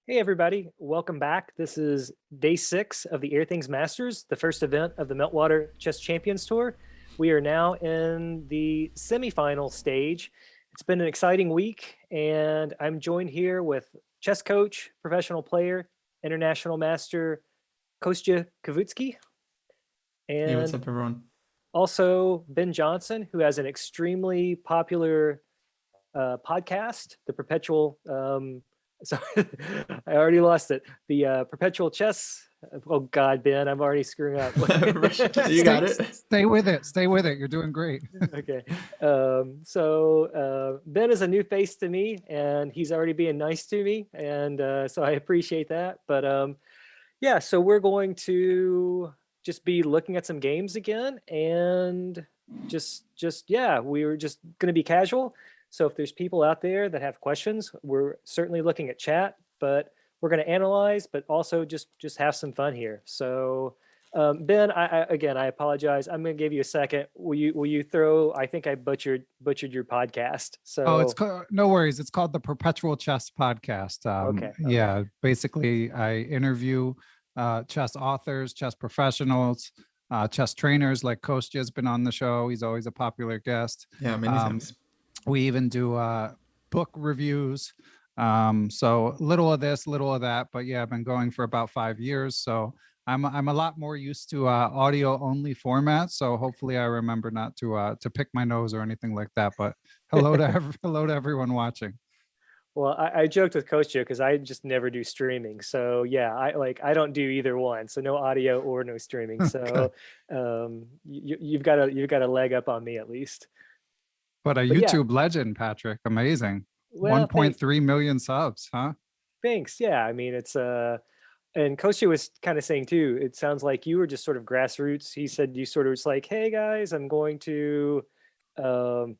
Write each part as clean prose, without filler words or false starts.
Hey everybody, welcome back. This is day 6 of the Airthings Masters, the first event of the Meltwater Chess Champions Tour. We are now in the semifinal stage. It's been an exciting week, and I'm joined here with chess coach, professional player, international master, Kostya Kavutsky, Hey, what's and up, everyone? also Ben Johnson, who has an extremely popular podcast, the Perpetual. Sorry, I already lost it. The Perpetual Chess. Oh God, Ben, I'm already screwing up. You got Stay, it. stay with it. Stay with it. You're doing great. Okay. Ben is a new face to me, and he's already being nice to me, and so I appreciate that. But yeah, so we're going to just be looking at some games again, and just yeah, we were just going to be casual. So if there's people out there that have questions, we're certainly looking at chat, but we're going to analyze, but also just have some fun here. So Ben, again, I apologize. I'm going to give you a second. Will you throw? I think I butchered your podcast. Oh, it's So no worries. It's called the Perpetual Chess Podcast. okay. Yeah, basically, I interview chess authors, chess professionals, chess trainers. Like Kostya has been on the show. He's always a popular guest. Yeah, many Um, times. we even do book reviews. So little of this, little of that. But yeah, I've been going for about 5 years. So I'm a lot more used to audio only format. So hopefully I remember not to pick my nose or anything like that. But hello to hello to everyone watching. Well, I joked with Kostya because I just never do streaming. So yeah, I don't do either one. So no audio or no streaming. Okay. So you've got a leg up on me at least. But a But yeah, YouTube legend, Patrick. Amazing. well, 1.3 million subs, huh? thanks. Yeah, I mean it's and Kostya was kind of saying too. It sounds like you were just sort of grassroots. He said you sort of was like, hey guys, I'm going to um,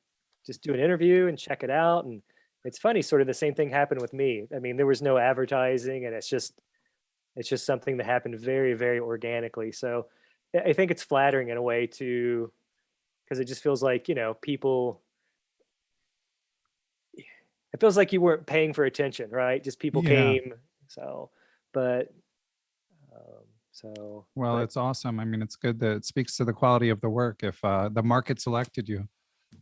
just do an interview and check it out. And it's funny, sort of the same thing happened with me. I mean, there was no advertising, and it's just something that happened very, very organically. So I think it's flattering in a way to, because it just feels like, people, it feels like you weren't paying for attention, right? Just people Yeah. came. So, but, um, so, Well, but it's awesome. I mean, it's good that it speaks to the quality of the work if the market selected you.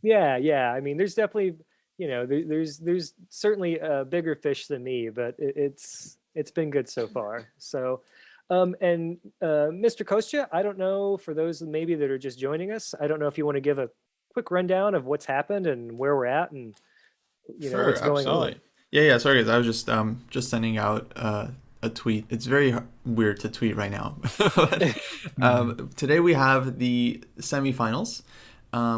yeah, yeah. I mean, there's definitely, there's certainly bigger fish than me, but it's been good so far. So, and Mr. Kostya, I don't know, for those maybe that are just joining us, I don't know if you want to give a quick rundown of what's happened and where we're at, and Sure, what's going on. absolutely. Yeah. Sorry, guys. I was just sending out a tweet. It's very weird to tweet right now. But, Mhm. today we have the semifinals.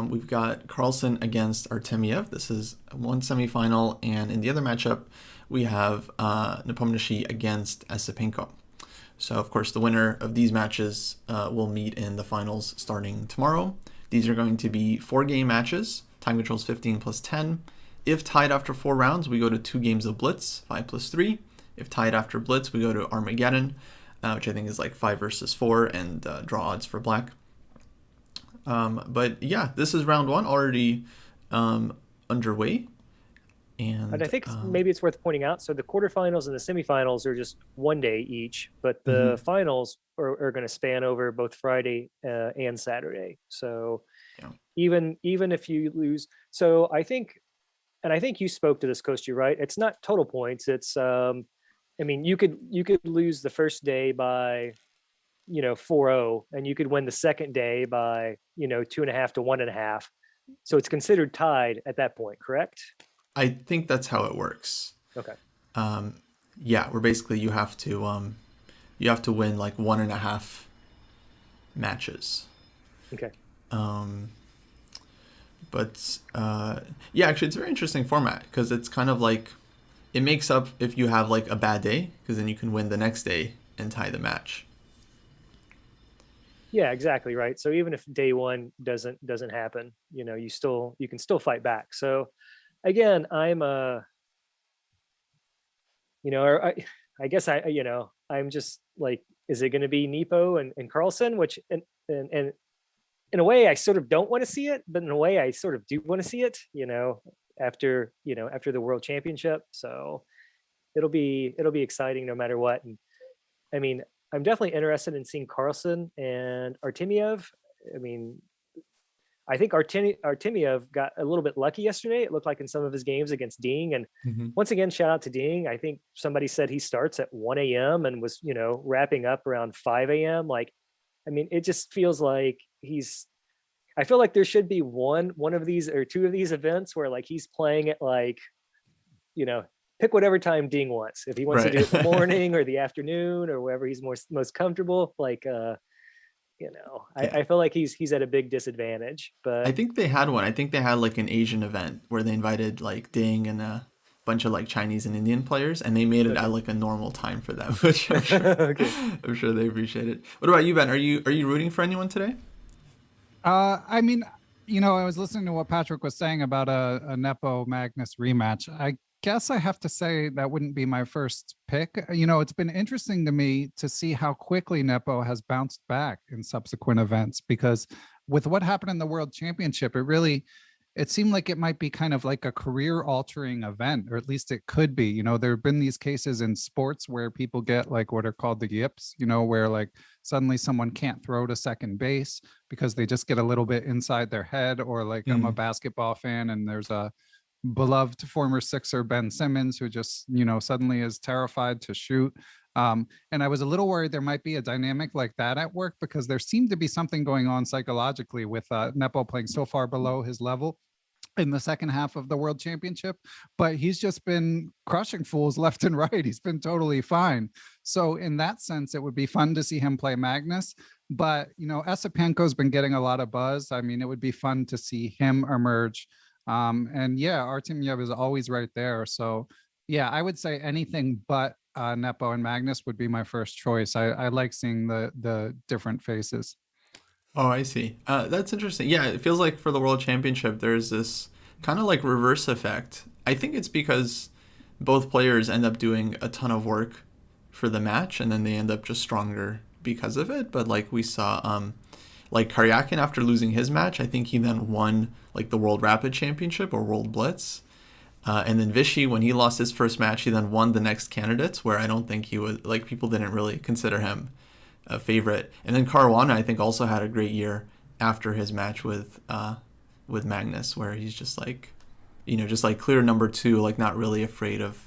We've got Carlsen against Artemiev. This is one semifinal, and in the other matchup, we have Nepomniachtchi against Esipenko. So, of course, the winner of these matches will meet in the finals starting tomorrow. These are going to be 4-game matches. Time control is 15 plus 10. If tied after 4 rounds, we go to 2 games of Blitz, 5 plus 3. If tied after Blitz, we go to Armageddon, which I think is like 5 versus 4, and draw odds for black. But yeah, this is round 1 already underway. And I And think maybe it's worth pointing out. So the quarterfinals and the semifinals are just one day each, but the mhm, finals are going to span over both Friday and Saturday. So yeah. even if you lose, so I think, and I think you spoke to this, Coast, you're right. It's not total points. It's I mean, you could lose the first day by 4-0, and you could win the second day by 2.5 to 1.5. So it's considered tied at that point, correct? I think that's how it works. Okay. Um, yeah, where basically you have to win like 1.5 matches. Okay. Um, but yeah, actually, it's a very interesting format because it's kind of like it makes up if you have like a bad day because then you can win the next day and tie the match. Yeah, exactly right. So even if day one doesn't happen, you can still fight back. So again, I'm or I guess I'm just like, is it going to be Nepo and Carlson? Which and in a way I sort of don't want to see it, but in a way I sort of do want to see it. After the World Championship. So it'll be exciting no matter what. And I mean, I'm definitely interested in seeing Carlson and Artemiev. I mean, I think Artemiev got a little bit lucky yesterday. It looked like in some of his games against Ding. And Hmm. once again, shout out to Ding. I think somebody said he starts at 1 a.m. and was, wrapping up around 5 a.m. Like, I mean, it just feels like I feel like there should be one of these or two of these events where like he's playing at like, you know, pick whatever time Ding wants. If he wants to do it in the Right. morning or the afternoon or wherever he's most comfortable, like Yeah. I feel like he's at a big disadvantage. I But think they had one. I think they had like an Asian event where they invited like Ding and a bunch of like Chinese and Indian players, and they made it okay. at like a normal time for them, which Okay. I'm sure they appreciate it. What about you, Ben? Are you rooting for anyone today? I mean, I was listening to what Patrick was saying about a Nepo Magnus rematch. I guess I have to say that wouldn't be my first pick. It's been interesting to me to see how quickly Nepo has bounced back in subsequent events, because with what happened in the World Championship, it seemed like it might be kind of like a career altering event, or at least it could be. There have been these cases in sports where people get like what are called the yips, where like suddenly someone can't throw to second base because they just get a little bit inside their head. Or like I'm a Mm. basketball fan and there's a beloved former Sixer Ben Simmons who just, suddenly is terrified to shoot. And I was a little worried there might be a dynamic like that at work, because there seemed to be something going on psychologically with Nepo playing so far below his level in the second half of the World Championship, but he's just been crushing fools left and right. He's been totally fine. So in that sense, it would be fun to see him play Magnus. But Esipenko's been getting a lot of buzz. I mean, it would be fun to see him emerge. And yeah, Artemiev is always right there. So yeah, I would say anything but Nepo and Magnus would be my first choice. I like seeing the different faces. Oh, I see. That's interesting. Yeah, it feels like for the World Championship, there's this kind of like reverse effect. I think it's because both players end up doing a ton of work for the match, and then they end up just stronger because of it. But like we saw, like Karyakin after losing his match, I think he then won like the World Rapid Championship or World Blitz. And then Vichy, when he lost his first match, he then won the next candidates, where I don't think he was like people didn't really consider him a favorite. And then Caruana, I think, also had a great year after his match with Magnus, where he's just like, just like clear number two, like not really afraid of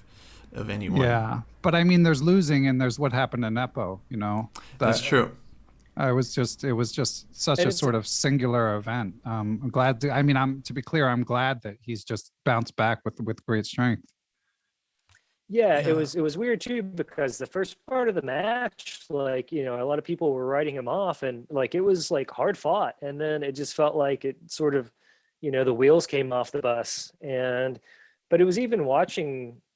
anyone. Yeah, but I mean, there's losing and there's what happened to Nepo. That's That true. it was just such and a it's sort of singular event. I'm glad to, I mean, to be clear, I'm glad that he's just bounced back with great strength. Yeah, Yeah. it was weird too, because the first part of the match, like, a lot of people were writing him off, and like it was like hard fought, and then it just felt like it sort of, the wheels came off the bus. And but it was even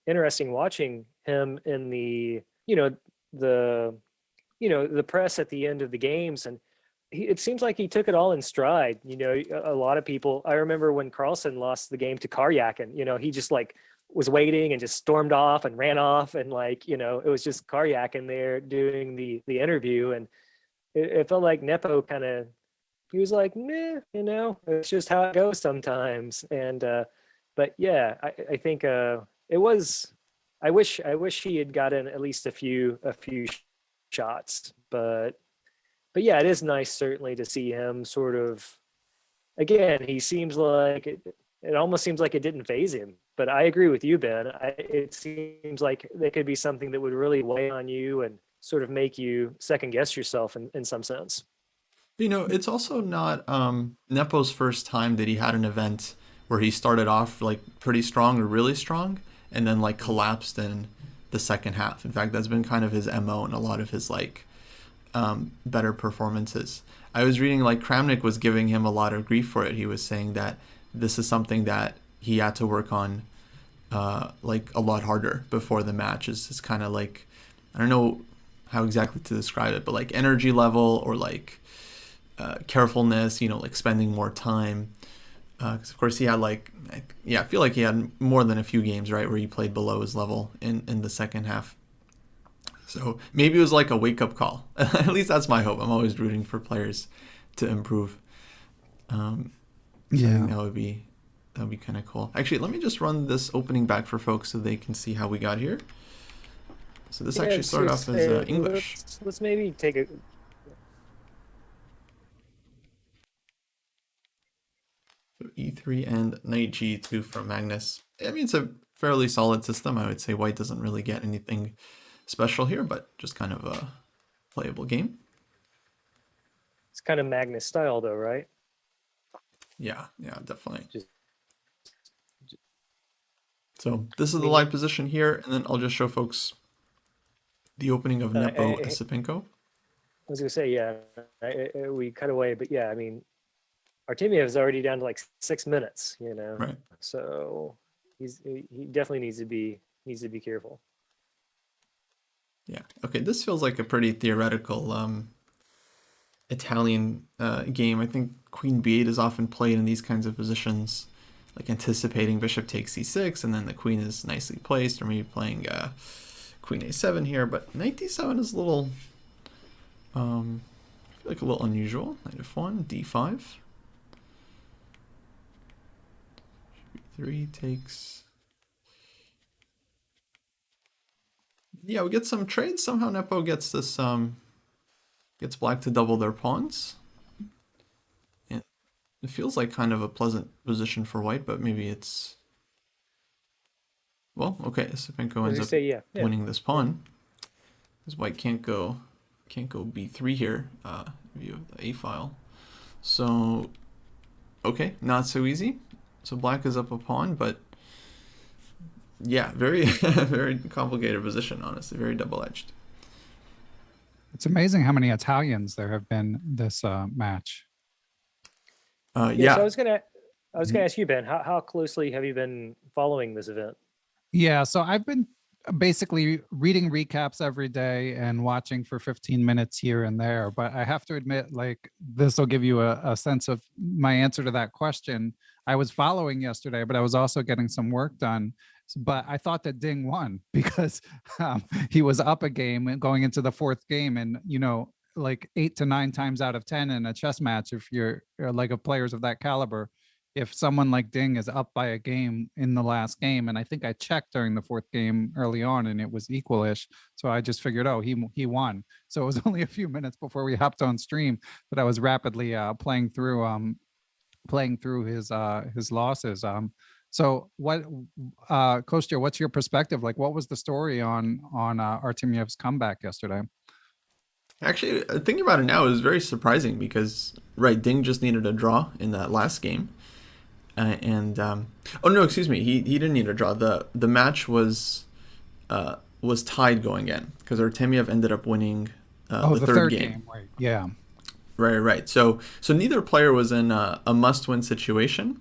interesting watching him in the the press at the end of the games. And it seems like he took it all in stride. A lot of people, I remember when Carlson lost the game to Karyakin, he just like was waiting and just stormed off and ran off, and like, it was just Karyakin there doing the interview. And it felt like Nepo kind of, he was like, meh, it's just how it goes sometimes. And but yeah, I think it was, I wish he had gotten at least a few shots. But yeah, it is nice certainly to see him sort of, again, he seems like it almost seems like it didn't phase him. But I agree with you, Ben. It seems like there could be something that would really weigh on you and sort of make you second guess yourself in some sense. It's also not Nepo's first time that he had an event where he started off like pretty strong or really strong, and then like collapsed in the second half. In fact, that's been kind of his MO in a lot of his like better performances. I was reading like Kramnik was giving him a lot of grief for it. He was saying that this is something that he had to work on like a lot harder before the match. It's kind of like, I don't know how exactly to describe it, but like energy level or like carefulness, like spending more time. Because of course he had like, I feel like he had more than a few games, right, where he played below his level in the second half. So maybe it was like a wake up call. At least that's my hope. I'm always rooting for players to improve. So I think that would be kind of cool. Actually, let me just run this opening back for folks so they can see how we got here. So this Yeah, actually started off as English. let's maybe take a. So E3 and knight G2 from Magnus. I mean, it's a fairly solid system. I would say white doesn't really get anything special here, but just kind of a playable game. It's kind of Magnus style, though, right? Yeah, definitely. Just, So this is the live position here, and then I'll just show folks the opening of Nepo Esipenko. I was gonna say, yeah, we cut away, but yeah, I mean, Artemiev is already down to like 6 minutes, you know. Right. So he definitely needs to be careful. Yeah. Okay. This feels like a pretty theoretical Italian game. I think Queen B8 is often played in these kinds of positions, like anticipating bishop takes c6, and then the queen is nicely placed, or maybe playing Queen A7 here. But knight D7 is a little, I feel like a little unusual. Knight F1, D5. B3 takes. Yeah, we get some trades. Somehow Nepo gets this, gets black to double their pawns. And it feels like kind of a pleasant position for white, but maybe it's, well, okay, Esipenko ends up winning this pawn. Because white can't go B3 here, view of the A file. So, okay, not so easy. So black is up a pawn, but yeah, very, very complicated position, honestly, very double-edged. It's amazing how many Italians there have been this match. Yeah. So I was gonna ask you, Ben, how closely have you been following this event? Yeah, so I've been basically reading recaps every day and watching for 15 minutes here and there. But I have to admit, like, this will give you a sense of my answer to that question. I was following yesterday, but I was also getting some work done. But I thought that Ding won because he was up a game and going into the fourth game. And, you know, like 8 to 9 times out of 10 in a chess match, if you're like a players of that caliber, if someone like Ding is up by a game in the last game, and I think I checked during the fourth game early on and it was equalish. So I just figured, oh, he won. So it was only a few minutes before we hopped on stream that I was rapidly playing through his losses. So what, Kostya, what's your perspective? Like, what was the story on Artemiev's comeback yesterday? Actually, thinking about it now, it was very surprising because, right, Ding just needed a draw in that last game. Oh no, excuse me, he didn't need a draw. The match was tied going in because Artemiev ended up winning the third game. Right. Yeah. Right. So neither player was in a must-win situation,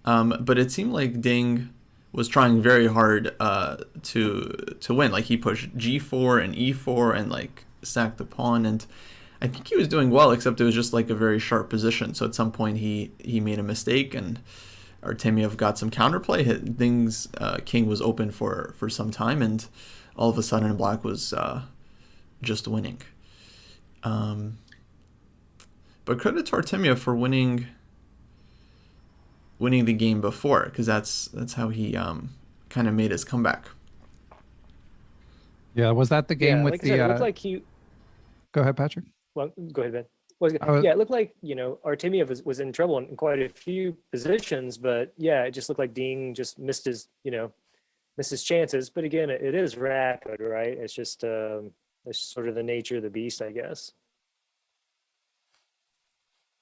but it seemed like Ding was trying very hard to win. Like he pushed G4 and E4 and like sacked the pawn, and I think he was doing well, except it was just like a very sharp position. So at some point he made a mistake and Artemiev got some counterplay. Ding's king was open for some time, and all of a sudden black was just winning. But credit to Artemiev for winning the game before, because that's how he kind of made his comeback. Yeah, was that the game with like the? I said, it looked like he. Go ahead, Patrick. Well, go ahead, Ben. Yeah, it looked like, you know, Artemiev was in trouble in quite a few positions, but yeah, it just looked like Ding just missed his chances. But again, it is rapid, right? It's just it's sort of the nature of the beast, I guess.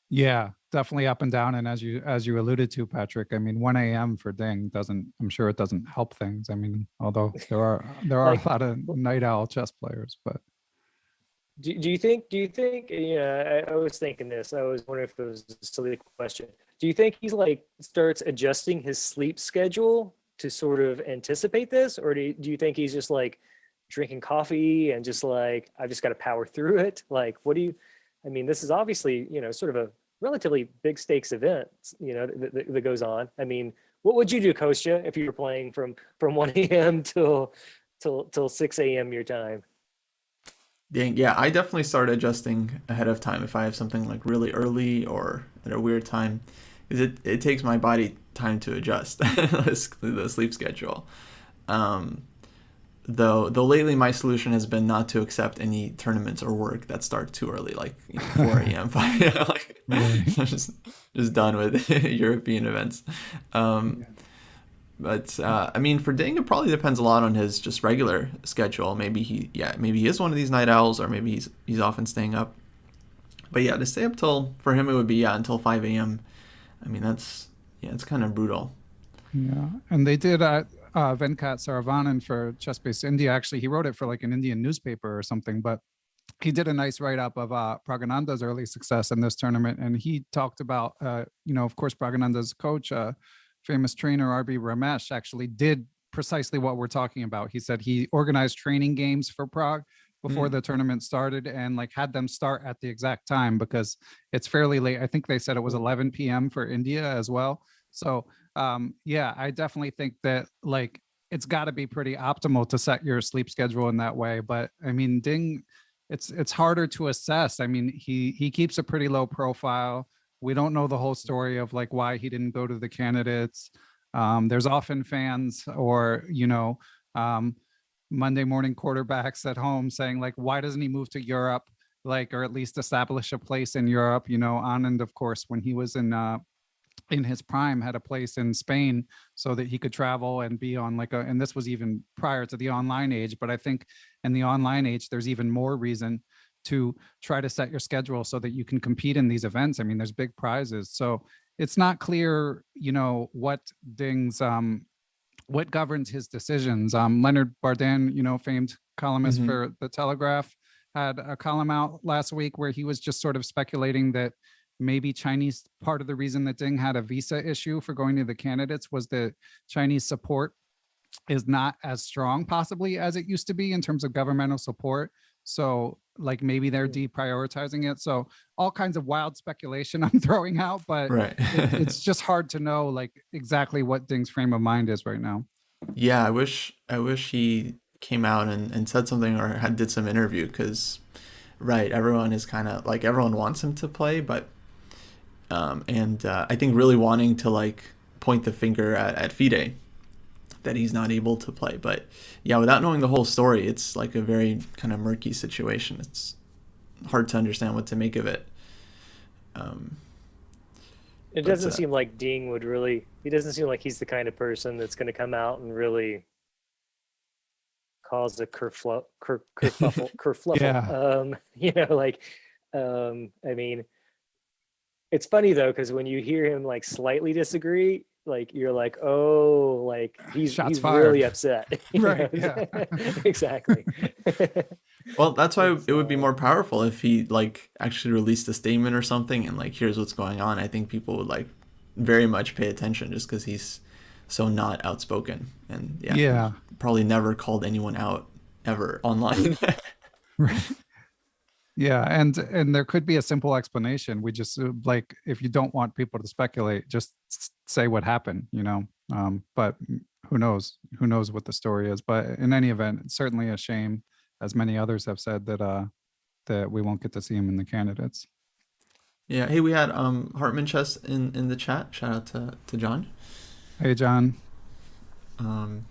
Yeah, definitely up and down. And as you alluded to, Patrick, I mean, 1 a.m. for Ding I'm sure it doesn't help things. I mean, although there are like, a lot of night owl chess players, but. Do you think, I was thinking this, I was wondering if it was a silly question. Do you think he's like starts adjusting his sleep schedule to sort of anticipate this? Or do you think he's just like drinking coffee and just like, I've just got to power through it? Like, I mean, this is obviously, you know, sort of a relatively big stakes event, you know, that goes on. I mean, what would you do, Kostya, if you were playing from 1 a.m. till 6 a.m. your time? Yeah, I definitely start adjusting ahead of time if I have something like really early or at a weird time, because it takes my body time to adjust the sleep schedule. Though lately my solution has been not to accept any tournaments or work that start too early, like 4 a.m., 5 a.m. Like, Right. I'm just done with European events. Um, Yeah. but I mean, for Ding, it probably depends a lot on his just regular schedule. Maybe he is one of these night owls, or maybe he's often staying up. But yeah, to stay up till for him it would be until 5 a.m. I mean, it's kind of brutal. Yeah, and they did Venkat Saravanan for Chess Base India. Actually, he wrote it for like an Indian newspaper or something, but he did a nice write-up of Pragananda's early success in this tournament, and he talked about, of course, Pragananda's coach, famous trainer RB Ramesh, actually did precisely what we're talking about. He said he organized training games for Prague before Mm. the tournament started, and like had them start at the exact time because it's fairly late. I think they said it was 11 p.m. for India as well. So yeah, I definitely think that like it's got to be pretty optimal to set your sleep schedule in that way. But I mean, Ding, it's harder to assess. I mean, he keeps a pretty low profile. We don't know the whole story of like why he didn't go to the candidates. There's often fans or Monday morning quarterbacks at home saying like, why doesn't he move to Europe? Like, or at least establish a place in Europe. Anand, of course, when he was in his prime, had a place in Spain so that he could travel and be on and this was even prior to the online age, but I think in the online age there's even more reason to try to set your schedule so that you can compete in these events. I mean, there's big prizes, so it's not clear what Ding's what governs his decisions. Leonard Bardan, famed columnist Hmm. for the Telegraph, had a column out last week where he was just sort of speculating that maybe Chinese, part of the reason that Ding had a visa issue for going to the candidates was that Chinese support is not as strong possibly as it used to be in terms of governmental support. So like maybe they're deprioritizing it. So all kinds of wild speculation I'm throwing out, but Right. it's just hard to know like exactly what Ding's frame of mind is right now. Yeah, I wish he came out and said something or did some interview because right, everyone is kind of like everyone wants him to play, but and I think really wanting to like point the finger at FIDE that he's not able to play. But yeah, without knowing the whole story, it's like a very kind of murky situation. It's hard to understand what to make of it. Um, It but doesn't seem like Ding would really. He doesn't seem like he's the kind of person that's going to come out and really cause a kerfluffle. Yeah. I mean, it's funny though because when you hear him like slightly disagree, like you're like, oh, like Shots he's fired. really upset. Right. Yeah. Exactly. well, that's why It's it would be more powerful if he like actually released a statement or something and like here's what's going on. I think people would like very much pay attention just because he's so not outspoken and yeah, Yeah. probably never called anyone out ever online. Right. Yeah, and there could be a simple explanation. We just like if you don't want people to speculate, just say what happened. But who knows? Who knows what the story is? But in any event, it's certainly a shame, as many others have said, that we won't get to see him in the candidates. Yeah. Hey, we had Hartman Chess in the chat. Shout out to John. Hey, John. Um,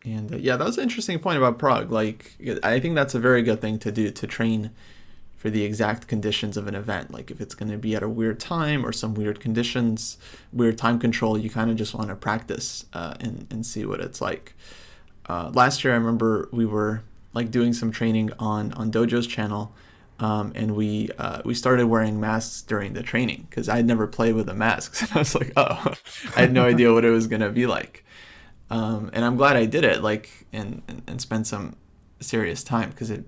and yeah, that was an interesting point about Prague. Like, I think that's a very good thing to do to train for the exact conditions of an event. Like, if it's going to be at a weird time or some weird conditions, weird time control, you kind of just want to practice and see what it's like. Last year, I remember we were like doing some training on Dojo's channel. And we started wearing masks during the training because I had never played with a mask. So I was like, oh, I had no idea what it was gonna be like. And I'm glad I did it, like, and spent some serious time because it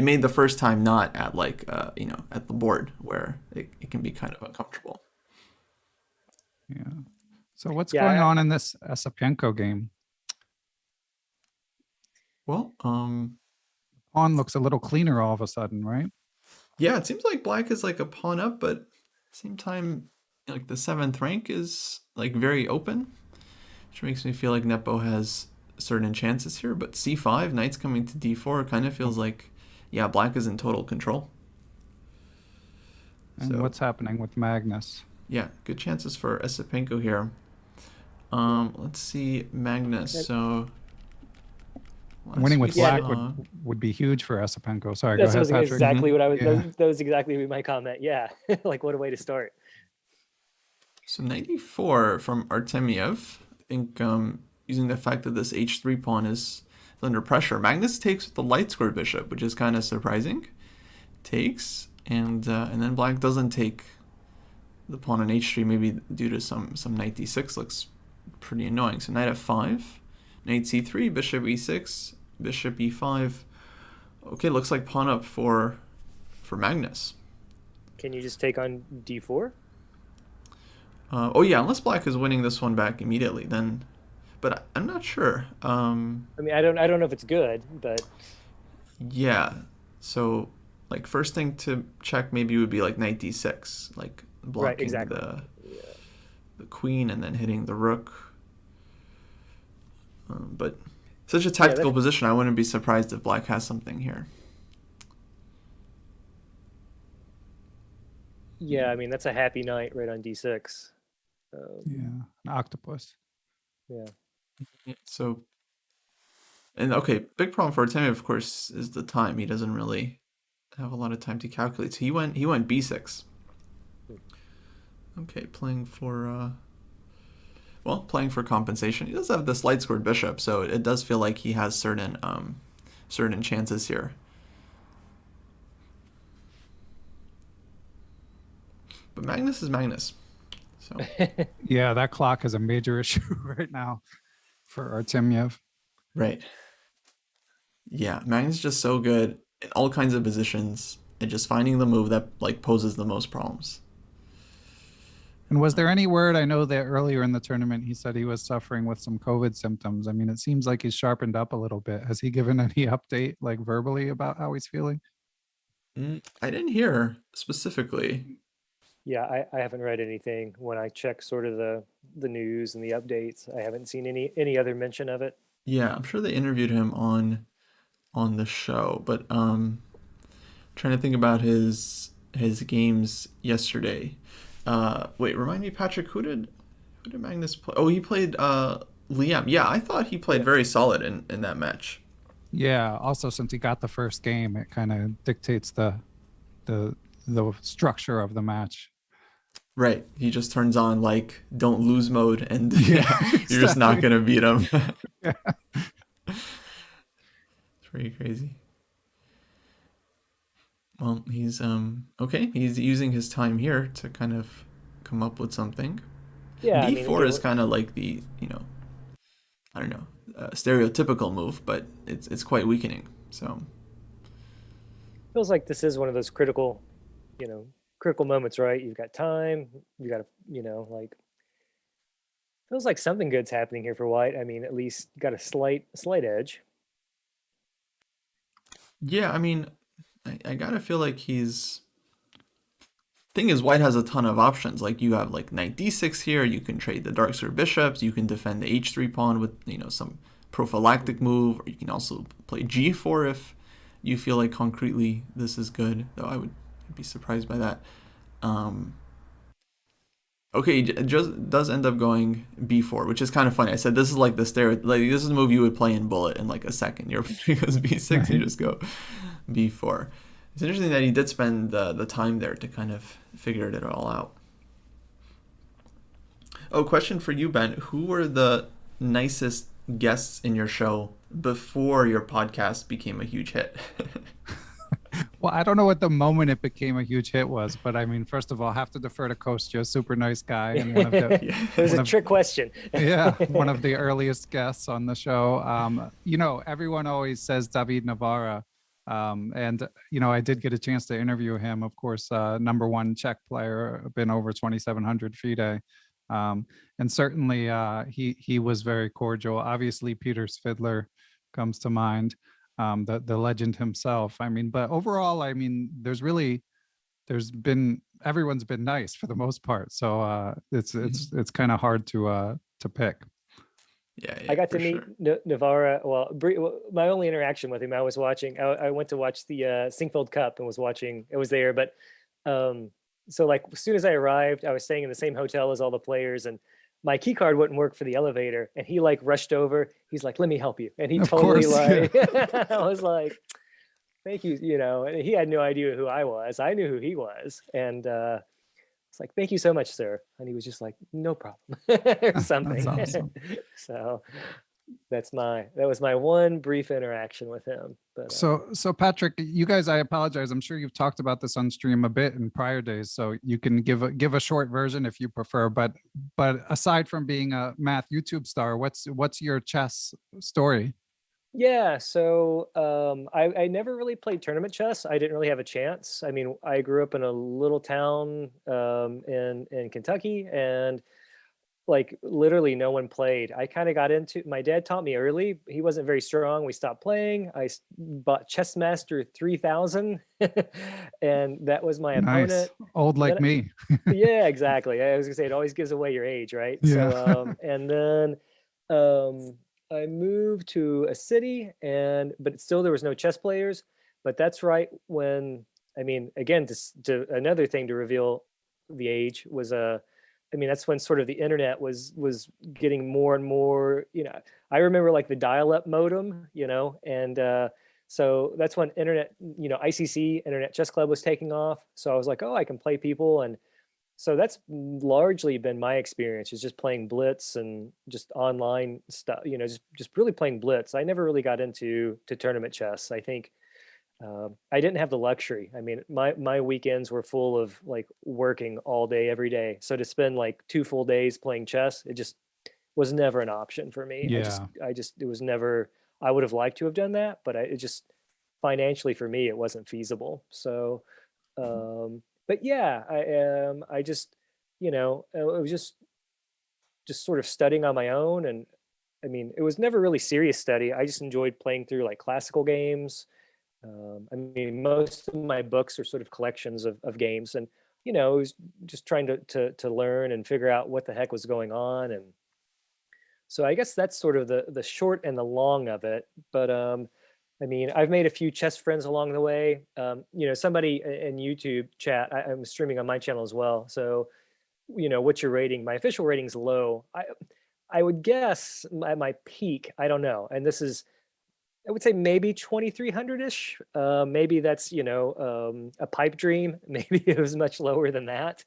made the first time not at like, at the board where it can be kind of uncomfortable. Yeah. So what's going Yeah. on in this Asapenko game? Well, Pawn looks a little cleaner all of a sudden, right? yeah, it seems like black is like a pawn up, but at the same time, like the seventh rank is like very open, which makes me feel like Nepo has certain chances here. But c5, knight's coming to d4, kind of feels like, yeah, black is in total control. And So what's happening with Magnus? yeah, good chances for Esipenko here. Let's see Magnus. So Winning with Yeah, black would be huge for Esipenko. Sorry, go that's ahead, Patrick. exactly what I was. Yeah. That was exactly my comment. Yeah, like what a way to start. So 94 from Artemiev. I think using the fact that this h3 pawn is under pressure, Magnus takes with the light square bishop, which is kind of surprising. Takes, and then black doesn't take the pawn on h3, maybe due to some knight d6 looks pretty annoying. So knight f5, knight c3, bishop e6, bishop e5. Okay, looks like pawn up for Magnus. Can you just take on d4? Oh yeah, unless black is winning this one back immediately, then. But I'm not sure. I mean, I don't know if it's good, but Yeah. So like first thing to check maybe would be like knight d6, like blocking the queen and then hitting the rook. But such a tactical position, I wouldn't be surprised if black has something here. yeah, I mean that's a happy knight right on d6. Yeah, an octopus. Yeah. So, and okay, big problem for Artemiev, of course, is the time. He doesn't really have a lot of time to calculate. So he went b6. Okay, playing for compensation. He does have this light squared bishop, so it does feel like he has certain chances here. But Magnus is Magnus. So Yeah, that clock is a major issue right now for Artemiev. right. Yeah, Magnus is just so good in all kinds of positions and just finding the move that like poses the most problems. And was there any word? I know that earlier in the tournament, he said he was suffering with some COVID symptoms. I mean, it seems like he's sharpened up a little bit. Has he given any update, like verbally, about how he's feeling? I didn't hear specifically. Yeah, I haven't read anything. When I check sort of the news and the updates, I haven't seen any other mention of it. Yeah, I'm sure they interviewed him on the show, but trying to think about his games yesterday. Wait, remind me, Patrick, who did Magnus play? Oh, he played Liam. Yeah, I thought he played very solid in that match. Yeah. Also, since he got the first game, it kind of dictates the structure of the match. Right. He just turns on like don't lose mode and Yeah, you're just not exactly. gonna beat him. Yeah. It's pretty crazy. Well, he's okay. He's using his time here to kind of come up with something. Yeah, I B4 mean, is kind of like the, I don't know, stereotypical move, but it's quite weakening. So feels like this is one of those critical moments, right? You've got time, you got to, like feels like something good's happening here for white. I mean, at least got a slight edge. yeah, I mean, I gotta feel like thing is, white has a ton of options. Like you have like knight d6 here. You can trade the dark square bishops. You can defend the h3 pawn with some prophylactic move, or you can also play g4 if you feel like concretely this is good. Though I would be surprised by that. Okay, it just does end up going b4, which is kind of funny. I said this is like this is a move you would play in Bullet in like a second. You're because b6, you just go b4. It's interesting that he did spend the time there to kind of figure it all out. Oh, question for you, Ben. Who were the nicest guests in your show before your podcast became a huge hit? Well, I don't know what the moment it became a huge hit was, but I mean, first of all, I have to defer to Kostya, super nice guy, and one of the It was a trick question. yeah, one of the earliest guests on the show. Everyone always says David Navarra. And I did get a chance to interview him, of course, #1 Czech player, been over 2,700 FIDE. And certainly he was very cordial. Obviously, Peter Svidler comes to mind, the legend himself. I mean, but overall, I mean, everyone's been nice for the most part. So it's kind of hard to pick. Yeah, I got to meet sure. Navarra. Well, my only interaction with him, I was watching. I went to watch the Singfield Cup and was watching. It was there, but so like as soon as I arrived, I was staying in the same hotel as all the players, and my key card wouldn't work for the elevator, and he like rushed over. He's like, "Let me help you," and he Of totally course, like, I was like, "Thank you," and he had no idea who I was. I knew who he was, and it's like, "Thank you so much, sir," and he was just like, "No problem," or that's something. awesome. So that was my one brief interaction with him. But So Patrick, you guys, I apologize. I'm sure you've talked about this on stream a bit in prior days, so you can give a short version if you prefer. But aside from being a math YouTube star, what's your chess story? yeah, so I never really played tournament chess. I didn't really have a chance. I mean, I grew up in a little town in Kentucky, and like literally no one played. I kind of got into, my dad taught me early. He wasn't very strong. We stopped playing. Bought Chessmaster 3000 and that was my Nice, opponent. old like Then me. yeah, exactly. I was gonna say it always gives away your age, right? Yeah. So and then I moved to a city, and but still there was no chess players. But that's right when, I mean, again, to another thing to reveal the age was I mean, that's when sort of the internet was getting more and more, I remember like the dial-up modem, and so that's when internet, ICC, Internet Chess Club, was taking off. So I was like, oh, I can play people. And so that's largely been my experience, is just playing Blitz and just online stuff, just really playing Blitz. I never really got into tournament chess. I think I didn't have the luxury. I mean, my weekends were full of like working all day, every day. So to spend like 2 full days playing chess, it just was never an option for me. Yeah. It was never, I would have liked to have done that, but it just financially for me, it wasn't feasible. So, but yeah, I just, it was just sort of studying on my own. And I mean, it was never really serious study. I just enjoyed playing through like classical games. I mean, most of my books are sort of collections of games, and it was just trying to learn and figure out what the heck was going on. And so I guess that's sort of the short and the long of it. But I mean, I've made a few chess friends along the way. Somebody in YouTube chat, I'm streaming on my channel as well. So, what's your rating? My official rating's low. I would guess at my peak, I don't know. And this is, I would say maybe 2,300-ish. Maybe that's, a pipe dream. Maybe it was much lower than that.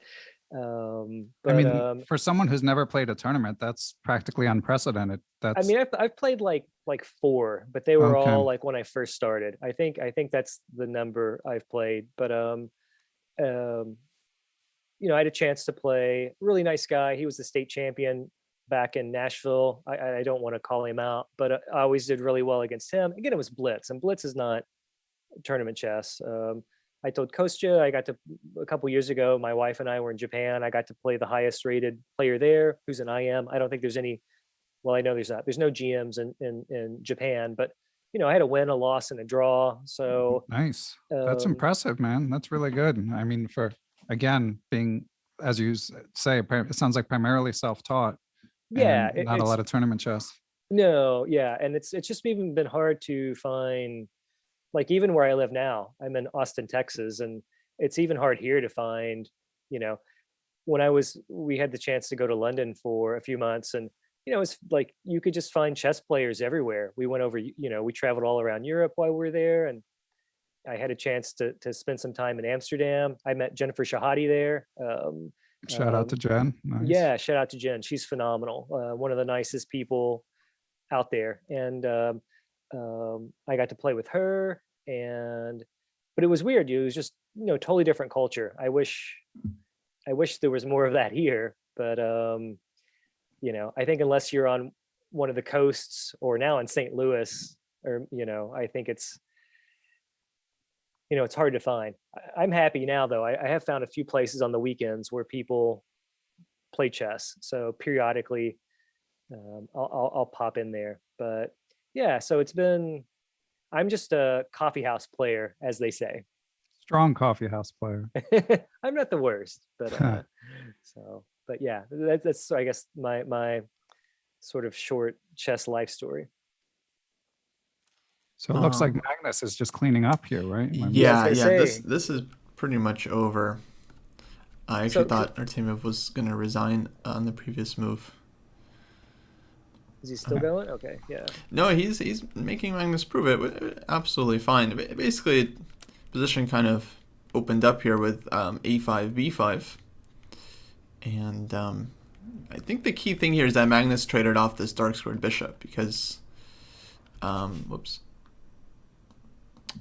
I But mean, for someone who's never played a tournament, that's practically unprecedented. I That's mean, I've played like four, but they were okay. all like when I first started. I think that's the number I've played. But um, I had a chance to play. Really nice guy. He was the state champion back in Nashville. I don't want to call him out, but I always did really well against him. Again, it was Blitz, and Blitz is not tournament chess. I told Kostya, I got to, a couple years ago, my wife and I were in Japan. I got to play the highest rated player there, who's an IM. I don't think there's any, well, I know there's not, there's no GMs in Japan, but I had a win, a loss, and a draw. So Nice. That's um, impressive, man. That's really good. I mean, for again, being, as you say, it sounds like primarily self-taught yeah, and not a it's lot of tournament chess. no, yeah, and it's just even been hard to find, like even where I live now. I'm in Austin, Texas, and it's even hard here to find, you know, we had the chance to go to London for a few months, and it's like you could just find chess players everywhere. We went over, we traveled all around Europe while we were there, and I had a chance to spend some time in Amsterdam. I met Jennifer Shahadi there. Shout out to Jen. Nice. Yeah, shout out to Jen. She's phenomenal. One of the nicest people out there, and I got to play with her. And but it was weird. It was just totally different culture. I wish there was more of that here, but I think unless you're on one of the coasts or now in St. Louis, or I think it's hard to find. I'm happy now though. I have found a few places on the weekends where people play chess, so periodically I'll pop in there. But yeah, so I'm just a coffee house player, as they say. Strong coffee house player. I'm not the worst, but but yeah, that's I guess my sort of short chess life story. So it looks like Magnus is just cleaning up here, right? Yeah, gonna yeah. say. This is pretty much over. I actually So thought Artemiev was gonna resign on the previous move. Is he still going? Okay, yeah. No, he's making Magnus prove it. Absolutely fine. Basically, position kind of opened up here with a5, b5. And I think the key thing here is that Magnus traded off this dark squared bishop because,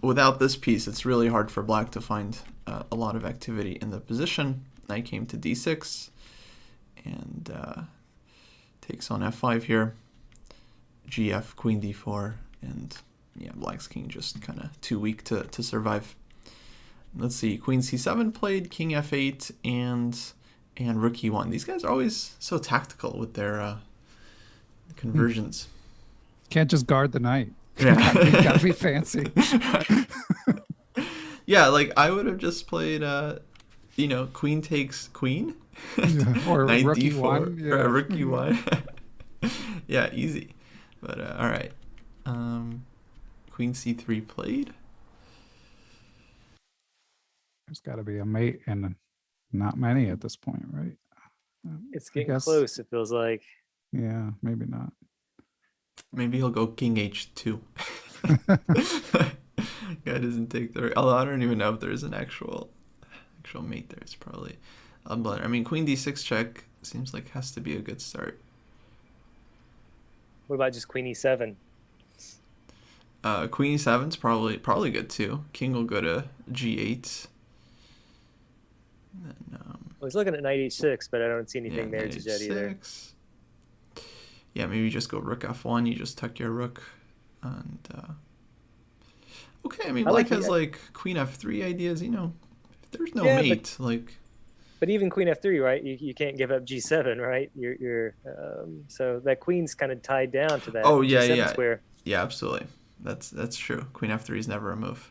without this piece, it's really hard for black to find a lot of activity in the position. Knight came to d6 and takes on f5 here. gf, queen d4, and yeah, black's king just kind of too weak to survive. Let's see, queen c7 played, king f8, and rook e1. These guys are always so tactical with their conversions. Can't just guard the knight. Yeah. You gotta be fancy. Yeah, like I would have just played, queen takes queen, Or knight rook d4, e1. Yeah. or rook e1. Yeah, easy. But all right, queen c3 played. There's got to be a mate, and not many at this point, right? It's I getting guess- close, it feels like. Yeah, maybe not. Maybe he'll go king h2. Guy doesn't take the. Although I don't even know if there's an actual mate there. It's probably a blunder. I mean, queen d6 check seems like has to be a good start. What about just queen e7? Queen e7's probably good too. King will go to g8. And then, I was looking at knight h6, but I don't see yeah, anything there knight just yet either. h6. Yeah, maybe just go rook f1. You just tuck your rook, and okay. I mean, I black like has the- like queen f3 ideas. If there's no Yeah, but- mate, like. But even queen f3, right? You can't give up g7, right? You're so that queen's kind of tied down to that. Oh, yeah, G7 yeah. square. Yeah, absolutely. That's true. Queen f3 is never a move.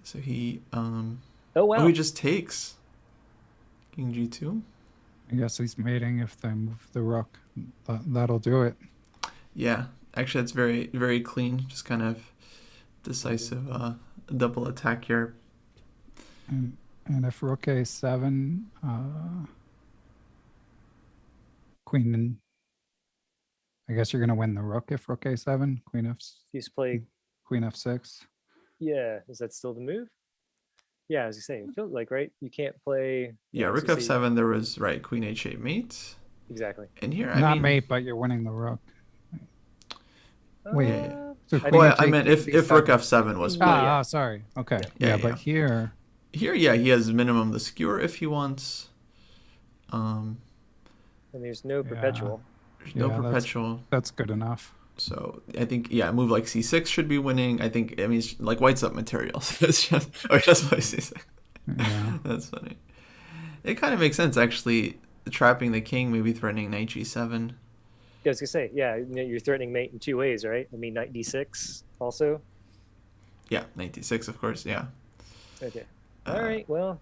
So he Oh wow. he just takes. King g2. I guess he's mating if they move the rook. That'll do it. Yeah, actually that's very very clean. Just kind of decisive double attack here. And if rook a7, queen, I guess you're gonna win the rook if rook a7, Just play. queen f6. Yeah, is that still the move? Yeah, as you say, it feels like right. You can't play. Yeah, rook so say- f7. There was right queen h8 mate. Exactly. And here Not I mean, mate, but you're winning the rook. Wait, Uh, So I queen think- well, I h8, meant king if rook f7 was played. Ah, sorry. Okay. Yeah, But yeah. here, Here, yeah, he has minimum the skewer if he wants. and there's no perpetual. There's no Yeah, that's- perpetual. that's good enough. So I think a move like c6 should be winning. I think it's like white's up materials. It's just play c6. Yeah. That's funny. It kind of makes sense actually. Trapping the king, maybe threatening knight g7. Yeah, I was gonna say, yeah, you're threatening mate in two ways, right? I mean, knight d6 also. Yeah, knight d6 of course. Yeah. Okay. All right. Well,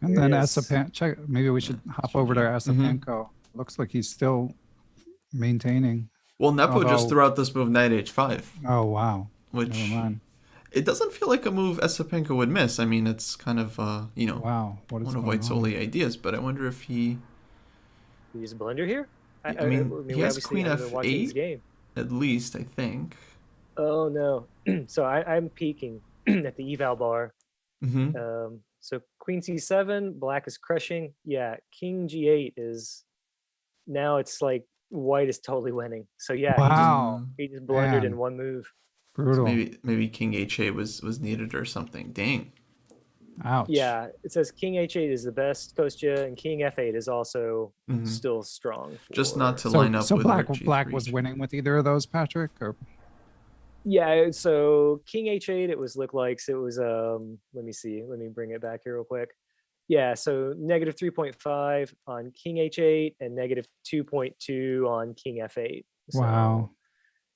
And There then it is. Check. Maybe we should hop over to Asapenko. Looks like he's still maintaining. Well, Nepo just Although- threw out this move knight h5, Oh wow. which Never mind. it doesn't feel like a move Asapenko would miss. I mean, it's kind of Wow. What is one of going White's on? only ideas, but I wonder if he you use a blunder here. I mean, he has obviously queen haven't been watching this f8. game. at least I think. Oh no. So I'm peeking at the eval bar. Mm-hmm. So queen c7, black is crushing. Yeah, king g8 is now it's like white is totally winning. So yeah, Wow. he just blundered Man. in one move. Brutal. Maybe king h8 was needed or something. Dang. Ouch. Yeah, it says king h8 is the best, Kostya, and king f8 is also Mhm. still strong. Just not for- to line up So with black rook g3. black was winning with either of those, Patrick? Or Yeah, so king h8 it was look like, so it was let me see, let me bring it back here real quick. Yeah, so negative 3.5 on king h8 and negative 2.2 on king f8. So, wow.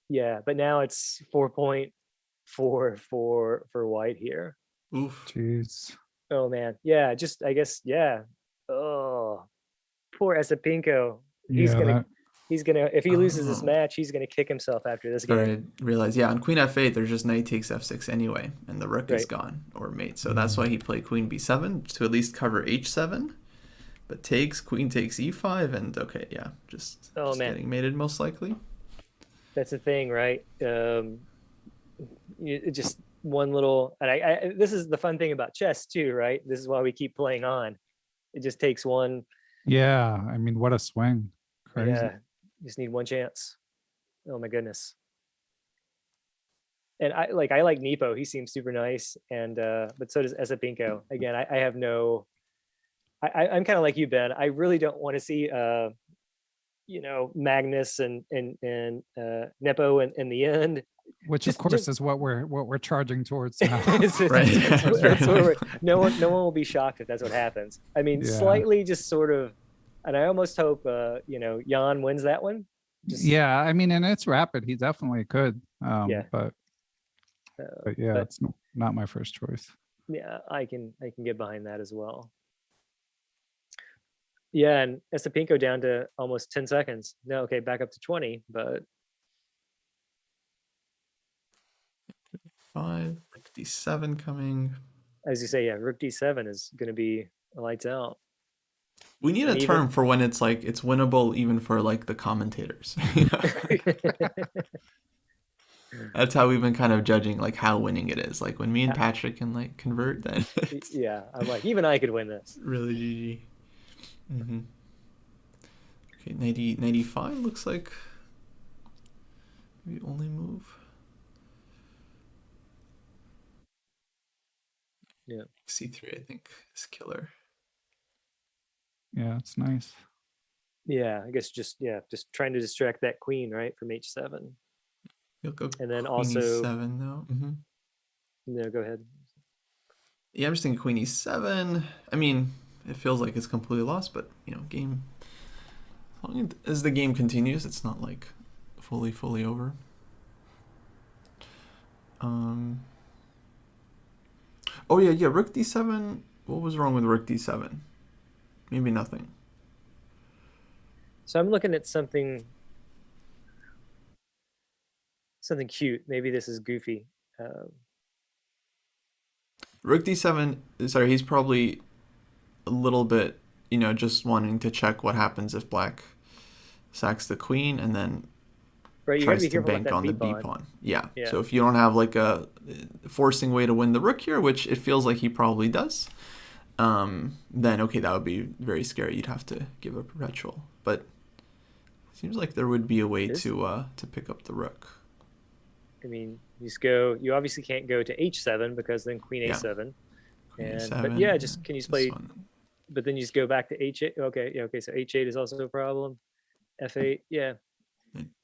yeah, but now it's 4.4 for white here. Oof. Jeez. Oh man, yeah, just I guess yeah. Oh, poor Esapinko. He's Yeah, gonna that- he's gonna if he loses this Oh. match, he's gonna kick himself after this game. Sorry, I realized. Yeah, on queen f8, there's just knight takes f6 anyway, and the rook is Right. gone or mate. So that's why he played queen b7 to at least cover h7, But takes, queen takes e5, and okay, yeah, just Man, getting mated most likely. that's the thing, right? Just one little, and this is the fun thing about chess too, right? This is why we keep playing on. It just takes one. Yeah, I mean, what a swing. Crazy. Yeah, just need one chance. Oh my goodness. And I like Nepo. He seems super nice, and but so does Esapinko. Again, I have no. I'm kind of like you, Ben. I really don't want to see Magnus and Nepo in the end. Which of course is what we're charging towards now. Right. That's where no one will be shocked if that's what happens. I mean, Yeah. slightly just sort of, and I almost hope Jan wins that one. Yeah, I mean, and it's rapid. He definitely could. Yeah. But yeah, it's not my first choice. Yeah, I can get behind that as well. Yeah, and Estepinko down to almost 10 seconds. No, okay, back up to 20, but 5, rook d7 coming. As you say, yeah, rook d7 is going to be lights out. We need a term for when it's like it's winnable, even for like the commentators. That's how we've been kind of judging like how winning it is. Like when me and Patrick can like convert, then yeah, I'm like, even I could win this. Really GG. Mm-hmm. Okay, 95 looks like the only move. Yeah. C3, I think, is killer. Yeah, it's nice. Yeah, I guess just trying to distract that queen, right, from h7. You'll go and then queen also e7 though. Mm-hmm. No, go ahead. Yeah, I'm just thinking queen e7. I mean, it feels like it's completely lost, but game. As long as the game continues, it's not like fully over. Oh yeah, rook d7. What was wrong with rook d7? Maybe nothing. So I'm looking at something cute. Maybe this is goofy. Rook d7. Sorry, he's probably a little bit, just wanting to check what happens if black sacks the queen and then tries to bank on the b pawn. Yeah. So if you don't have like a forcing way to win the rook here, which it feels like he probably does, then okay, that would be very scary. You'd have to give a perpetual, but it seems like there would be a way to pick up the rook. I mean, you obviously can't go to h7 because then queen a7. But yeah, just can you play? But then you just go back to h8. Okay. So h8 is also a problem. f8. Yeah.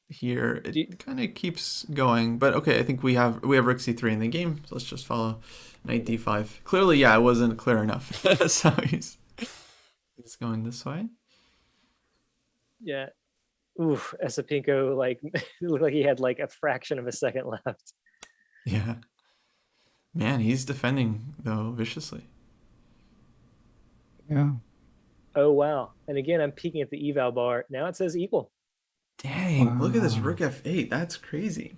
Here it kind of keeps going, but okay, I think we have rook c3 in the game, so let's just follow knight d5. Clearly, yeah, it wasn't clear enough. So he's going this way. Yeah. Oof, Esapinko, like, it looked like he had like a fraction of a second left. Yeah. Man, he's defending though viciously. Yeah. Oh wow. And again, I'm peeking at the eval bar. Now it says equal. Dang, look at this rook f8. That's crazy.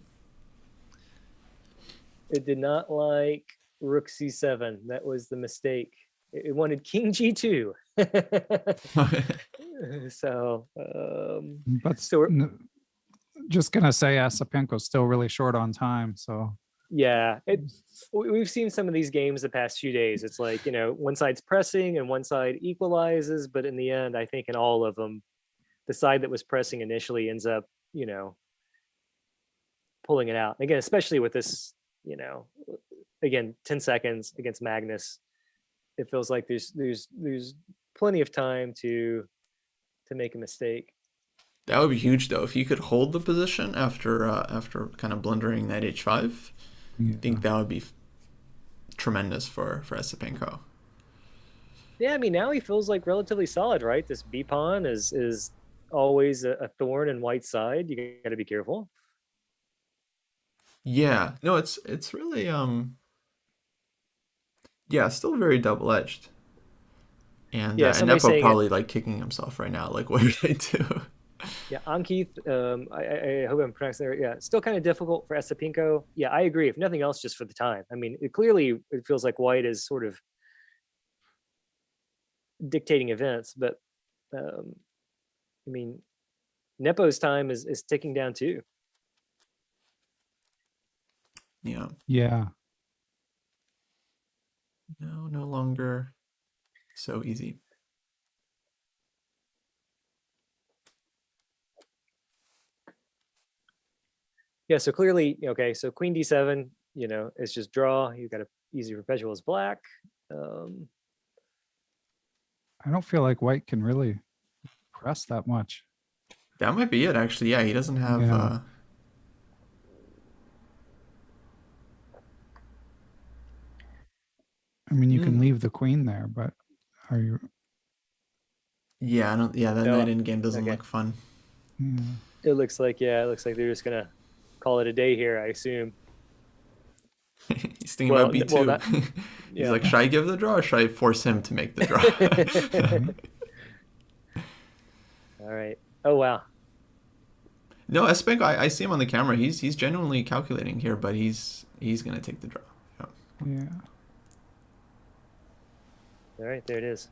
It did not like rook c7. That was the mistake. It wanted king g2. So, but so just gonna say Esapinko's still really short on time. So yeah, we've seen some of these games the past few days. It's like, one side's pressing and one side equalizes, but in the end, I think in all of them, the side that was pressing initially ends up, pulling it out. Again, especially with this, again, 10 seconds against Magnus, it feels like there's plenty of time to make a mistake. That would be huge though if you could hold the position after kind of blundering knight h5. I think that would be tremendous for Esapinko. Yeah, I mean, now he feels like relatively solid, right? This b pawn is always a thorn in white's side. You got to be careful. Yeah, no, it's really yeah, still very double-edged. And and Nepo probably like kicking himself right now. Like, what did I do? Yeah, Ankith, I hope I'm pronouncing it. Yeah, still kind of difficult for Esapinko. Yeah, I agree. If nothing else, just for the time. I mean, it feels like white is sort of dictating events, but I mean, Nepo's time is ticking down too. Yeah. Yeah. No longer so easy. Yeah, so clearly, okay, so queen d7, it's just draw. You got a easy perpetual as black. I don't feel like white can really press that much. That might be it, actually. Yeah, he doesn't have... Yeah. I mean, you can leave the queen there, but are you... Yeah, that No, knight in game doesn't okay. look fun. Yeah. It looks like they're just gonna call it a day here, I assume. He's thinking about b2. He's yeah. like, should I give the draw or should I force him to make the draw? All right. Oh wow. No, Espenko, I see him on the camera. He's genuinely calculating here, but he's gonna take the draw. Yeah. All right, there it is.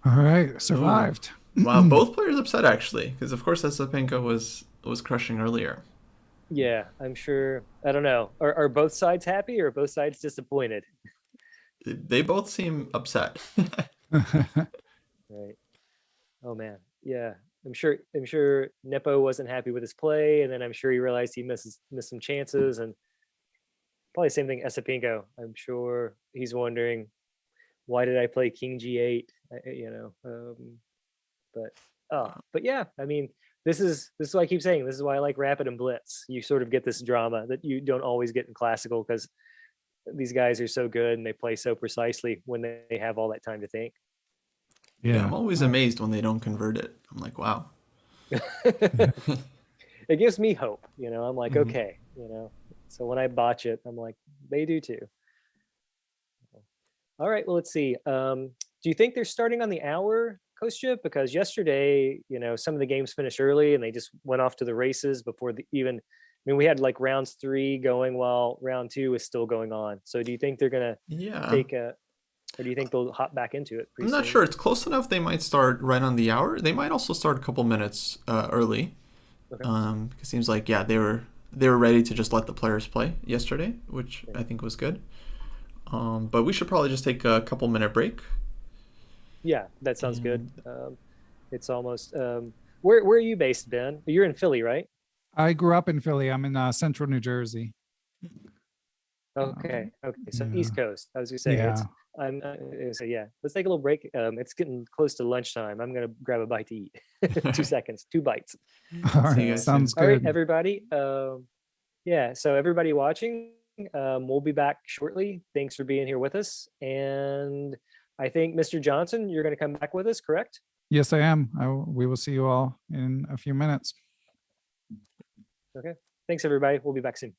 All right, survived. Wow, both players upset actually, because of course Espenko was crushing earlier. Yeah, I'm sure. I don't know. Are both sides happy or are both sides disappointed? They both seem upset. Right. Oh man. Yeah. I'm sure Nepo wasn't happy with his play, and then I'm sure he realized he missed some chances, and probably the same thing Espenko. I'm sure he's wondering, why did I play King G8? But yeah, I mean, this is why I keep saying this is why I like Rapid and Blitz. You sort of get this drama that you don't always get in Classical, because these guys are so good and they play so precisely when they have all that time to think. Yeah, I'm always amazed when they don't convert it. I'm like, wow. It gives me hope, I'm like, okay, so when I botch it, I'm like, they do too. All right, well, let's see. Do you think they're starting on the hour, Kostya? Because yesterday, some of the games finished early and they just went off to the races before we had like rounds 3 going while round 2 is still going on. So do you think they're gonna take or do you think they'll hop back into it? I'm not sure. It's close enough. They might start right on the hour. They might also start a couple minutes early. Okay. It seems like they were ready to just let the players play yesterday, which I think was good. But we should probably just take a couple minute break. Yeah, that sounds good. It's almost where are you based, Ben? You're in Philly, right? I grew up in Philly. I'm in central New Jersey. Okay. So East Coast. I was gonna say let's take a little break. It's getting close to lunchtime. I'm gonna grab a bite to eat. 2 seconds, 2 bites. All right, sounds good. All right, everybody. So everybody watching, we'll be back shortly. Thanks for being here with us. And I think Mr. Johnson, you're gonna come back with us, correct? Yes, I am. We will see you all in a few minutes. Okay. Thanks, everybody. We'll be back soon.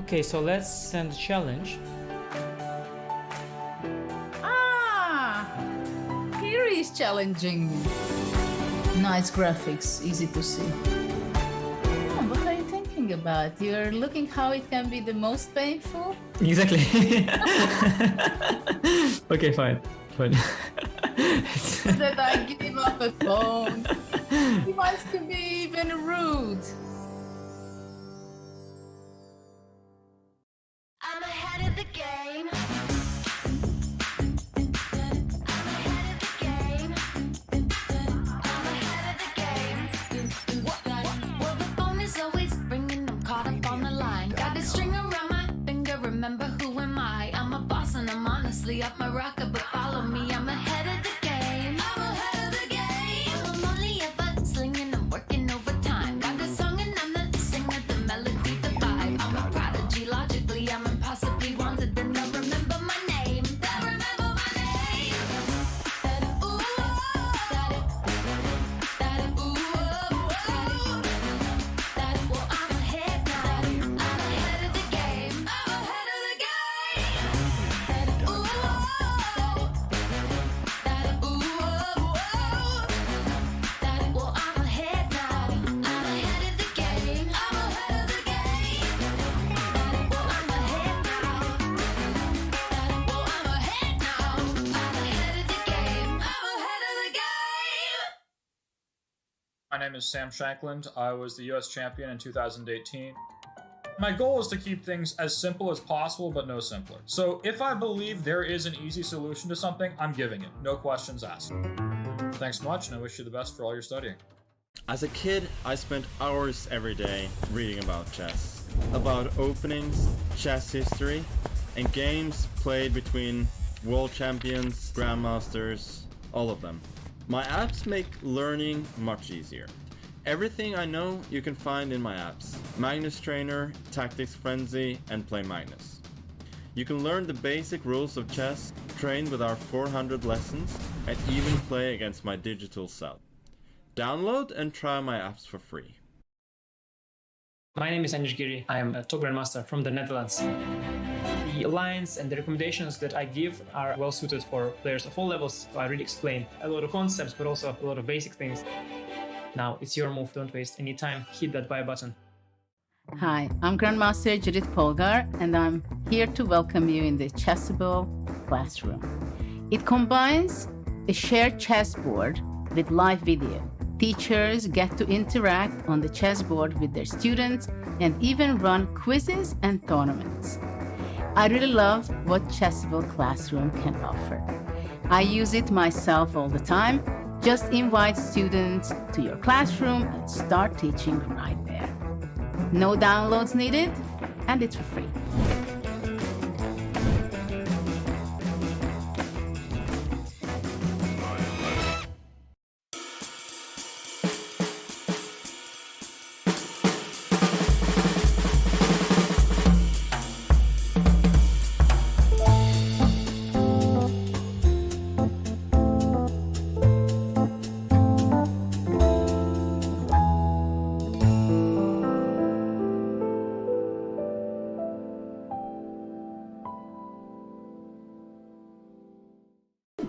Okay, so let's send a challenge. Here is challenging. Nice graphics, easy to see. What are you thinking about? You're looking how it can be the most painful? Exactly. Okay, fine. That I give up a phone. He wants to be even rude. I'm ahead of the game. Well, the phone is always ringing. I'm caught up on the line. Got a string around my finger. Remember who am I? I'm a boss and I'm honestly off my rocker, but follow me. I'm My name is Sam Shankland. I was the US champion in 2018. My goal is to keep things as simple as possible, but no simpler. So if I believe there is an easy solution to something, I'm giving it. No questions asked. Thanks much, and I wish you the best for all your studying. As a kid, I spent hours every day reading about chess. About openings, chess history, and games played between world champions, grandmasters, all of them. My apps make learning much easier. Everything I know you can find in my apps. Magnus Trainer, Tactics Frenzy, and Play Magnus. You can learn the basic rules of chess, train with our 400 lessons, and even play against my digital self. Download and try my apps for free. My name is Anish Giri. I am a top grandmaster from the Netherlands. The lines and the recommendations that I give are well suited for players of all levels. So I really explain a lot of concepts, but also a lot of basic things. Now it's your move. Don't waste any time. Hit that buy button. Hi, I'm Grandmaster Judith Polgar, and I'm here to welcome you in the Chessable classroom. It combines a shared chessboard with live video. Teachers get to interact on the chessboard with their students and even run quizzes and tournaments. I really love what Chessable Classroom can offer. I use it myself all the time. Just invite students to your classroom and start teaching right there. No downloads needed, and it's for free.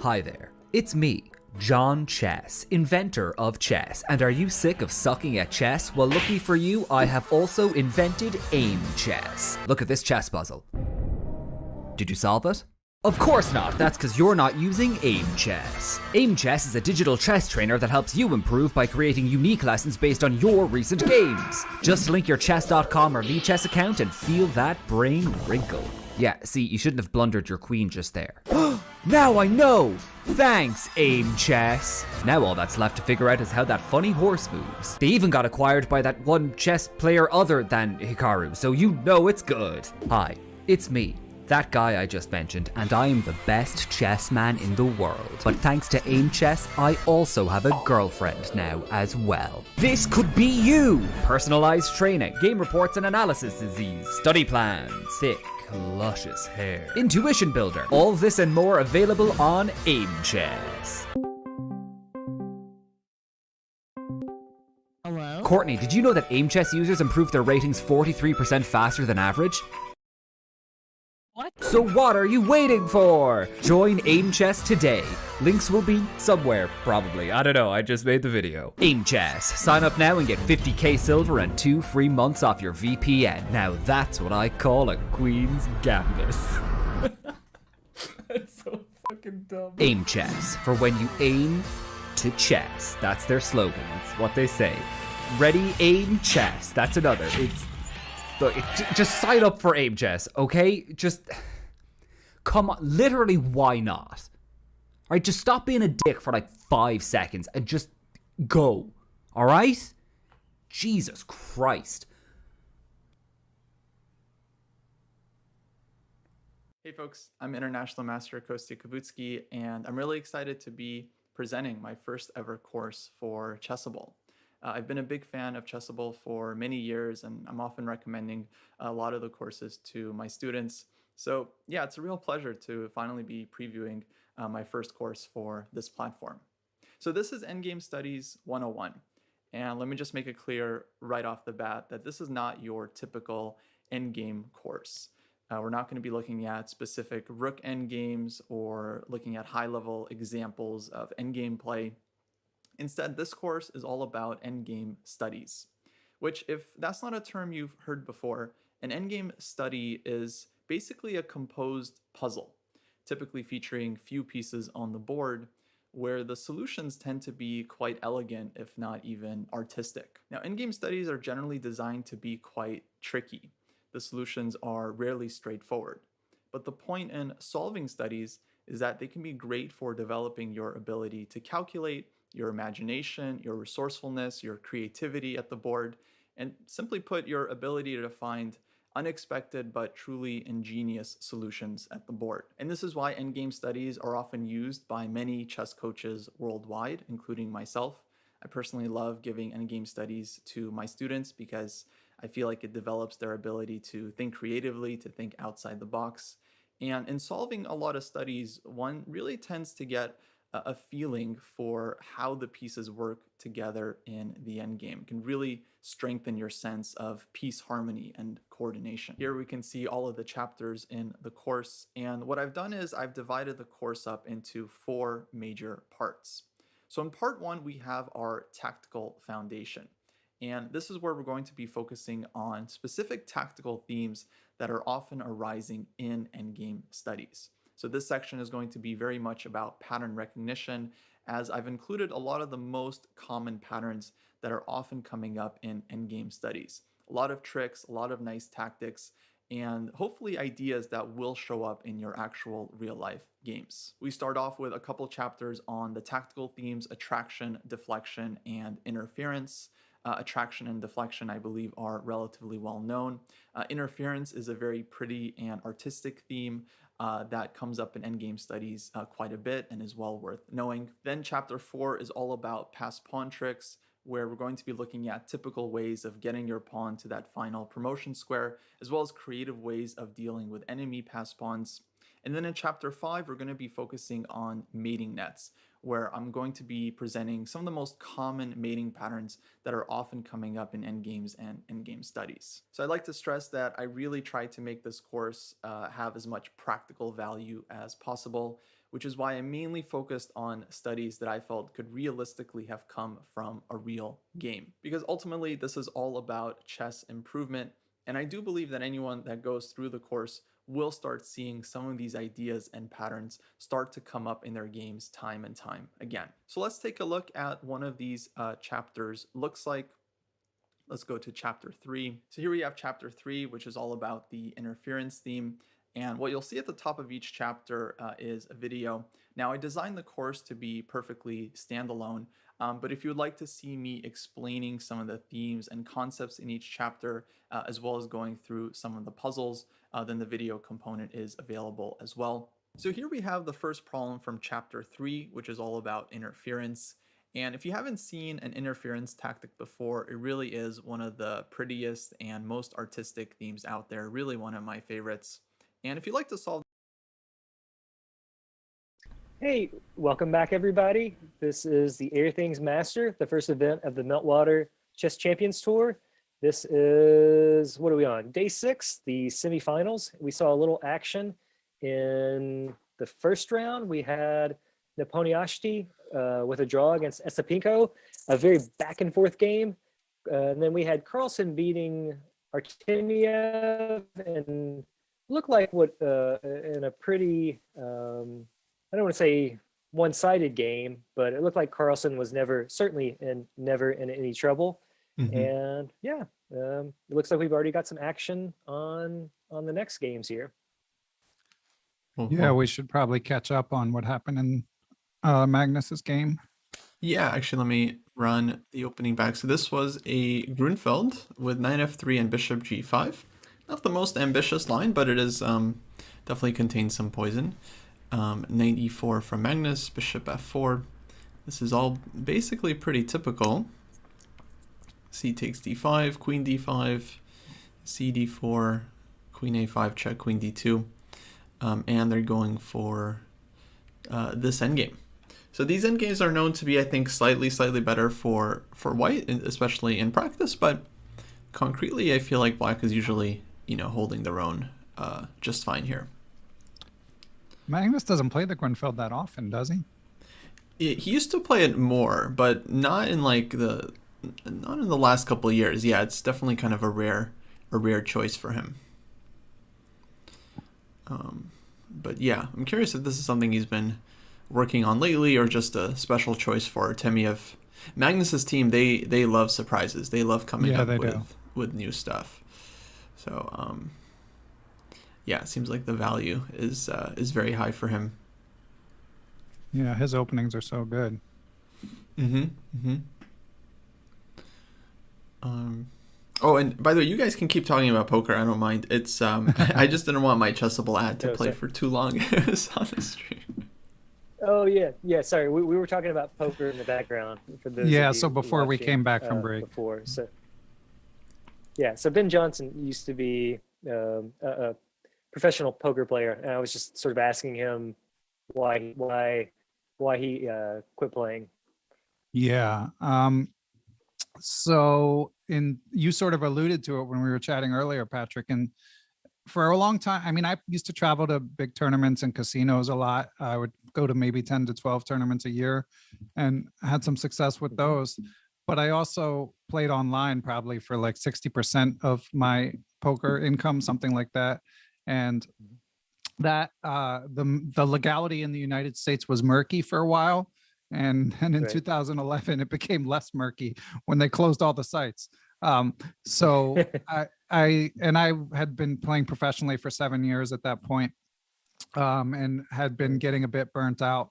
Hi there, it's me, John Chess, inventor of chess. And are you sick of sucking at chess? Well, lucky for you, I have also invented AIM Chess. Look at this chess puzzle. Did you solve it? Of course not, that's because you're not using AIM Chess. AIM Chess is a digital chess trainer that helps you improve by creating unique lessons based on your recent games. Just link your chess.com or VChess account and feel that brain wrinkle. Yeah, see, you shouldn't have blundered your queen just there. Now I know! Thanks, AIM Chess! Now all that's left to figure out is how that funny horse moves. They even got acquired by that one chess player other than Hikaru, so you know it's good. Hi, it's me, that guy I just mentioned, and I am the best chess man in the world. But thanks to AIM Chess, I also have a girlfriend now as well. This could be you! Personalized training, game reports and analysis disease, study plans, thick, luscious hair, intuition builder, all this and more available on AIM Chess. Hello? Courtney, did you know that AIM Chess users improve their ratings 43% faster than average? What? So what are you waiting for? Join AIM Chess today. Links will be somewhere, probably. I don't know, I just made the video. AIM Chess. Sign up now and get 50k silver and 2 free months off your VPN. Now that's what I call a Queen's Gambit. That's so fucking dumb. AIM Chess, for when you aim to chess. That's their slogan. It's what they say. Ready, aim, chess. That's another. It's... Look, just sign up for AIM Chess, okay? Just... Come on, literally, why not? Alright, just stop being a dick for like 5 seconds and just go. Alright? Jesus Christ. Hey folks, I'm International Master Kostya, and I'm really excited to be presenting my first ever course for Chessable. I've been a big fan of Chessable for many years, and I'm often recommending a lot of the courses to my students. So yeah, it's a real pleasure to finally be previewing my first course for this platform. So this is Endgame Studies 101. And let me just make it clear right off the bat that this is not your typical endgame course. We're not going to be looking at specific rook endgames or looking at high-level examples of endgame play. Instead, this course is all about endgame studies, which, if that's not a term you've heard before, an endgame study is basically a composed puzzle, typically featuring few pieces on the board, where the solutions tend to be quite elegant, if not even artistic. Now, endgame studies are generally designed to be quite tricky. The solutions are rarely straightforward. But the point in solving studies is that they can be great for developing your ability to calculate, your imagination, your resourcefulness, your creativity at the board, and simply put, your ability to find unexpected but truly ingenious solutions at the board. And this is why endgame studies are often used by many chess coaches worldwide, including myself. I personally love giving endgame studies to my students because I feel like it develops their ability to think creatively, to think outside the box. And in solving a lot of studies, one really tends to get a feeling for how the pieces work together in the end game. It can really strengthen your sense of piece harmony and coordination. Here we can see all of the chapters in the course, and what I've done is I've divided the course up into 4 major parts. So in part 1, we have our tactical foundation. And this is where we're going to be focusing on specific tactical themes that are often arising in endgame studies. So this section is going to be very much about pattern recognition, as I've included a lot of the most common patterns that are often coming up in endgame studies. A lot of tricks, a lot of nice tactics, and hopefully ideas that will show up in your actual real-life games. We start off with a couple chapters on the tactical themes: attraction, deflection, and interference. Attraction and deflection, I believe, are relatively well known. Interference is a very pretty and artistic theme that comes up in endgame studies quite a bit and is well worth knowing. Then chapter 4 is all about pass pawn tricks, where we're going to be looking at typical ways of getting your pawn to that final promotion square, as well as creative ways of dealing with enemy pass pawns. And then in chapter 5, we're going to be focusing on mating nets, where I'm going to be presenting some of the most common mating patterns that are often coming up in endgames and endgame studies. So I'd like to stress that I really try to make this course have as much practical value as possible, which is why I mainly focused on studies that I felt could realistically have come from a real game. Because ultimately, this is all about chess improvement, and I do believe that anyone that goes through the course will start seeing some of these ideas and patterns start to come up in their games time and time again. So let's take a look at one of these chapters. Let's go to chapter 3. So here we have chapter 3, which is all about the interference theme. And what you'll see at the top of each chapter is a video. Now, I designed the course to be perfectly standalone, but if you would like to see me explaining some of the themes and concepts in each chapter, as well as going through some of the puzzles, then the video component is available as well. So here we have the first problem from chapter 3, which is all about interference. And if you haven't seen an interference tactic before, it really is one of the prettiest and most artistic themes out there, really one of my favorites. And if you'd like to solve... Hey, welcome back, everybody. This is the Airthings Master, the first event of the Meltwater Chess Champions Tour. This is, what are we on? Day 6, the semifinals. We saw a little action in the first round. We had Nepomniachtchi with a draw against Estepinko, a very back and forth game. And then we had Carlsen beating Artemiev and looked like what in a pretty, I don't want to say one-sided game, but it looked like Carlsen was never in any trouble. Mm-hmm. And yeah, it looks like we've already got some action on the next games here. Yeah, we should probably catch up on what happened in Magnus's game. Yeah, actually, let me run the opening back. So this was a Grunfeld with knight f3 and bishop g5. Not the most ambitious line, but it is definitely contains some poison. Knight e4 from Magnus, bishop f4. This is all basically pretty typical. C takes d5, queen d5, c d4, queen a5, check, queen d2. And they're going for this endgame. So these endgames are known to be, I think, slightly better for white, especially in practice, but concretely, I feel like black is usually, holding their own just fine here. Magnus doesn't play the Grunfeld that often, does he? He used to play it more, but not in the last couple of years. Yeah, it's definitely kind of a rare choice for him. But yeah, I'm curious if this is something he's been working on lately, or just a special choice for Artemiev? Magnus's team, they love surprises. They love coming up with new stuff. So yeah, it seems like the value is very high for him. Yeah, his openings are so good. Oh, and by the way, you guys can keep talking about poker. I don't mind. It's I just didn't want my Chessable ad to play for too long on the stream. Oh yeah. Sorry, we were talking about poker in the background for those. Yeah, so before we came back from break. So Ben Johnson used to be a professional poker player, and I was just sort of asking him why he quit playing. Yeah. So you sort of alluded to it when we were chatting earlier, Patrick, and for a long time, I mean, I used to travel to big tournaments and casinos a lot. I would go to maybe 10 to 12 tournaments a year and had some success with those. But I also played online probably for like 60% of my poker income, something like that. And that the legality in the United States was murky for a while. And in 2011, it became less murky when they closed all the sites. So I had been playing professionally for 7 years at that point, and had been getting a bit burnt out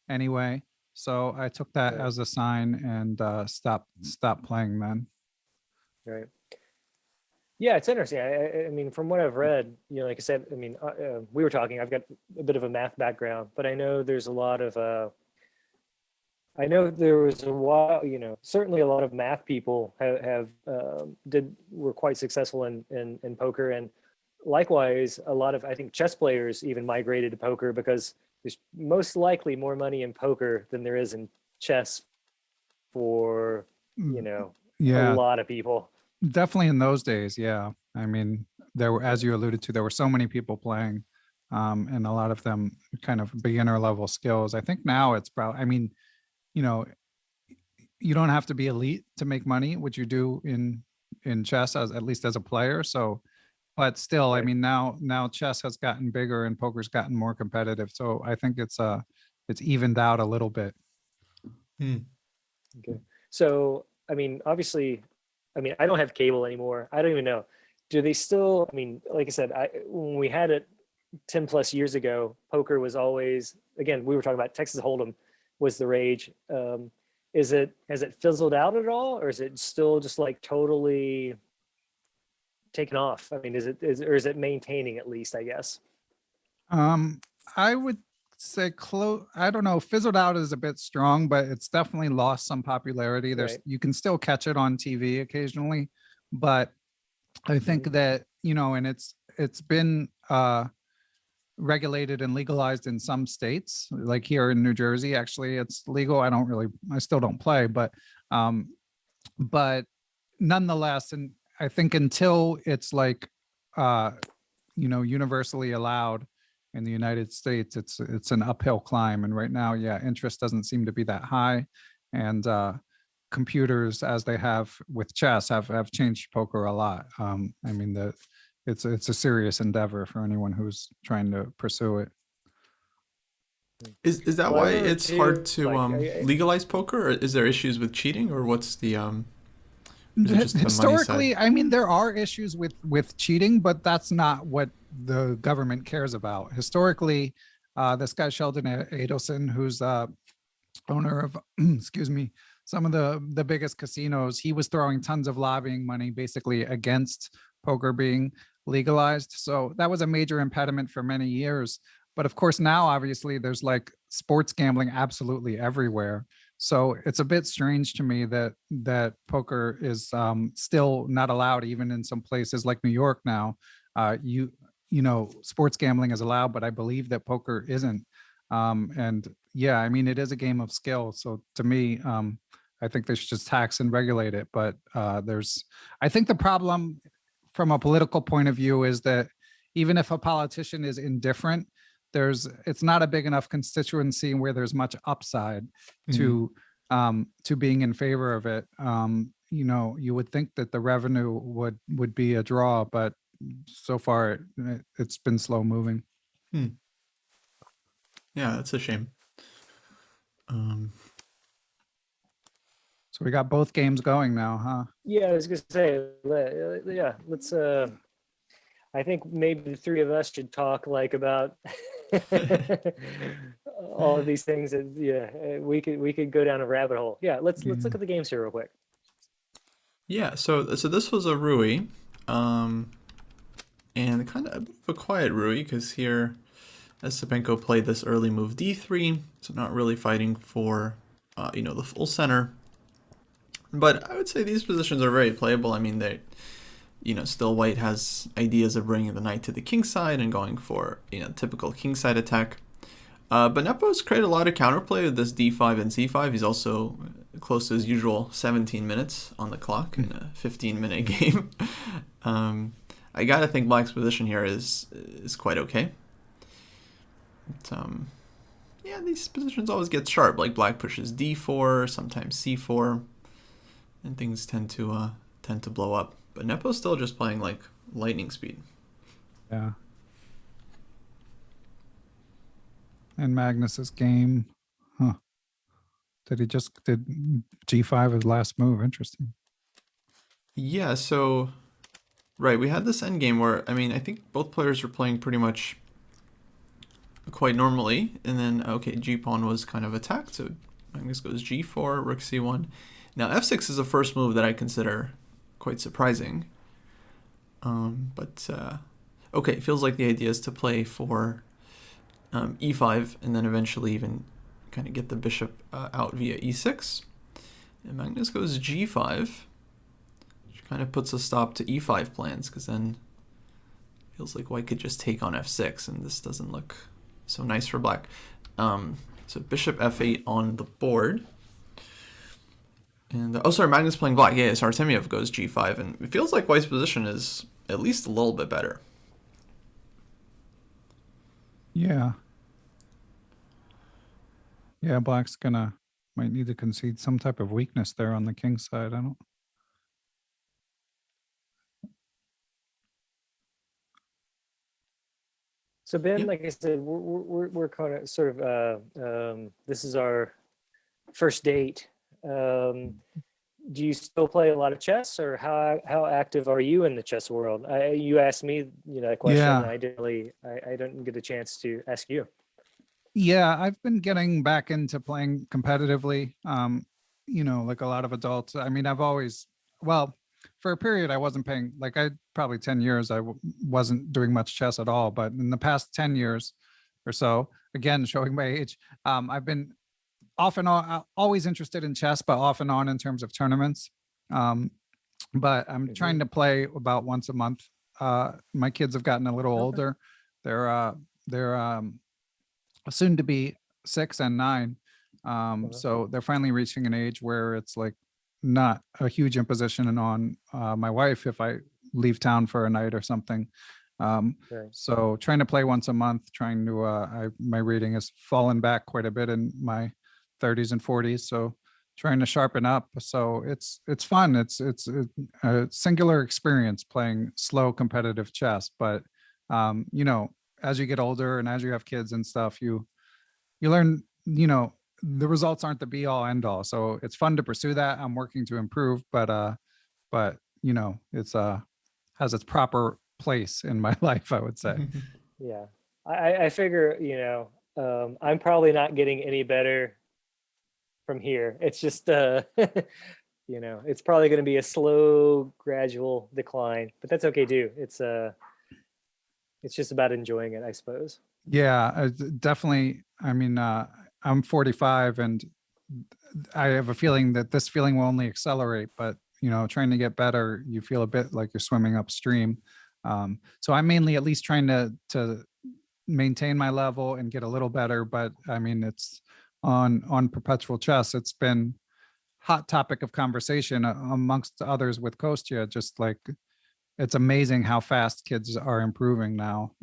anyway. So I took that as a sign and stopped playing then. Right. Yeah, it's interesting. I mean, from what I've read, like I said, I mean, we were talking. I've got a bit of a math background, but I know there's a lot of. I know there was a while, certainly a lot of math people were quite successful in poker, and likewise, a lot of, I think, chess players even migrated to poker because there's most likely more money in poker than there is in chess for, a lot of people. Definitely in those days, yeah. I mean, there were, as you alluded to, there were so many people playing, and a lot of them kind of beginner level skills. I think now it's probably, I mean, you don't have to be elite to make money, which you do in chess, at least as a player. So, but still, I mean, now chess has gotten bigger and poker's gotten more competitive. So I think it's evened out a little bit. Okay. So, I mean, obviously, I don't have cable anymore. I don't even know. Do they still, I mean, like I said, when we had it 10 plus years ago, poker was always, again, we were talking about Texas Hold'em was the rage. Has it fizzled out at all, or is it still just like totally taken off? I mean, is it maintaining at least, I guess? I would say I don't know, fizzled out is a bit strong, but it's definitely lost some popularity. You can still catch it on TV occasionally, but I think that, and it's been regulated and legalized in some states, like here in New Jersey. Actually, it's legal. I still don't play, but nonetheless, and I think until it's like universally allowed in the United States, it's an uphill climb. And right now, interest doesn't seem to be that high, and computers, as they have with chess, have changed poker a lot. I mean, it's a serious endeavor for anyone who's trying to pursue it. Is that why it's hard to legalize poker, or is there issues with cheating, or what's the historically, I mean, there are issues with cheating, but that's not what the government cares about. Historically, this guy Sheldon Adelson, who's owner of excuse me, some of the biggest casinos, he was throwing tons of lobbying money basically against poker being legalized. So that was a major impediment for many years. But of course, now obviously there's like sports gambling absolutely everywhere. So it's a bit strange to me that poker is still not allowed, even in some places like New York now. Sports gambling is allowed, but I believe that poker isn't. And yeah, I mean, it is a game of skill. So to me, I think they should just tax and regulate it. But I think the problem from a political point of view is that even if a politician is indifferent, it's not a big enough constituency where there's much upside to being in favor of it. You would think that the revenue would be a draw, but so far it's been slow moving. Yeah, that's a shame. So we got both games going now, huh? Yeah, I was gonna say, yeah, let's. I think maybe the three of us should talk like about all of these things, and yeah, we could go down a rabbit hole. Yeah, let's look at the games here real quick. Yeah, so this was a Rui, and kind of a quiet Rui, because here Esipenko played this early move d3, so not really fighting for the full center. But I would say these positions are very playable. I mean, they, still white has ideas of bringing the knight to the king side and going for typical king side attack. But Nepo's created a lot of counterplay with this d5 and c5. He's also close to his usual 17 minutes on the clock in a 15-minute game. I gotta think Black's position here is quite okay. But, yeah, these positions always get sharp. Like Black pushes d4, sometimes c4, and things tend to blow up. But Nepo's still just playing like lightning speed. Yeah. And Magnus's game, huh? Did g5 his last move? Interesting. Yeah, so right, we had this endgame where I think both players were playing pretty much quite normally, and then G pawn was kind of attacked, so Magnus goes g4, rook c1. Now f6 is the first move that I consider quite surprising. But it feels like the idea is to play for e5 and then eventually even kind of get the bishop out via e6. And Magnus goes g5, which kind of puts a stop to e5 plans, because then feels like white could just take on f6, and this doesn't look so nice for black. So bishop f8 on the board. And Magnus playing black. Yeah, so Artemiev goes g5, and it feels like white's position is at least a little bit better. Yeah. Yeah, black's might need to concede some type of weakness there on the king side. I don't. So Ben, like I said, we're kind of sort of this is our first date. Do you still play a lot of chess, or how active are you in the chess world? You asked me, a question. Yeah. And I didn't get a chance to ask you. Yeah, I've been getting back into playing competitively. Like a lot of adults. I mean, I've always, for a period I wasn't paying, like probably 10 years I wasn't doing much chess at all, but in the past 10 years or so, again showing my age, I've been off and on, always interested in chess, but off and on in terms of tournaments. But I'm trying to play about once a month. My kids have gotten a little older. They're soon to be 6 and 9. So they're finally reaching an age where it's like not a huge imposition on my wife if I leave town for a night or something. So trying to play once a month, trying to, my reading has fallen back quite a bit in my 30s and 40s. So trying to sharpen up. So it's fun. It's a singular experience playing slow competitive chess. But, as you get older and as you have kids and stuff, you learn, the results aren't the be all end all. So it's fun to pursue that. I'm working to improve, but it's has its proper place in my life, I would say. Yeah, I figure, I'm probably not getting any better from here. It's just, it's probably going to be a slow, gradual decline, but that's okay too. It's just about enjoying it, I suppose. Yeah, definitely. I mean, I'm 45 and I have a feeling that this feeling will only accelerate, but trying to get better, you feel a bit like you're swimming upstream. So I'm mainly at least trying to maintain my level and get a little better. But I mean, it's on Perpetual Chess, it's been hot topic of conversation amongst others with Kostya, just like it's amazing how fast kids are improving now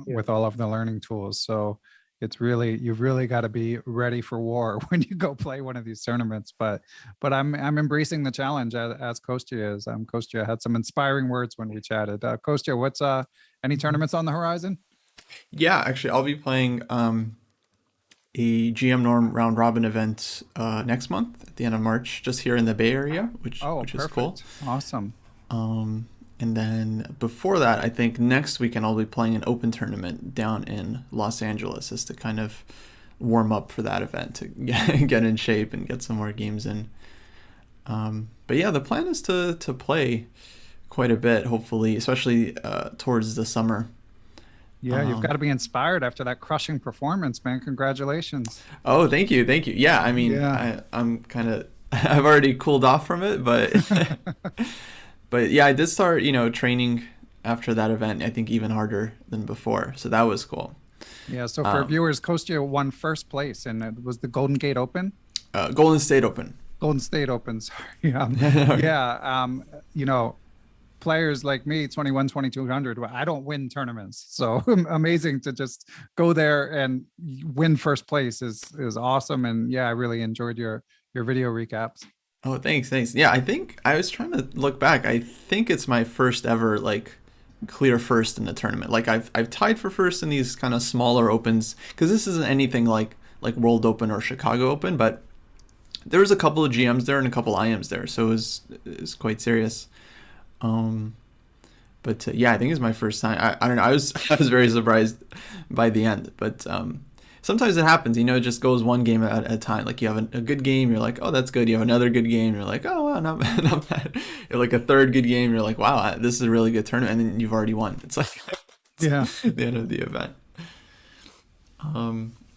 with all of the learning tools. So it's really, you've really got to be ready for war when you go play one of these tournaments. But I'm embracing the challenge as Kostya is. Kostya had some inspiring words when we chatted. Kostya, what's any tournaments on the horizon? Yeah, actually, I'll be playing a GM Norm round robin event next month at the end of March, just here in the Bay Area, which is cool. Awesome. And then before that, I think next weekend I'll be playing an open tournament down in Los Angeles, just to kind of warm up for that event, to get in shape and get some more games in. But yeah, the plan is to play quite a bit, hopefully, especially towards the summer. Yeah, you've got to be inspired after that crushing performance, man. Congratulations. Oh, thank you. Yeah, I mean, I'm kind of I've already cooled off from it, but but yeah, I did start, training after that event, I think even harder than before. So that was cool. Yeah, so for viewers, Kostya won first place, and it was the Golden Gate Open? Golden State Open. Golden State Open, sorry. Players like me, 21, 2200, I don't win tournaments. So amazing to just go there and win first place is awesome. And yeah, I really enjoyed your video recaps. Oh, thanks. Yeah, I think I was trying to look back. I think it's my first ever clear first in the tournament. I've tied for first in these kind of smaller opens, because this isn't anything like World Open or Chicago Open, but there was a couple of GMs there and a couple IMs there, so it was quite serious. But yeah, I think it's my first time. I don't know. I was very surprised by the end, but sometimes it happens. It just goes one game at a time. Like you have a good game, you're like, oh, that's good. You have another good game, you're like, oh, wow, not bad. You're like a third good game, you're like, wow, this is a really good tournament, and then you've already won. It's like yeah, the end of the event.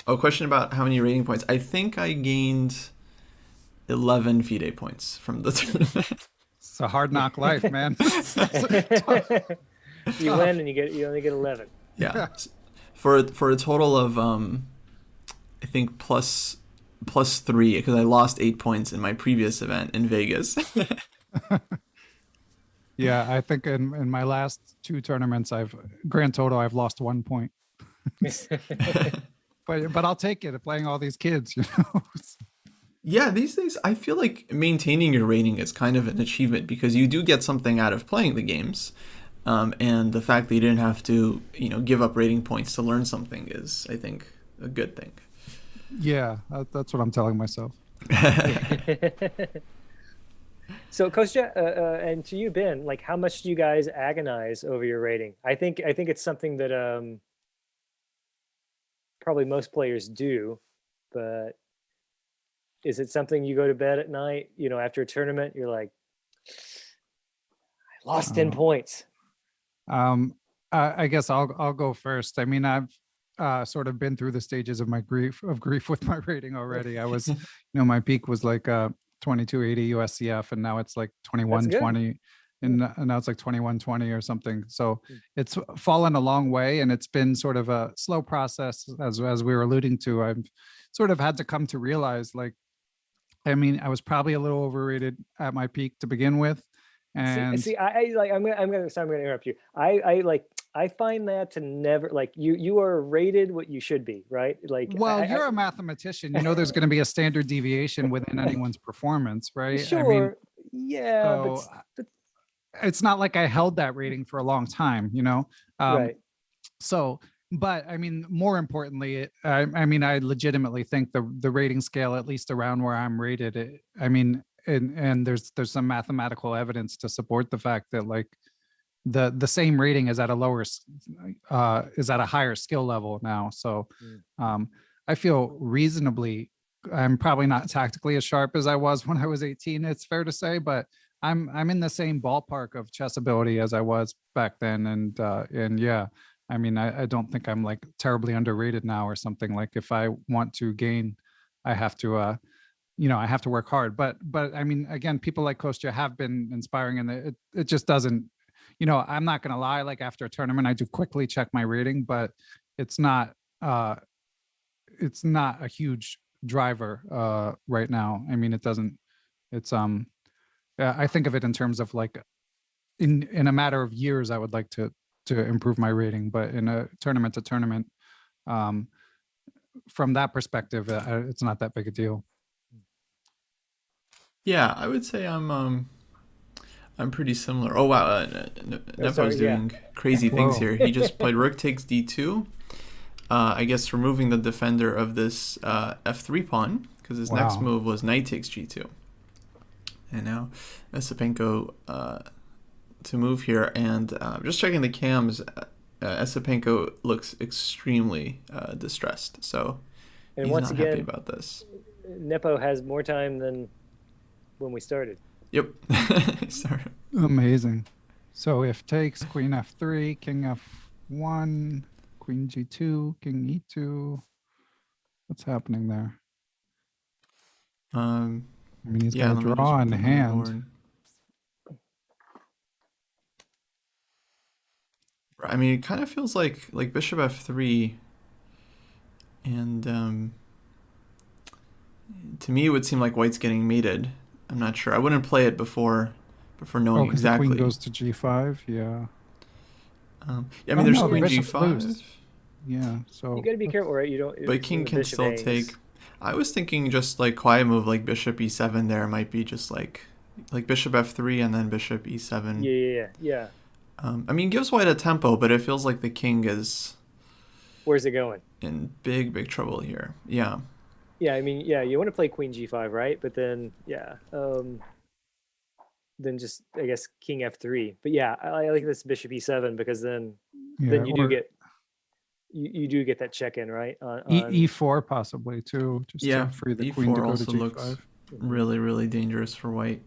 Question about how many rating points. I think I gained 11 FIDE points from the tournament. It's a hard knock life, man. You win and you only get 11. Yeah. For a total of I think plus 3, because I lost 8 points in my previous event in Vegas. Yeah, I think in my last 2 tournaments, grand total I've lost 1 point. But I'll take it, playing all these kids, Yeah, these days I feel like maintaining your rating is kind of an achievement, because you do get something out of playing the games, and the fact that you didn't have to, give up rating points to learn something is, I think, a good thing. Yeah, that's what I'm telling myself. So Kostya, and to you, Ben, how much do you guys agonize over your rating? I think it's something that probably most players do, but is it something you go to bed at night, after a tournament, you're like, I lost 10 points? I guess I'll go first. I mean, I've sort of been through the stages of my grief with my rating already. I was, my peak was 2280 USCF, and now it's 2120, and now it's 2120 or something. So it's fallen a long way, and it's been sort of a slow process, as we were alluding to. I've sort of had to come to realize, I was probably a little overrated at my peak to begin with. And I'm gonna interrupt you. I find that to never, you are rated what you should be, right? You're a mathematician. There's going to be a standard deviation within anyone's performance, right? Sure. Yeah, but it's not like I held that rating for a long time, right. So, but more importantly, I legitimately think the rating scale, at least around where I'm rated, and there's some mathematical evidence to support the fact that the same rating is at a higher skill level now. So I feel reasonably, I'm probably not tactically as sharp as I was when I was 18, it's fair to say, but I'm in the same ballpark of chess ability as I was back then. And yeah, I don't think I'm terribly underrated now or something. If I want to gain, I have to I have to work hard, but again, people like Kostya have been inspiring, and it just doesn't, I'm not going to lie, after a tournament, I do quickly check my rating, but it's not a huge driver right now. It doesn't, I think of it in terms of in a matter of years, I would like to improve my rating, but in a tournament to tournament, from that perspective, it's not that big a deal. Yeah, I would say I'm pretty similar. Oh wow, Nepo's doing crazy things here. He just played Rook takes D2. I guess, removing the defender of this f3 pawn, because his next Wow. move was knight takes g2. And now Esipenko to move here, and just checking the cams, Esipenko looks extremely distressed, so And he's once not happy again, about this. Nepo has more time than when we started. Yep. Sorry. Amazing. So if takes, queen f3, king f1, queen g2, king e2. What's happening there? I mean, he's Yeah, got a let me just draw put in them on the hand. board. I mean, it kind of feels like bishop f3, and to me it would seem like white's getting mated. I'm not sure. I wouldn't play it before knowing because exactly. the queen goes to g5. Yeah. Yeah, I mean, there's no, queen bishop's g5. loose. Yeah. So You got to be careful, right? You don't. But king when the can bishop still hangs. take. I was thinking just like quiet move like bishop e7 there might be just like bishop f3 and then bishop e7. Yeah. I mean, gives white a tempo, but it feels like the king is Where's it going? in big trouble here. Yeah. Yeah, I mean, yeah, you want to play queen g5, right? But then, then just I guess king f3. But yeah, I like this bishop e7 because then yeah, you do get you do get that check in, right? e4 possibly too, just Yeah, to free the e4 queen to go to also g5. looks really dangerous for white.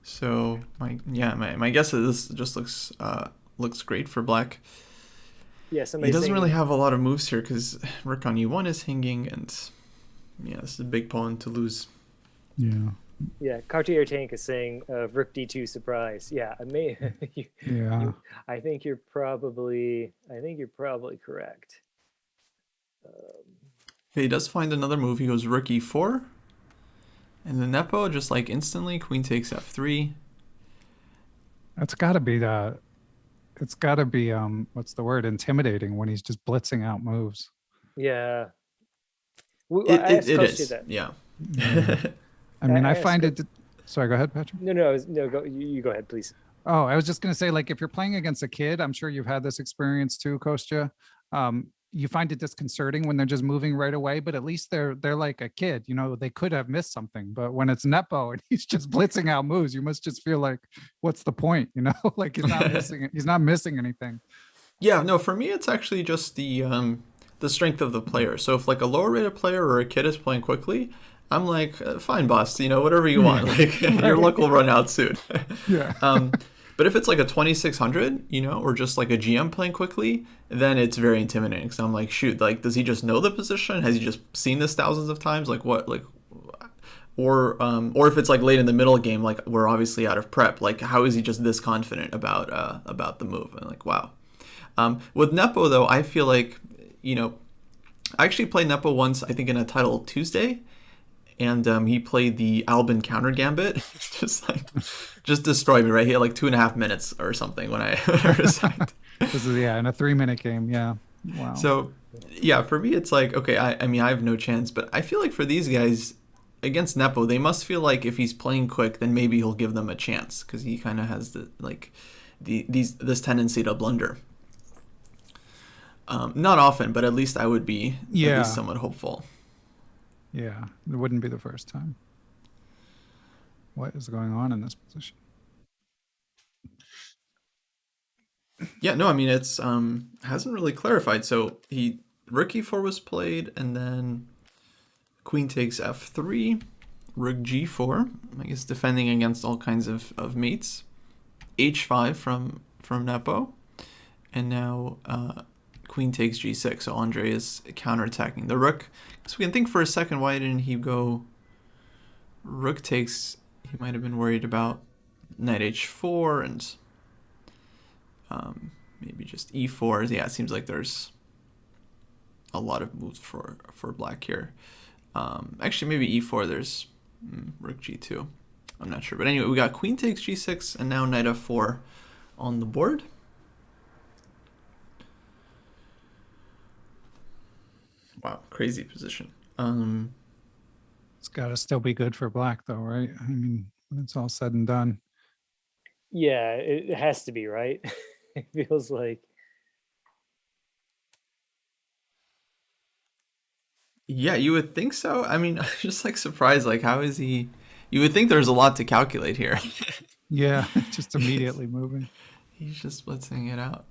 So my guess is this just looks great for black. Yeah, he doesn't really have a lot of moves here because rook on e1 is hanging, and yeah, this is a big pawn to lose. Yeah. Yeah, Cartier Tank is saying rook d2 surprise. Yeah, I may. I think you're probably correct. He does find another move. He goes rook e4, and the Nepo just like instantly queen takes f3. It's got to be it's got to be what's the word, intimidating when he's just blitzing out moves. Yeah. It is. That. Yeah. I mean, I find it. Sorry, go ahead, Patrick. No. Go. You go ahead, please. Oh, I was just gonna say, like, if you're playing against a kid, I'm sure you've had this experience too, Kostya. You find it disconcerting when they're just moving right away, but at least they're like a kid. You know, they could have missed something. But when it's Nepo and he's just blitzing out moves, you must just feel like, what's the point? You know, like he's not missing. He's not missing anything. Yeah. No, for me, it's actually just the strength of the player. So if like a lower rated player or a kid is playing quickly, I'm like, fine, boss, you know, whatever you want. Like your luck will run out soon. Yeah. But if it's like a 2600, you know, or just like a GM playing quickly, then it's very intimidating. So I'm like, shoot, like, does he just know the position? Has he just seen this thousands of times? Like what, like, or if it's like late in the middle game, like we're obviously out of prep. Like, how is he just this confident about the move? And like, wow. With Nepo though, I feel like, you know, I actually played Nepo once, I think in Untitled Tuesday. And he played the Albin counter gambit, just destroyed me, right? He had like 2.5 minutes or something when I resigned. This is in a 3-minute game, yeah. Wow. So yeah, for me it's like, okay, I mean I have no chance, but I feel like for these guys against Nepo, they must feel like if he's playing quick, then maybe he'll give them a chance because he kind of has this tendency to blunder. Not often, but at least I would be at least somewhat hopeful. Yeah, it wouldn't be the first time. What is going on in this position? Yeah, no, I mean, it's hasn't really clarified. So rook e4 was played, and then queen takes f3, rook g4, I guess defending against all kinds of mates, h5 from Nepo, and now queen takes g6. So Andre is counterattacking the rook. So we can think for a second, why didn't he go rook takes? He might have been worried about knight h4 and maybe just e4. Yeah, it seems like there's a lot of moves for black here. Actually, maybe e4. There's rook g2. I'm not sure, but anyway, we got queen takes g6 and now knight f4 on the board. Wow, crazy position. It's got to still be good for black, though, right? I mean, when it's all said and done. Yeah, it has to be, right? It feels like. Yeah, you would think so. I mean, I'm just like surprised. Like, how is he? You would think there's a lot to calculate here. Yeah, just immediately moving. He's just blitzing it out.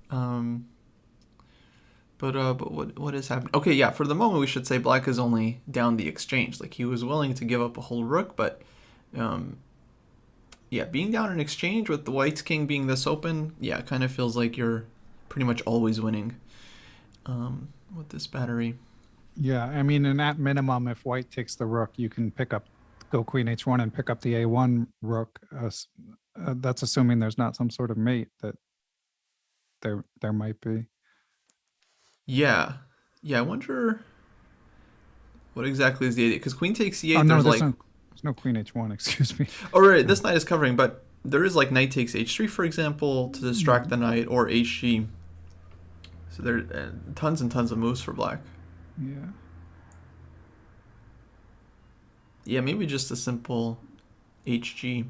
But what is happening? Okay, yeah. For the moment, we should say Black is only down the exchange. Like he was willing to give up a whole rook, but yeah, being down an exchange with the White's King being this open, yeah, it kind of feels like you're pretty much always winning with this battery. Yeah, I mean, and at minimum, if White takes the rook, you can go Queen H1 and pick up the A1 rook. That's assuming there's not some sort of mate that there might be. Yeah, yeah. I wonder what exactly is the idea, because Queen takes E8. Oh no, there's no Queen H1. Excuse me. Oh right, this knight is covering, but there is like Knight takes H3, for example, to distract the knight, or HG. So there are tons and tons of moves for Black. Yeah. Yeah, maybe just a simple HG.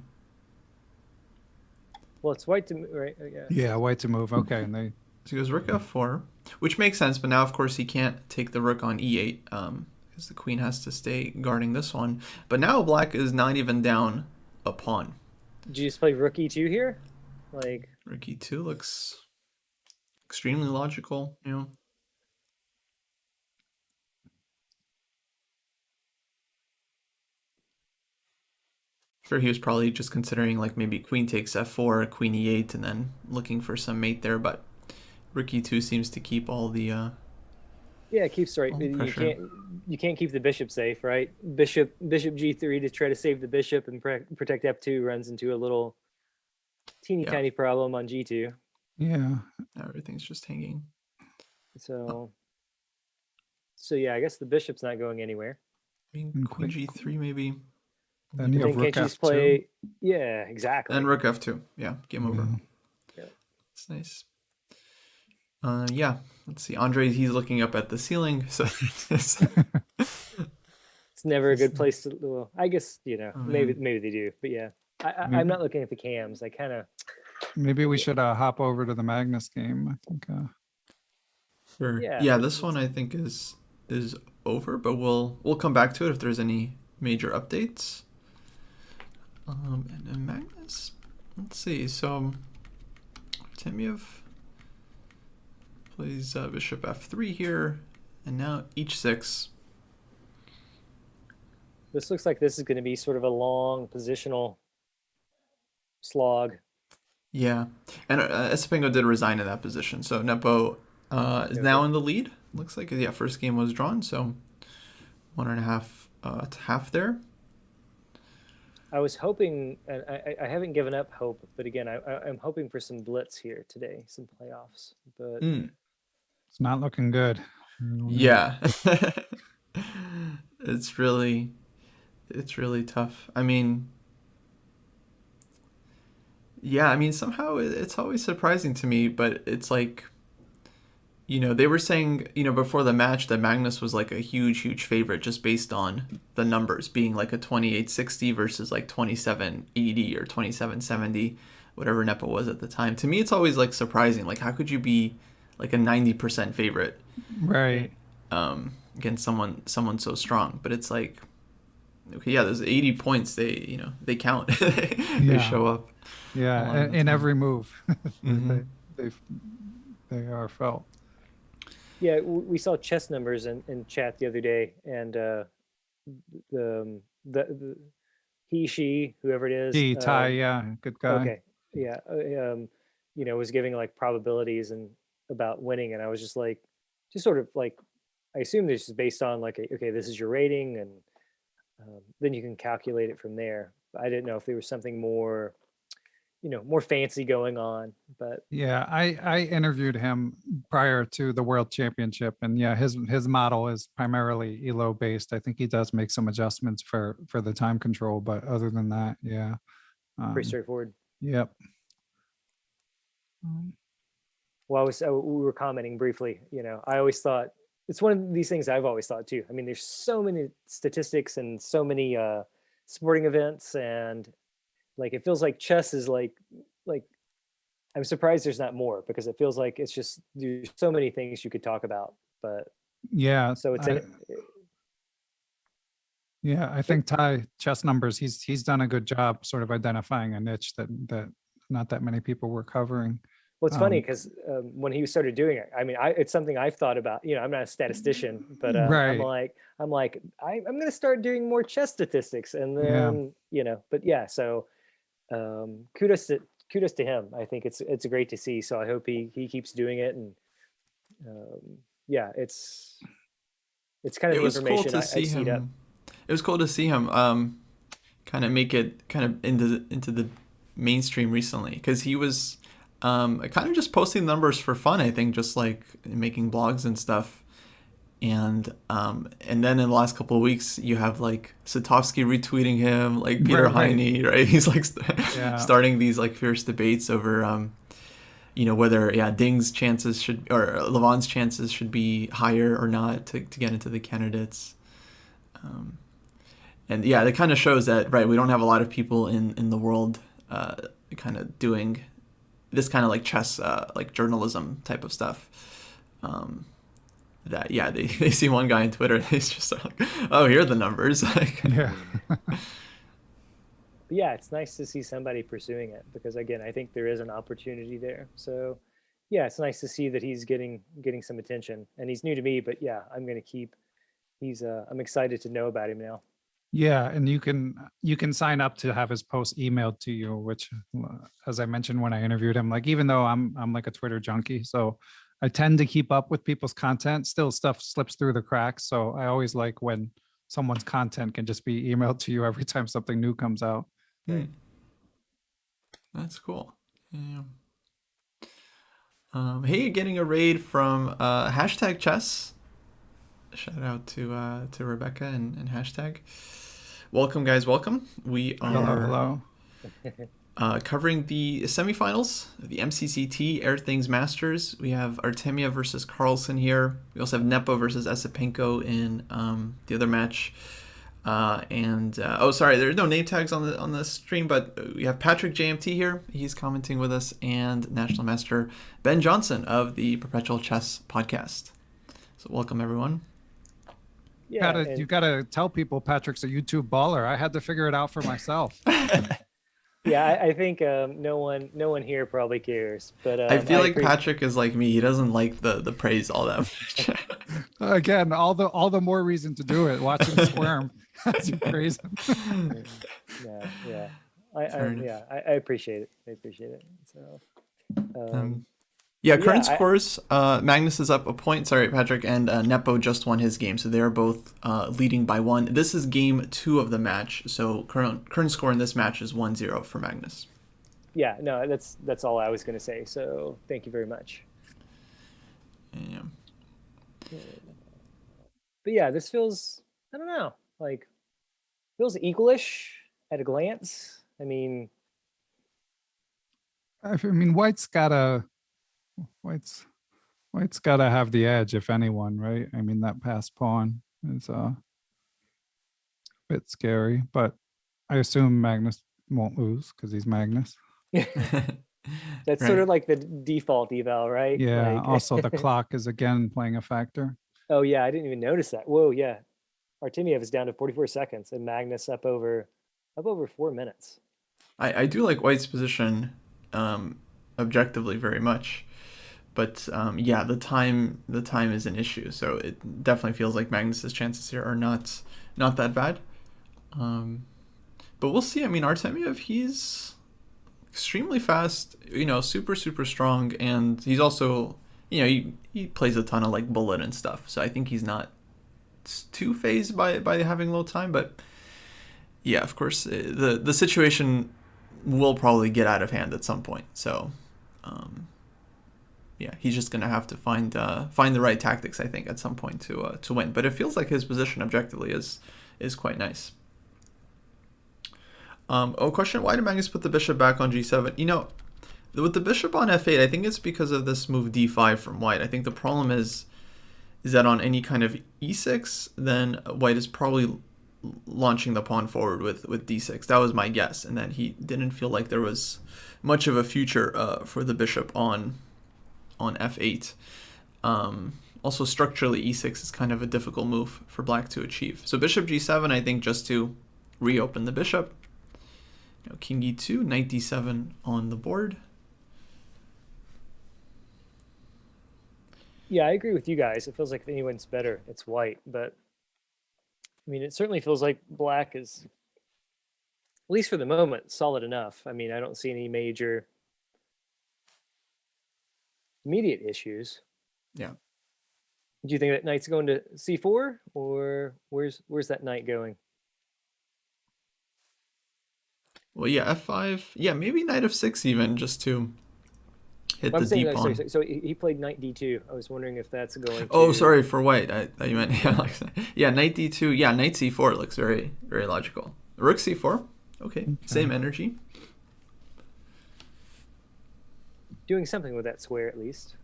Well, it's White to right. Yeah. Yeah, White to move. Okay, and they. So he goes Rook F4, which makes sense, but now of course he can't take the Rook on E8 because the Queen has to stay guarding this one. But now Black is not even down a pawn. Did you just play Rook E2 here? Like Rook E2 looks extremely logical, you know. Sure, he was probably just considering like maybe Queen takes F4, Queen E8, and then looking for some mate there. But Rook E2 seems to keep all the yeah, it keeps right. You can't keep the bishop safe, right? Bishop G3 to try to save the bishop and protect F2 runs into a little teeny tiny problem on G2. Yeah. Now everything's just hanging. So yeah, I guess the bishop's not going anywhere. I mean, Queen G3 maybe. Then you have Rook Can't you just F2. play? Yeah, exactly. And Rook F2. Yeah, game over. Yeah. It's nice. Yeah, let's see. Andre, he's looking up at the ceiling, so it's never a good place to. Well, I guess maybe they do, but yeah, I'm not looking at the cams. I kind of. Maybe we should hop over to the Magnus game. I think. Sure. Yeah, this one I think is over, but we'll come back to it if there's any major updates. And then Magnus, let's see. So Artemiev plays bishop f3 here, and now h6. This looks like this is going to be sort of a long positional slog. Yeah, and Espengo did resign in that position, so Nepo is now in the lead. Looks like first game was drawn, so 1.5 to half there. I was hoping, and I haven't given up hope, but again, I'm hoping for some blitz here today, some playoffs. But it's not looking good. Yeah, it's really tough. I mean, yeah, I mean somehow it's always surprising to me, but it's like, they were saying, before the match that Magnus was like a huge favorite just based on the numbers being like a 2860 versus like 2780 or 2770, whatever Nepo was at the time. To me, it's always like surprising. Like, how could you be like a 90% favorite, right? Against someone so strong? But it's like, okay, yeah, those 80 points, they count. They show up. Yeah, in every move. Mm-hmm. they are felt. Yeah, we saw chess numbers in chat the other day, and the she, whoever it is, Tai, yeah, good guy. Okay, yeah, was giving like probabilities and about winning, and I was just sort of like, I assume this is based on like, okay, this is your rating, and then you can calculate it from there. I didn't know if there was something more, more fancy going on, but yeah, I interviewed him prior to the World Championship, and yeah, his model is primarily ELO based. I think he does make some adjustments for the time control, but other than that, yeah, pretty straightforward. Yep. Well, we were commenting briefly. I always thought it's one of these things I've always thought too. I mean, there's so many statistics and so many sporting events, and like it feels like chess is like I'm surprised there's not more, because it feels like it's just, there's so many things you could talk about. But yeah, so it's Yeah, I think Thai chess numbers, he's done a good job sort of identifying a niche that not that many people were covering. Well, it's funny because when he started doing it, I mean, it's something I've thought about. I'm not a statistician, but I'm Right. I'm going to start doing more chess statistics, and Yeah. then but yeah. So kudos to him. I think it's great to see. So I hope he keeps doing it, and yeah, it's kind of It the was cool information to I see seed up. him. It was cool to see him kind of make it kind of into the mainstream recently, because he was kind of just posting numbers for fun, I think, just like making blogs and stuff. And then in the last couple of weeks, you have like Satofsky retweeting him, like Peter Right. Heine, right? He's like Yeah. starting these like fierce debates over whether Ding's chances should, or Levon's chances should be higher or not to get into the candidates. And yeah, that kind of shows that, right, we don't have a lot of people in the world kind of doing this kind of like chess, like journalism type of stuff. That, yeah, they see one guy on Twitter and he's just like, oh, here are the numbers. Yeah. But yeah, it's nice to see somebody pursuing it, because again, I think there is an opportunity there. So yeah, it's nice to see that he's getting some attention, and he's new to me, but yeah, I'm excited to know about him now. Yeah, and you can sign up to have his post emailed to you, which, as I mentioned when I interviewed him, like, even though I'm like a Twitter junkie, so I tend to keep up with people's content, still stuff slips through the cracks. So I always like when someone's content can just be emailed to you every time something new comes out. That's cool. Yeah. Hey, getting a raid from hashtag chess. Shout out to Rebecca and hashtag. Welcome, guys. Welcome. We are covering the semifinals, the MCCT Airthings Masters. We have Artemiev versus Carlsen here. We also have Nepo versus Esipenko in the other match. Sorry, there's no name tags on the stream, but we have PatrickJMT here. He's commenting with us, and National Master Ben Johnson of the Perpetual Chess podcast. So welcome, everyone. Yeah, You gotta tell people Patrick's a YouTube baller. I had to figure it out for myself. Yeah, I think no one here probably cares, but I feel like Patrick is like me. He doesn't like the praise all that much. Again, all the more reason to do it. Watching Squirm as you praise him. Yeah. I appreciate it. I appreciate it. So. Current scores, Magnus is up a point, sorry, Patrick, and Nepo just won his game, so they're both leading by 1. This is game 2 of the match, so current score in this match is 1-0 for Magnus. Yeah, no, that's all I was going to say, so thank you very much. Yeah. But yeah, this feels, I don't know, like, feels equalish at a glance. I mean, White's gotta have the edge, if anyone, right? I mean, that passed pawn is a bit scary, but I assume Magnus won't lose because he's Magnus. That's sort of like the default eval, right? Yeah. Like... Also, the clock is again playing a factor. Oh yeah, I didn't even notice that. Whoa, yeah. Artemiev is down to 44 seconds, and Magnus up over 4 minutes. I do like White's position objectively very much. But the time is an issue. So it definitely feels like Magnus's chances here are not that bad. But we'll see. I mean, Artemiev, he's extremely fast, super, super strong. And he's also, he plays a ton of like bullet and stuff. So I think he's not too phased by having low time. But yeah, of course, the situation will probably get out of hand at some point. So yeah, he's just gonna have to find the right tactics, I think, at some point to win. But it feels like his position objectively is quite nice. Question: why did Magnus put the bishop back on g7? With the bishop on f8, I think it's because of this move d5 from White. I think the problem is that on any kind of e6, then White is probably launching the pawn forward with d6. That was my guess, and then he didn't feel like there was much of a future for the bishop on f8. also structurally e6 is kind of a difficult move for black to achieve. So bishop g7, I think, just to reopen the bishop. King e2, knight d7 on the board. Yeah, I agree with you guys. It feels like if anyone's better, it's white. But I mean, it certainly feels like black is, at least for the moment, solid enough. I mean, I don't see any major immediate issues. Yeah. Do you think that knight's going to c4, or where's that knight going? Well, yeah, f5. Yeah, maybe knight f6 even, just to hit Well, the I'm saying, d pawn. so he played knight d2. I was wondering if that's going to... Oh, sorry, for white. I thought you meant, yeah, knight d2. Yeah, knight c4 looks very, very logical. Rook c4. Okay, same energy. Doing something with that square, at least.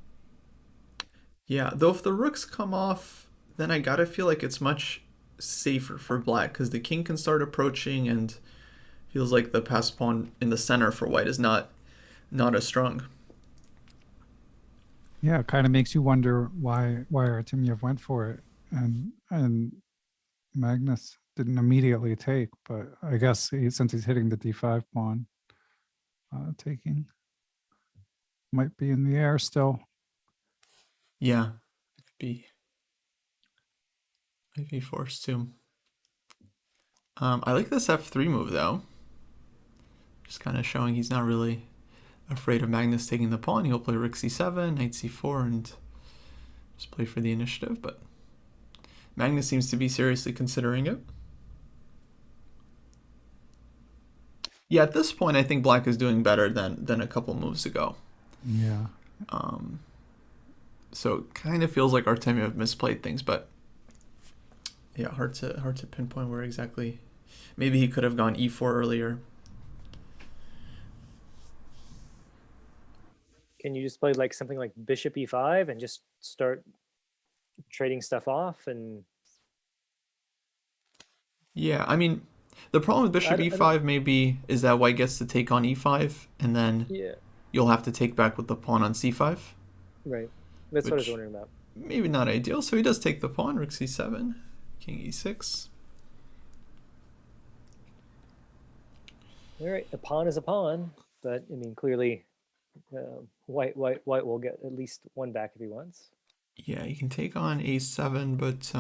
Yeah, though if the rooks come off, then I gotta feel like it's much safer for black, because the king can start approaching, and feels like the pass pawn in the center for white is not as strong. Yeah, it kind of makes you wonder why Artemiev went for it, and Magnus didn't immediately take, but I guess since he's hitting the d5 pawn, taking might be in the air still. Yeah, might be forced to. I like this f3 move though. Just kind of showing he's not really afraid of Magnus taking the pawn. He'll play rook c7, knight c4, and just play for the initiative. But Magnus seems to be seriously considering it. Yeah, at this point, I think black is doing better than a couple moves ago. Yeah. So it kind of feels like Artemiev misplayed things, but yeah, hard to pinpoint where exactly. Maybe he could have gone e4 earlier. Can you just play like something like bishop e5 and just start trading stuff off? And yeah, I mean, the problem with bishop e5 maybe is that white gets to take on e5, and then you'll have to take back with the pawn on c5. Right. That's what I was wondering about. Maybe not ideal. So he does take the pawn, rook c7, king e6. All right, a pawn is a pawn, but I mean, clearly, white will get at least one back if he wants. Yeah, you can take on a7, but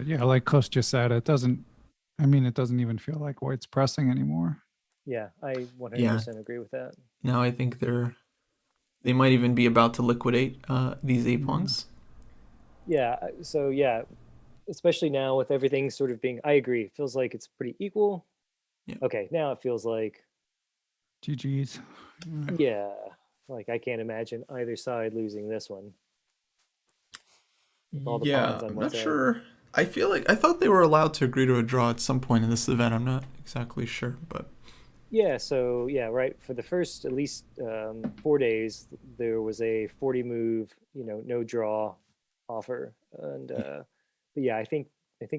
yeah, like Kostya said, it doesn't even feel like white's pressing anymore. Yeah, I 100% agree with that. Now I think they might even be about to liquidate these a pawns. Yeah, so yeah, especially now with everything sort of being, I agree, it feels like it's pretty equal. Yeah. Okay, now it feels like GG's. Yeah, like I can't imagine either side losing this one. Yeah, I'm not sure. I thought they were allowed to agree to a draw at some point in this event. I'm not exactly sure, but yeah. So yeah, right. For the first at least 4 days, there was a 40 move, no draw offer, and but yeah, I think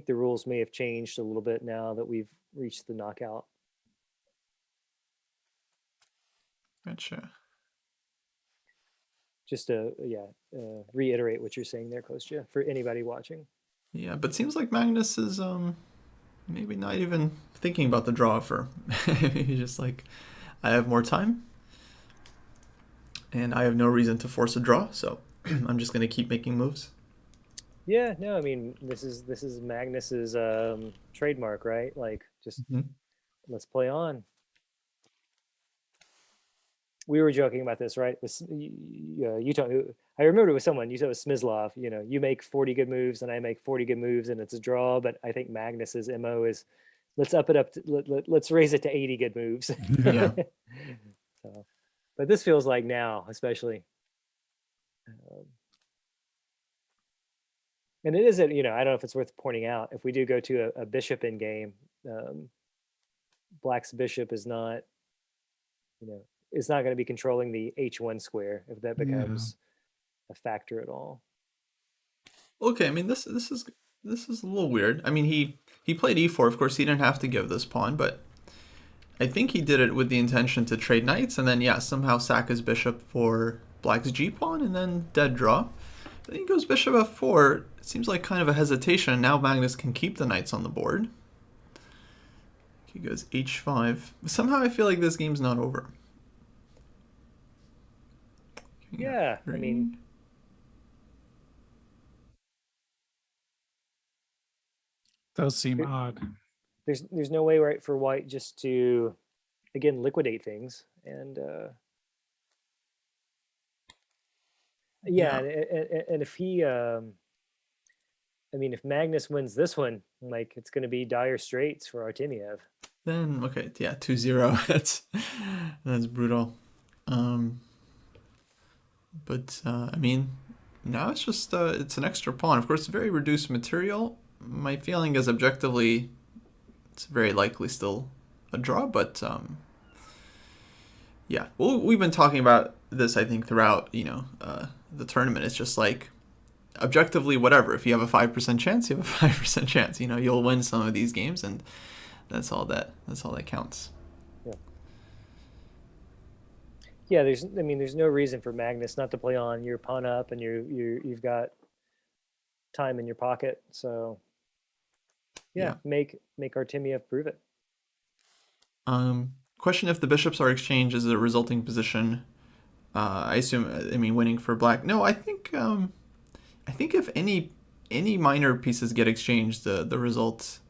the rules may have changed a little bit now that we've reached the knockout. Gotcha. Just to reiterate what you're saying there, Kostya, for anybody watching. Yeah, but seems like Magnus is maybe not even thinking about the draw offer. He's just like, I have more time, and I have no reason to force a draw, so I'm just going to keep making moves. Yeah, no, I mean, this is Magnus's trademark, right? Like, just let's play on. We were joking about this, right? You told, I remember it was someone, you said it was Smyslov, you make 40 good moves and I make 40 good moves and it's a draw, but I think Magnus's MO is let's up it up, let's raise it to 80 good moves. Yeah. So, but this feels like now, especially. And it is, I don't know if it's worth pointing out, if we do go to a bishop in game, Black's bishop is not, it's not going to be controlling the h1 square if that becomes a factor at all. Okay, I mean this is a little weird. I mean he played e4. Of course, he didn't have to give this pawn, but I think he did it with the intention to trade knights and then somehow sack his bishop for black's g-pawn and then dead draw. Then he goes bishop f4. It seems like kind of a hesitation. Now Magnus can keep the knights on the board. He goes h5. Somehow I feel like this game's not over. Yeah, I mean, Those seem odd. there's no way, right, for white just to again liquidate things, and yeah. And if he I mean, if Magnus wins this one, like, it's going to be dire straits for Artemiev. Then okay, yeah, 2-0. That's brutal. But I mean, now it's just it's an extra pawn. Of course, very reduced material. My feeling is objectively, it's very likely still a draw. But yeah, well, we've been talking about this, I think, throughout the tournament. It's just like, objectively, whatever. If you have a 5% chance, you have a 5% chance. You'll win some of these games, and that's all that counts. Yeah, there's no reason for Magnus not to play on your pawn up, and you've got time in your pocket. So yeah. make Artemiev prove it. Question: if the bishops are exchanged, is the resulting position? I assume. I mean, winning for black. No, I think if any minor pieces get exchanged, the results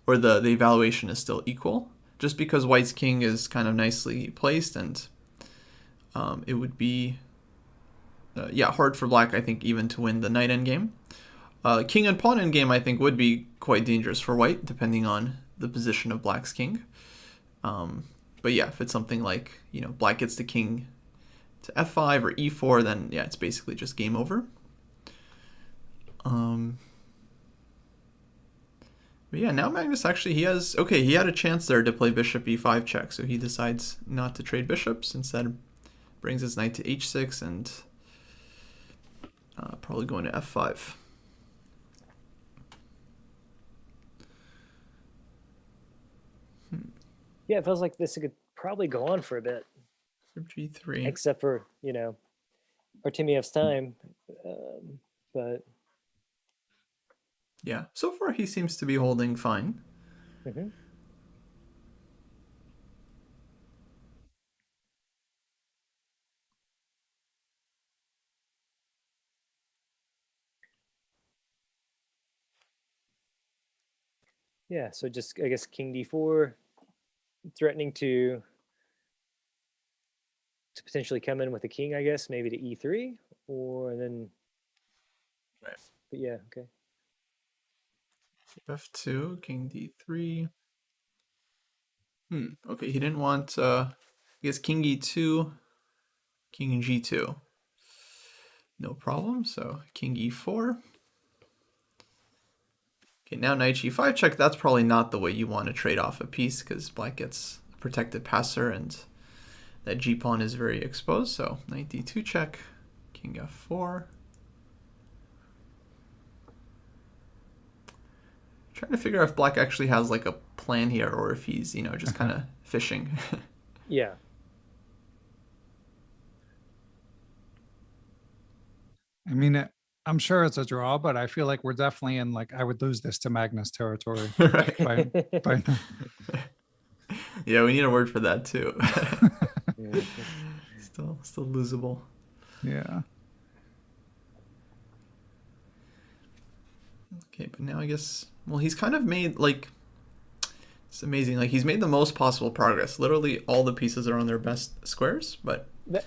or the evaluation is still equal. Just because white's king is kind of nicely placed, and it would be hard for black, I think, even to win the knight endgame. King and pawn endgame, I think, would be quite dangerous for white, depending on the position of black's king. But yeah, if it's something like, black gets the king to f5 or e4, then yeah, it's basically just game over. But yeah, now Magnus actually, he had a chance there to play bishop e5 check, so he decides not to trade bishops, instead brings his knight to h6 and probably going to f5. Yeah, it feels like this could probably go on for a bit. g3. Except for, Artemiev's time. But yeah, so far he seems to be holding fine. Mm-hmm. Yeah, so just, I guess, king d4, threatening to potentially come in with a king, I guess, maybe to e3, or then... Right. But yeah, okay. f2, king d3. Okay, he didn't want, I guess, king e2, king g2. No problem, so king e4. Okay, now knight g5 check. That's probably not the way you want to trade off a piece, because black gets a protected passer and that g-pawn is very exposed. So knight d2 check, king f4. Trying to figure out if black actually has like a plan here, or if he's, just kind of fishing. Yeah. I mean, I'm sure it's a draw, but I feel like we're definitely in, like, I would lose this to Magnus territory. Right. Yeah, we need a word for that too. Still losable. Yeah. Okay, but now I guess, well, he's kind of made, like, it's amazing. Like, he's made the most possible progress. Literally all the pieces are on their best squares, but... That's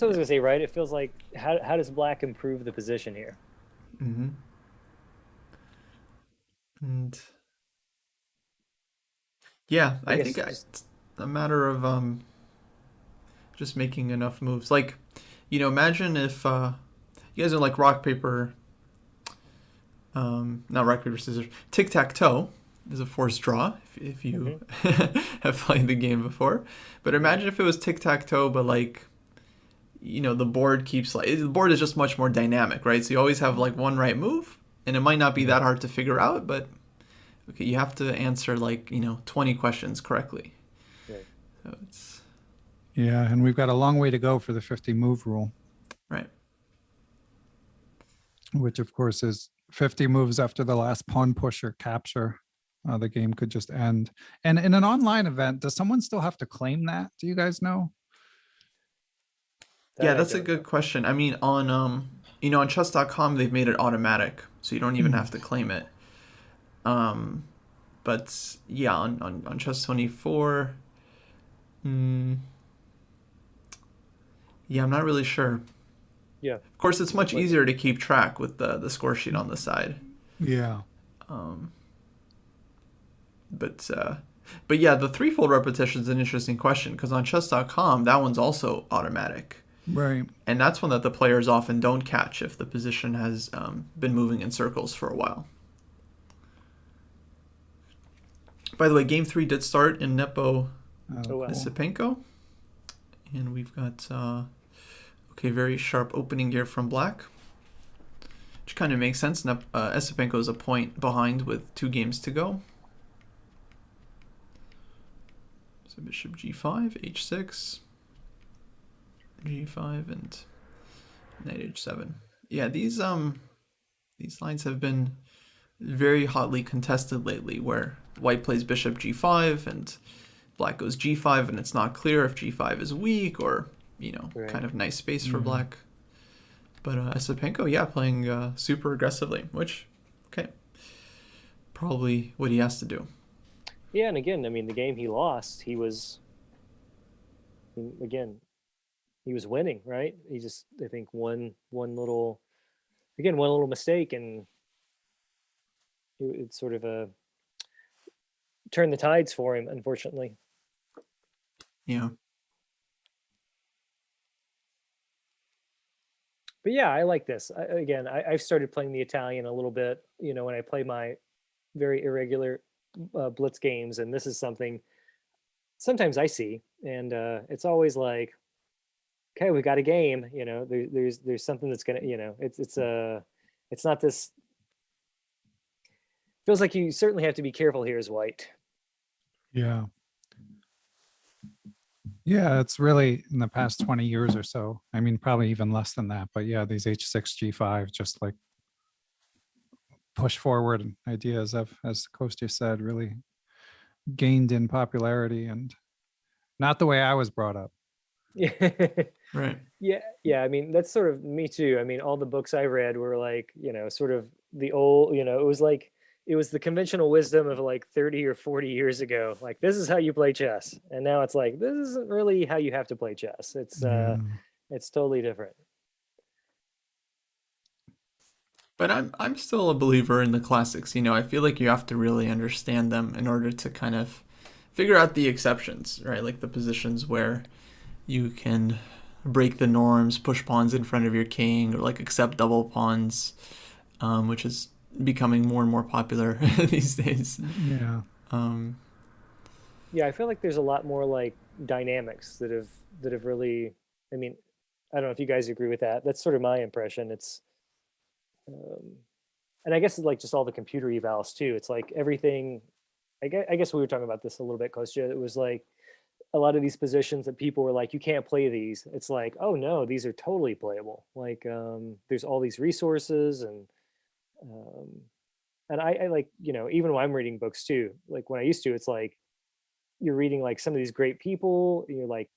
what I was going to say, right? It feels like, how does black improve the position here? Mm-hmm. And... yeah, I think it's a matter of just making enough moves. Like, imagine if you guys are like rock, paper... not rock, paper, scissors. Tic-tac-toe is a forced draw, if you have played the game before. But imagine if it was tic-tac-toe, but like, the board keeps, like, the board is just much more dynamic, right? So you always have like one right move, and it might not be that hard to figure out, but okay, you have to answer like, 20 questions correctly. Right. So it's... yeah, and we've got a long way to go for the 50 move rule. Right. which of course is 50 moves after the last pawn push or capture. The game could just end. And in an online event, does someone still have to claim that? Do you guys know? Yeah, that's a good question. I mean, on on chess.com they've made it automatic, so you don't even have to claim it. But yeah, on chess 24, yeah, I'm not really sure. Yeah. Of course, it's much easier to keep track with the score sheet on the side. Yeah. But yeah, the threefold repetition is an interesting question because on chess.com, that one's also automatic. Right. And that's one that the players often don't catch if the position has been moving in circles for a while. By the way, game 3 did start in Nepo Nisipenko. And we've got, very sharp opening here from Black. Which kind of makes sense. Esipenko is a point behind with 2 games to go. So bishop g5, h6, g5, and knight h7. Yeah, these lines have been very hotly contested lately, where white plays bishop g5 and black goes g5, and it's not clear if g5 is weak or kind of nice space for black. But Esipenko, yeah, playing super aggressively, which probably what he has to do. Yeah, and again, I mean, the game he lost, he was winning, right? He just, I think, one little mistake, and it sort of turned the tides for him, unfortunately. Yeah. But yeah, I like this. I've started playing the Italian a little bit, when I play my very irregular blitz games, and this is something sometimes I see, and it's always like, okay, we got a game, there's something that's gonna, it's not this, feels like you certainly have to be careful here as white. Yeah. Yeah, it's really in the past 20 years or so. I mean, probably even less than that, but yeah, these h6, g5, just like push forward ideas have, as Kostya said, really gained in popularity, and not the way I was brought up. Yeah. Right. Yeah. I mean, that's sort of me too. I mean, all the books I read were like, sort of the old, it was the conventional wisdom of like 30 or 40 years ago. Like, this is how you play chess. And now it's like, this isn't really how you have to play chess. It's it's totally different. But I'm still a believer in the classics. I feel like you have to really understand them in order to kind of figure out the exceptions, right? Like the positions where you can break the norms, push pawns in front of your king, or like accept double pawns, which is becoming more and more popular these days. Yeah. Yeah, I feel like there's a lot more like dynamics that have really, I mean, I don't know if you guys agree with that. That's sort of my impression. It's and I guess it's like just all the computer evals too. It's like everything, I guess we were talking about this a little bit, Kostya. It was like a lot of these positions that people were like, you can't play these. It's like, oh no, these are totally playable. Like there's all these resources, and I like, even when I'm reading books too, like when I used to, it's like you're reading like some of these great people, and you're like,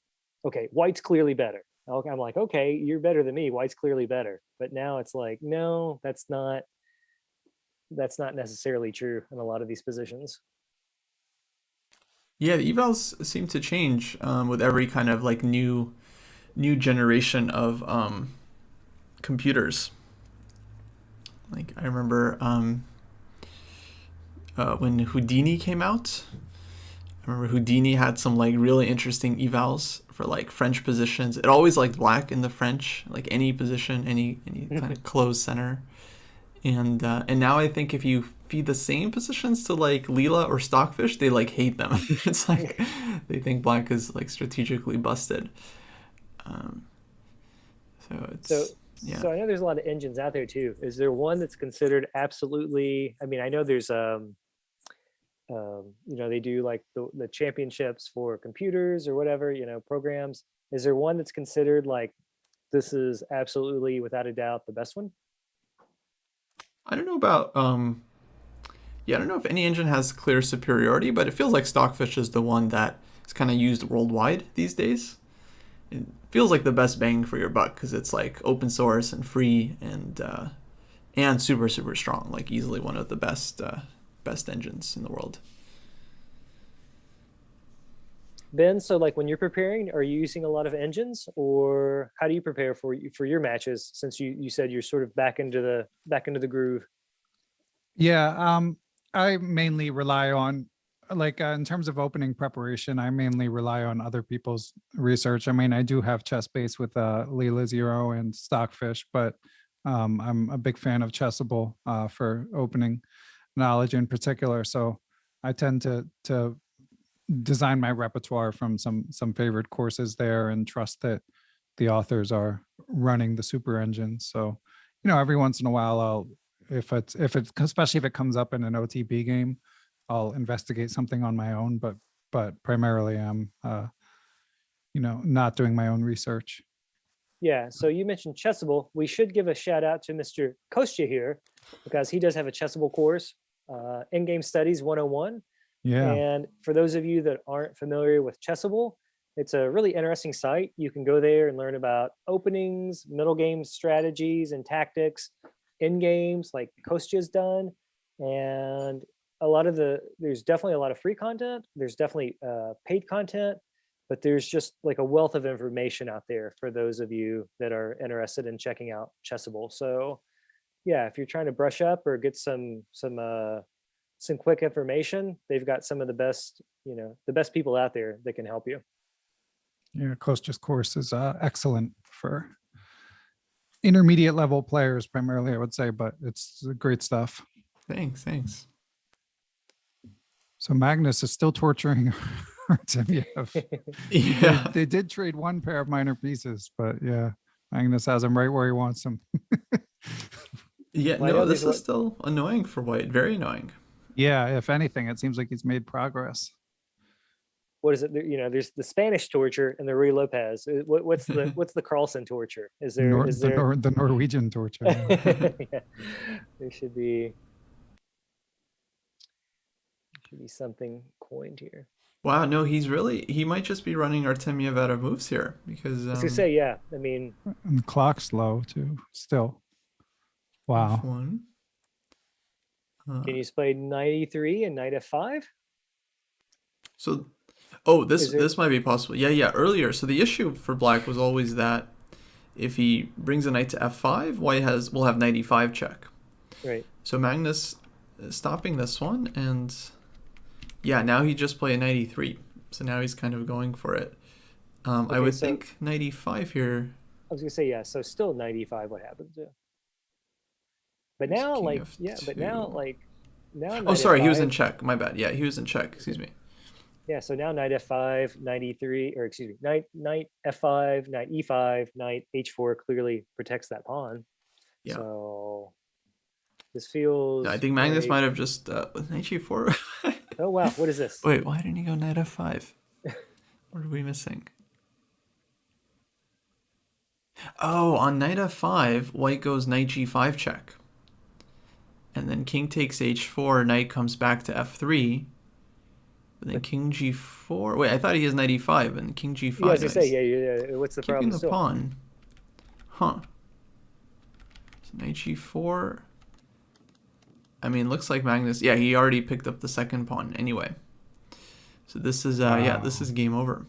okay, white's clearly better. I'm like, okay, you're better than me. White's clearly better. But now it's like, no, that's not necessarily true in a lot of these positions. Yeah, the evals seem to change with every kind of like new generation of computers. Like I remember when Houdini came out. I remember Houdini had some like really interesting evals for like French positions. It always liked black in the French, like any position, any kind of closed center. And now I think if you feed the same positions to like Leela or Stockfish, they like hate them. It's like they think black is like strategically busted. So I know there's a lot of engines out there too. Is there one that's considered absolutely? I mean, I know there's they do like the championships for computers or whatever, programs. Is there one that's considered like this is absolutely without a doubt the best one? I don't know about I don't know if any engine has clear superiority, but it feels like Stockfish is the one that is kind of used worldwide these days. It feels like the best bang for your buck because it's like open source and free and super super strong, like easily one of the best engines in the world. Ben, so like when you're preparing, are you using a lot of engines, or how do you prepare for your matches? Since you said you're sort of back into the groove. Yeah, I mainly rely on, like, in terms of opening preparation, I mainly rely on other people's research. I mean, I do have Chessbase with Leela Zero and Stockfish, but I'm a big fan of Chessable for opening knowledge in particular. So I tend to design my repertoire from some favorite courses there and trust that the authors are running the super engine. So, every once in a while I'll, if it's especially if it comes up in an OTB game, I'll investigate something on my own, but primarily I'm not doing my own research. Yeah, so you mentioned Chessable. We should give a shout out to Mr. Kostya here because he does have a Chessable course, Endgame Studies 101. Yeah. And for those of you that aren't familiar with Chessable, it's a really interesting site. You can go there and learn about openings, middle game strategies and tactics, end games like Kostya's done. And there's definitely a lot of free content. There's definitely paid content, but there's just like a wealth of information out there for those of you that are interested in checking out Chessable. So yeah, if you're trying to brush up or get some quick information, they've got some of the best people out there that can help you. Yeah, Kostya's course is excellent for intermediate level players primarily, I would say, but it's great stuff. Thanks. So Magnus is still torturing Artemiev. Yeah. They did trade one pair of minor pieces, but yeah, Magnus has him right where he wants him. Yeah, no, this is still annoying for White. Very annoying. Yeah, if anything, it seems like he's made progress. What is it? There's the Spanish torture and the Rui Lopez. What's the Carlsen torture? Is there the Norwegian torture? Yeah. Yeah. There should be something coined here. Wow, no, he might just be running Artemiev out of moves here because I was gonna say, yeah. I mean, and the clock's low too. Still, wow. F1. Can you play knight e3 and knight f5? So, this might be possible. Yeah. Earlier, so the issue for Black was always that if he brings a knight to f5, White will have knight e5 check. Right. So Magnus is stopping this one, and yeah, now he just played a knight e3. So now he's kind of going for it. I would think knight e5 here. I was gonna say, yeah. So still knight e5. What happens? Yeah. But now, now. Oh, sorry, he was in check. My bad. Yeah, he was in check. Excuse me. Yeah, so now knight f5, knight e3, or excuse me, knight f5, knight e5, knight h4 clearly protects that pawn. Yeah. So this feels. I think Magnus might have just knight g4. Oh wow, what is this? Wait, why didn't he go knight f5? What are we missing? Oh, on knight f5, White goes knight g5 check. And then king takes h4, knight comes back to f3. But then king g4. Wait, I thought he has knight e5 and king g5. Yeah, I was gonna say, yeah. What's the problem? Keeping the pawn. Huh. So knight g4. I mean, looks like Magnus. Yeah, he already picked up the second pawn anyway. So this is this is game over.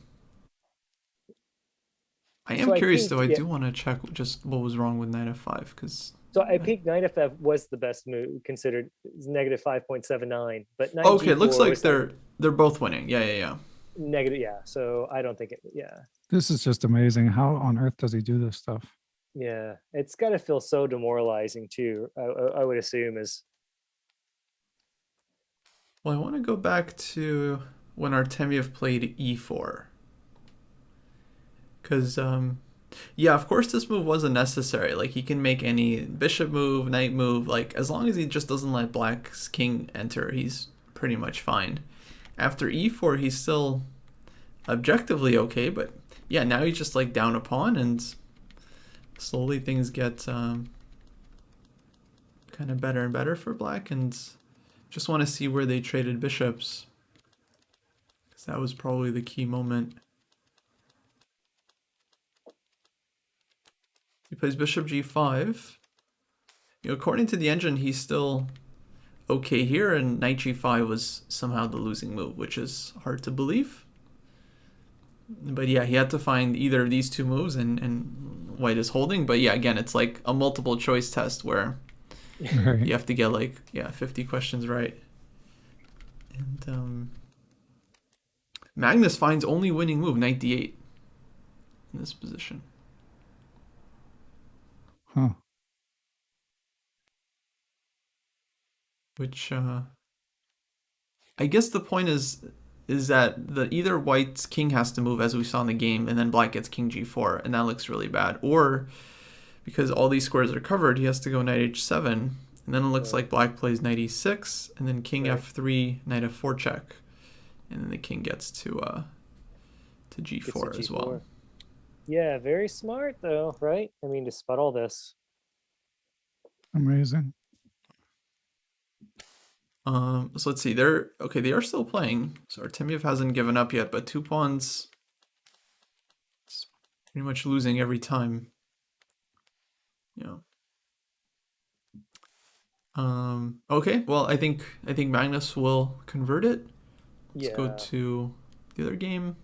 I am curious though. I do want to check just what was wrong with knight f5 because. So I think knight f5 was the best move considered. It's negative 5.79, but knight okay, g4 it looks like they're both winning. Yeah. Negative, yeah. So I don't think it. Yeah. This is just amazing. How on earth does he do this stuff? Yeah, it's got to feel so demoralizing too. I would assume is. Well, I want to go back to when Artemiev played e4. Because, yeah, of course this move wasn't necessary. Like, he can make any bishop move, knight move. Like, as long as he just doesn't let Black's king enter, he's pretty much fine. After e4, he's still objectively okay. But, yeah, now he's just, like, down a pawn. And slowly things get kind kind of better and better for black, and just want to see where they traded bishops, because that was probably the key moment. He plays bishop g5. According to the engine, he's still okay here, and knight g5 was somehow the losing move, which is hard to believe. But yeah, he had to find either of these two moves, and white is holding. But yeah, again, it's like a multiple choice test where you have to get 50 questions right. And Magnus finds only winning move, knight d8 in this position. Huh. Which I guess the point is that either white's king has to move, as we saw in the game, and then black gets king g4, and that looks really bad. Or because all these squares are covered, he has to go knight h7, and then it looks like black plays knight e6, and then king f3, knight f4 check, and then the king gets to g4 as well. Yeah, very smart though, right? I mean, to spot all this. Amazing. So let's see. They are still playing. So Artemiev hasn't given up yet, but 2 pawns. It's pretty much losing every time. Yeah. Okay. Well, I think Magnus will convert it. Let's go to the other game.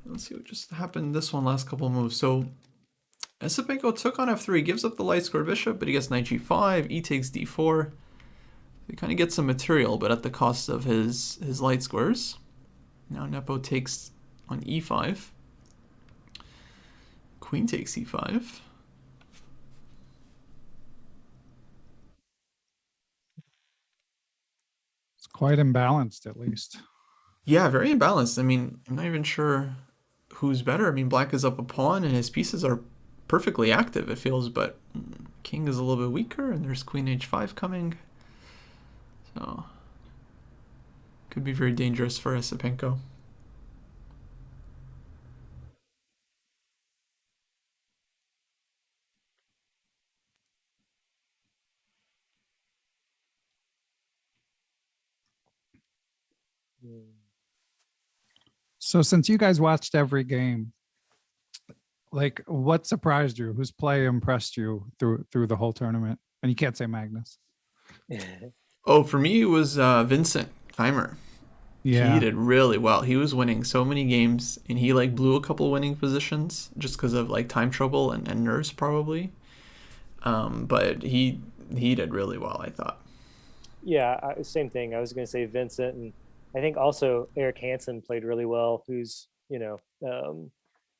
Let's see what just happened this one last couple of moves. So Esipenko took on f3, gives up the light square bishop, but he gets knight g5, e takes d4. He kind of gets some material, but at the cost of his light squares. Now Nepo takes on e5. Queen takes e5. It's quite imbalanced, at least. Yeah, very imbalanced. I mean, I'm not even sure who's better. I mean, black is up a pawn, and his pieces are perfectly active, it feels, but king is a little bit weaker, and there's queen h5 coming. So, could be very dangerous for Esipenko. So since you guys watched every game, like what surprised you? Whose play impressed you through the whole tournament? And you can't say Magnus. Oh, for me, it was Vincent Keimer. Yeah. He did really well. He was winning so many games, and he like blew a couple winning positions just because of like time trouble and nerves probably. But he did really well, I thought. Yeah, same thing. I was going to say Vincent, and I think also Eric Hansen played really well, who's,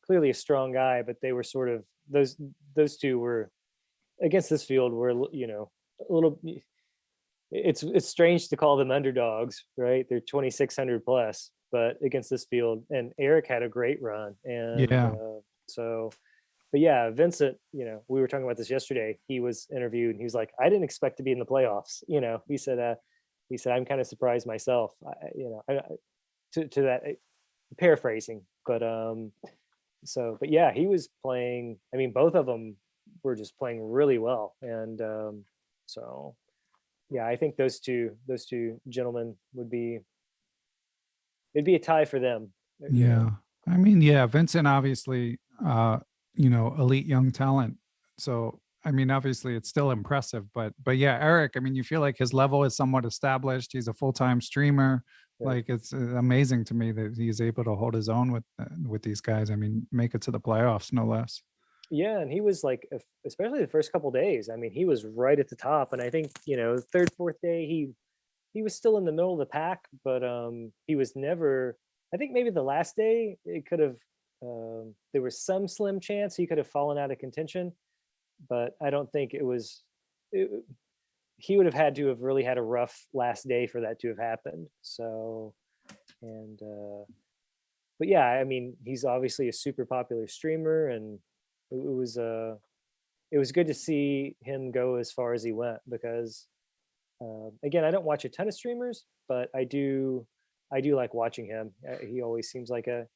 clearly a strong guy, but they were sort of, those two were against this field were, a little, it's strange to call them underdogs, right? They're 2,600 plus, but against this field, and Eric had a great run. And but yeah, Vincent, we were talking about this yesterday. He was interviewed and he was like, I didn't expect to be in the playoffs. He said, I'm kind of surprised myself, to that, paraphrasing, but yeah, he was playing, I mean, both of them were just playing really well. And so yeah, I think those two gentlemen it'd be a tie for them. Yeah. I mean, yeah, Vincent obviously, elite young talent. So, I mean, obviously it's still impressive, but yeah, Eric, I mean, you feel like his level is somewhat established. He's a full-time streamer. Yeah. Like it's amazing to me that he's able to hold his own with these guys. I mean, make it to the playoffs, no less. Yeah, and he was like, especially the first couple days, I mean, he was right at the top. And I think, third, fourth day, he was still in the middle of the pack, but he was never, I think maybe the last day, it could have, there was some slim chance he could have fallen out of contention, but I don't think he would have had to have really had a rough last day for that to have happened. So, and, but yeah, I mean, he's obviously a super popular streamer, and it was good to see him go as far as he went, because again, I don't watch a ton of streamers, but I do like watching him. He always seems like a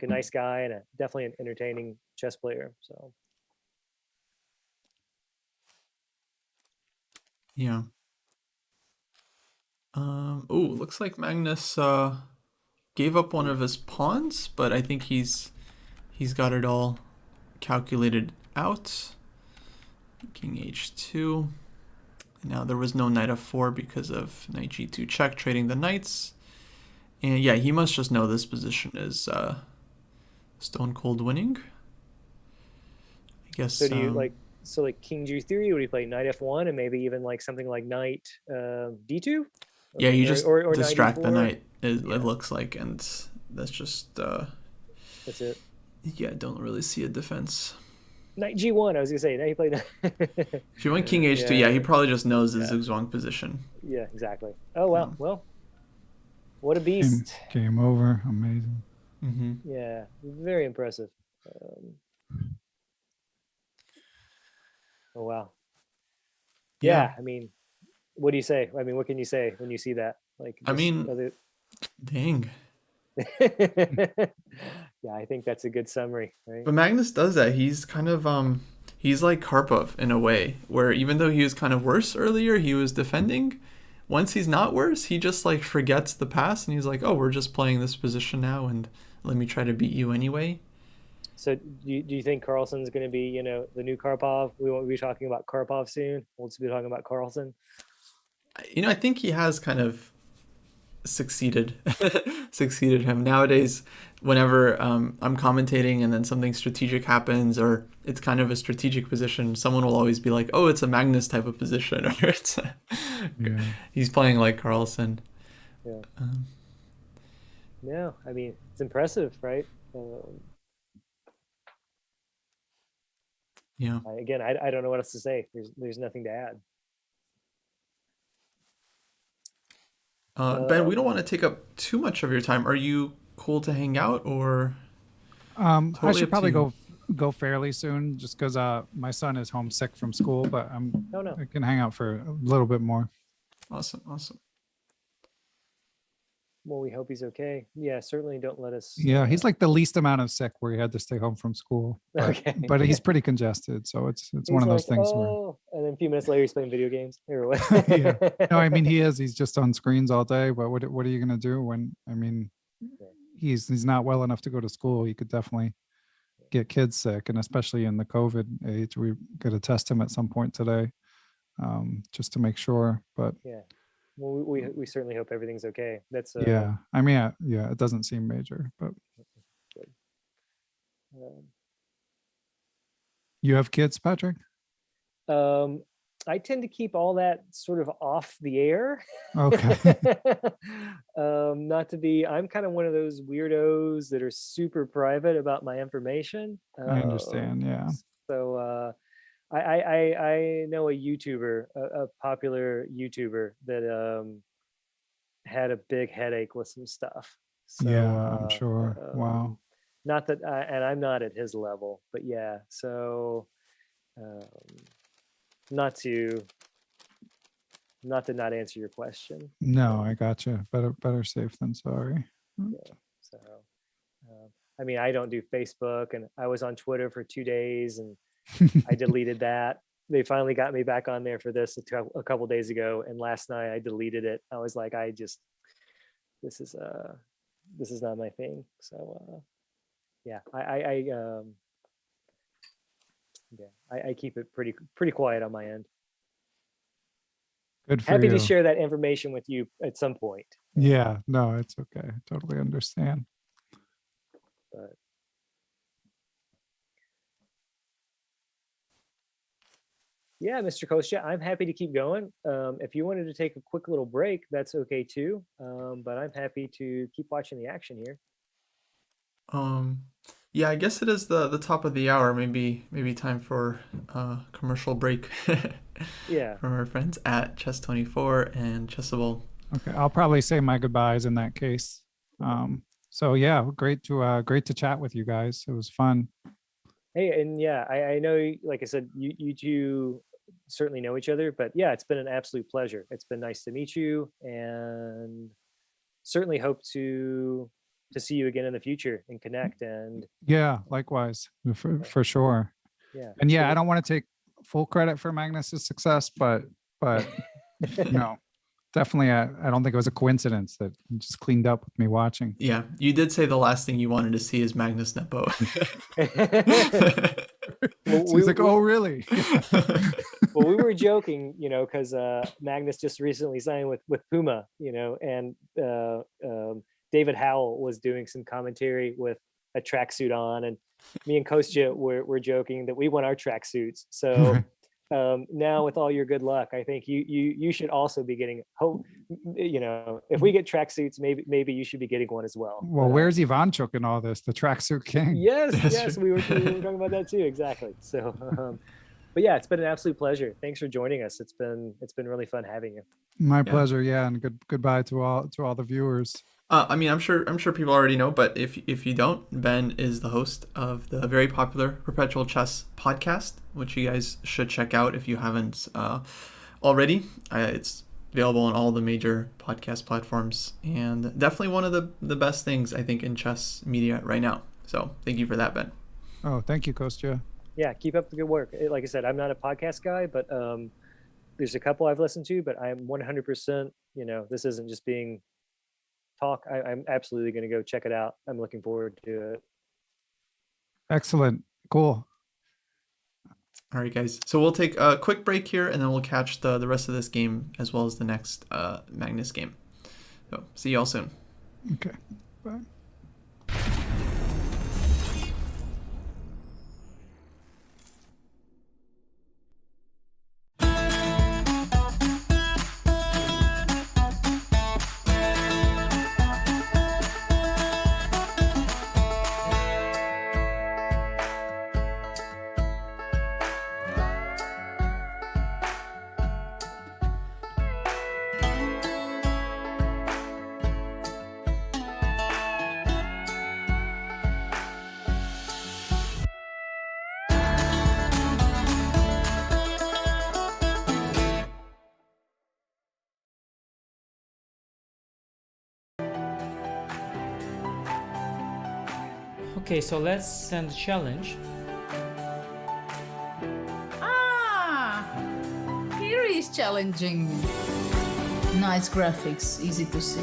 nice guy, and definitely an entertaining chess player. So Yeah. Oh, looks like Magnus gave up one of his pawns, but I think he's got it all calculated out. King h2. Now there was no knight f4 because of knight g2 check, trading the knights. And yeah, he must just know this position is stone cold winning. I guess. So do you like king g3? Would you play knight f1 and maybe even like something like knight d2? Yeah, you just or distract knight the e4? knight. It looks like, and that's just. That's it. Yeah, I don't really see a defense. Knight g1. I was gonna say now he played. If you went king h2, yeah, he probably just knows his zugzwang position. Yeah, exactly. Oh wow. Well, what a beast. Game over. Amazing. Mm-hmm. Yeah, very impressive. Oh wow. Yeah, I mean, what do you say? I mean, what can you say when you see that? Like, I mean, dang. Yeah, I think that's a good summary, right? But Magnus does that. He's kind of he's like Karpov in a way, where even though he was kind of worse earlier, he was defending. Once he's not worse, he just like forgets the past and he's like, oh, we're just playing this position now, and let me try to beat you anyway. So do you think Carlsen's going to be, you know, the new Karpov? We won't be talking about Karpov soon. We'll just be talking about Carlsen. You know, I think he has kind of succeeded him. Nowadays, whenever I'm commentating and then something strategic happens or it's kind of a strategic position, someone will always be like, oh, it's a Magnus type of position, or it's he's playing like Carlsen. Yeah. No, I mean, it's impressive, right? Yeah. Again, I don't know what else to say. There's nothing to add. Ben, we don't want to take up too much of your time. Are you cool to hang out, or? I should probably go fairly soon, just because my son is homesick from school, but I can hang out for a little bit more. Awesome. Well, we hope he's okay. Yeah, certainly don't let us. Yeah, he's like the least amount of sick where he had to stay home from school. But, Okay. But he's pretty congested, so it's one of those things where. And then a few minutes later, he's playing video games. Yeah. No, I mean he's just on screens all day. But what are you gonna do when? I mean, he's not well enough to go to school. He could definitely get kids sick, and especially in the COVID age, we got to test him at some point today, just to make sure. But yeah. Well, we certainly hope everything's okay. That's yeah. I mean, yeah, it doesn't seem major, but good. You have kids, Patrick? I tend to keep all that sort of off the air. Okay. Not to be. I'm kind of one of those weirdos that are super private about my information. I understand. Yeah. So I know a YouTuber, a popular YouTuber that had a big headache with some stuff. So, yeah, I'm sure. Wow. Not that, and I'm not at his level, but yeah. So, not to not answer your question. No, I gotcha. Better safe than sorry. Yeah. So, I mean, I don't do Facebook, and I was on Twitter for 2 days, and I deleted that. They finally got me back on there for this a couple days ago, and last night I deleted it. I was like, this is not my thing. So yeah, I keep it pretty quiet on my end. Good for Happy you. to share that information with you at some point. Yeah, no, it's okay. I totally understand. But yeah, Mr. Kostya, I'm happy to keep going. If you wanted to take a quick little break, that's okay too. But I'm happy to keep watching the action here. Yeah, I guess it is the top of the hour. Maybe time for a commercial break. Yeah. From our friends at Chess24 and Chessable. Okay, I'll probably say my goodbyes in that case. So yeah, great to chat with you guys. It was fun. Hey, and yeah, I know, like I said, you two certainly know each other, but yeah, it's been an absolute pleasure. It's been nice to meet you, and certainly hope to see you again in the future and connect. And yeah, likewise, for sure. Yeah. And yeah, I don't want to take full credit for Magnus's success, but but definitely, I don't think it was a coincidence that it just cleaned up with me watching. Yeah, you did say the last thing you wanted to see is Magnus Nepo. Well, So he's like, oh, really? well, we were joking, because Magnus just recently signed with Puma, and David Howell was doing some commentary with a tracksuit on, and me and Kostya were joking that we want our tracksuits. So now with all your good luck, I think you should also be getting if we get tracksuits, maybe you should be getting one as well. Well, where's Ivanchuk in all this? The tracksuit king. Yes, we were talking about that too. Exactly. So, but yeah, it's been an absolute pleasure. Thanks for joining us. It's been really fun having you. My pleasure. Yeah, and goodbye to all the viewers. I'm sure people already know, but if you don't, Ben is the host of the very popular Perpetual Chess podcast, which you guys should check out if you haven't already. It's available on all the major podcast platforms, and definitely one of the best things I think in chess media right now. So thank you for that, Ben. Oh, thank you, Kostya. Yeah, keep up the good work. Like I said, I'm not a podcast guy, but there's a couple I've listened to, but I'm 100%, this isn't just being talk. I'm absolutely going to go check it out. I'm looking forward to it. Excellent. Cool. All right, guys. So we'll take a quick break here, and then we'll catch the rest of this game as well as the next Magnus game. So see you all soon. Okay. Bye. Okay, so let's send a challenge. Here is challenging. Nice graphics, easy to see.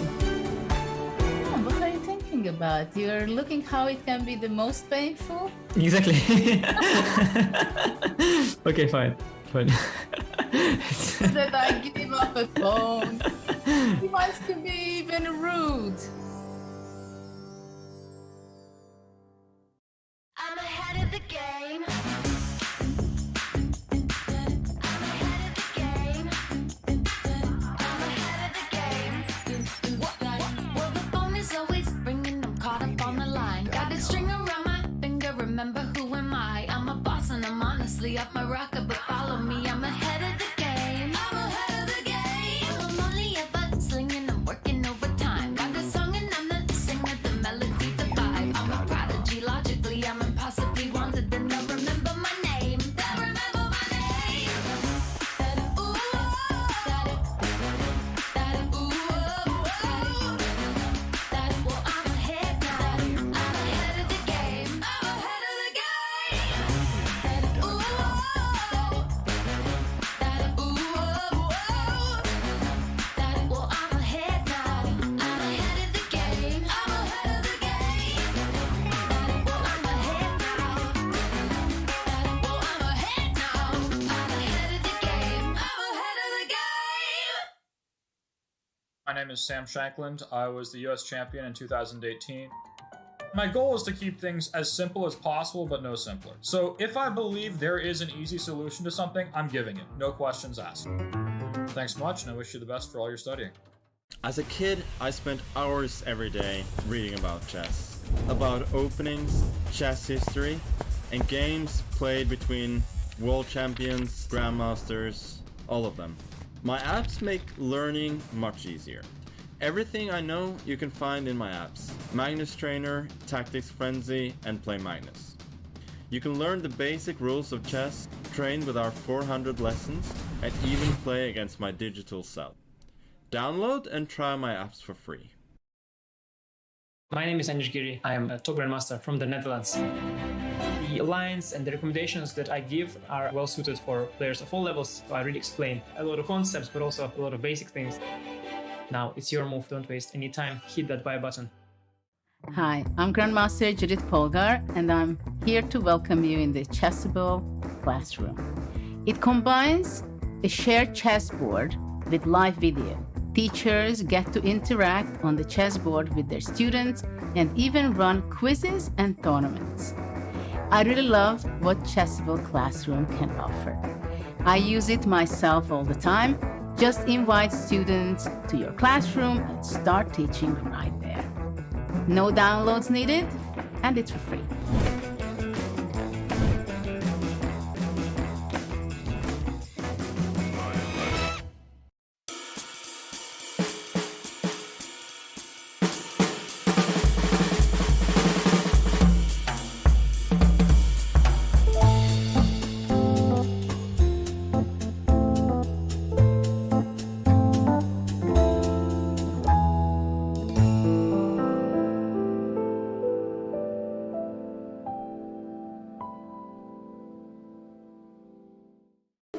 What are you thinking about? You're looking how it can be the most painful? Exactly. Okay, fine. That I give him up a phone. He wants to be even rude. I'm ahead of the game. Well, the phone is always ringing. I'm caught up on the line. Got a string around my finger. Remember who am I? I'm a boss and I'm honestly off my rocker. But follow me. I'm ahead of the game. I'm ahead of the game. I'm only ever slinging. I'm working overtime. Got a song and I'm the singer. The melody, the vibe. I'm a prodigy. Logically, I'm impossibly wanted. And they'll remember my name. They'll remember my name. Ooh, well, I'm ahead now. I'm ahead of the game. I'm ahead of the game. Well, I'm ahead now. I'm ahead of the game. I'm ahead of the game. Well, I'm ahead now. Well, I'm ahead now. I'm ahead of the game. I'm ahead of the game. My name is Sam Shankland. I was the US champion in 2018. My goal is to keep things as simple as possible, but no simpler. So if I believe there is an easy solution to something, I'm giving it. No questions asked. Thanks much, and I wish you the best for all your studying. As a kid, I spent hours every day reading about chess. About openings, chess history, and games played between world champions, grandmasters, all of them. My apps make learning much easier. Everything I know you can find in my apps. Magnus Trainer, Tactics Frenzy, and Play Magnus. You can learn the basic rules of chess, train with our 400 lessons, and even play against my digital self. Download and try my apps for free. My name is Giri. I am a top grandmaster from the Netherlands. The lines and the recommendations that I give are well suited for players of all levels, so I really explain a lot of concepts, but also a lot of basic things. Now it's your move, don't waste any time, hit that buy button. Hi, I'm Grandmaster Judith Polgar, and I'm here to welcome you in the Chessable classroom. It combines a shared chessboard with live video. Teachers get to interact on the chessboard with their students and even run quizzes and tournaments. I really love what Chessable Classroom can offer. I use it myself all the time. Just invite students to your classroom and start teaching right there. No downloads needed, and it's for free.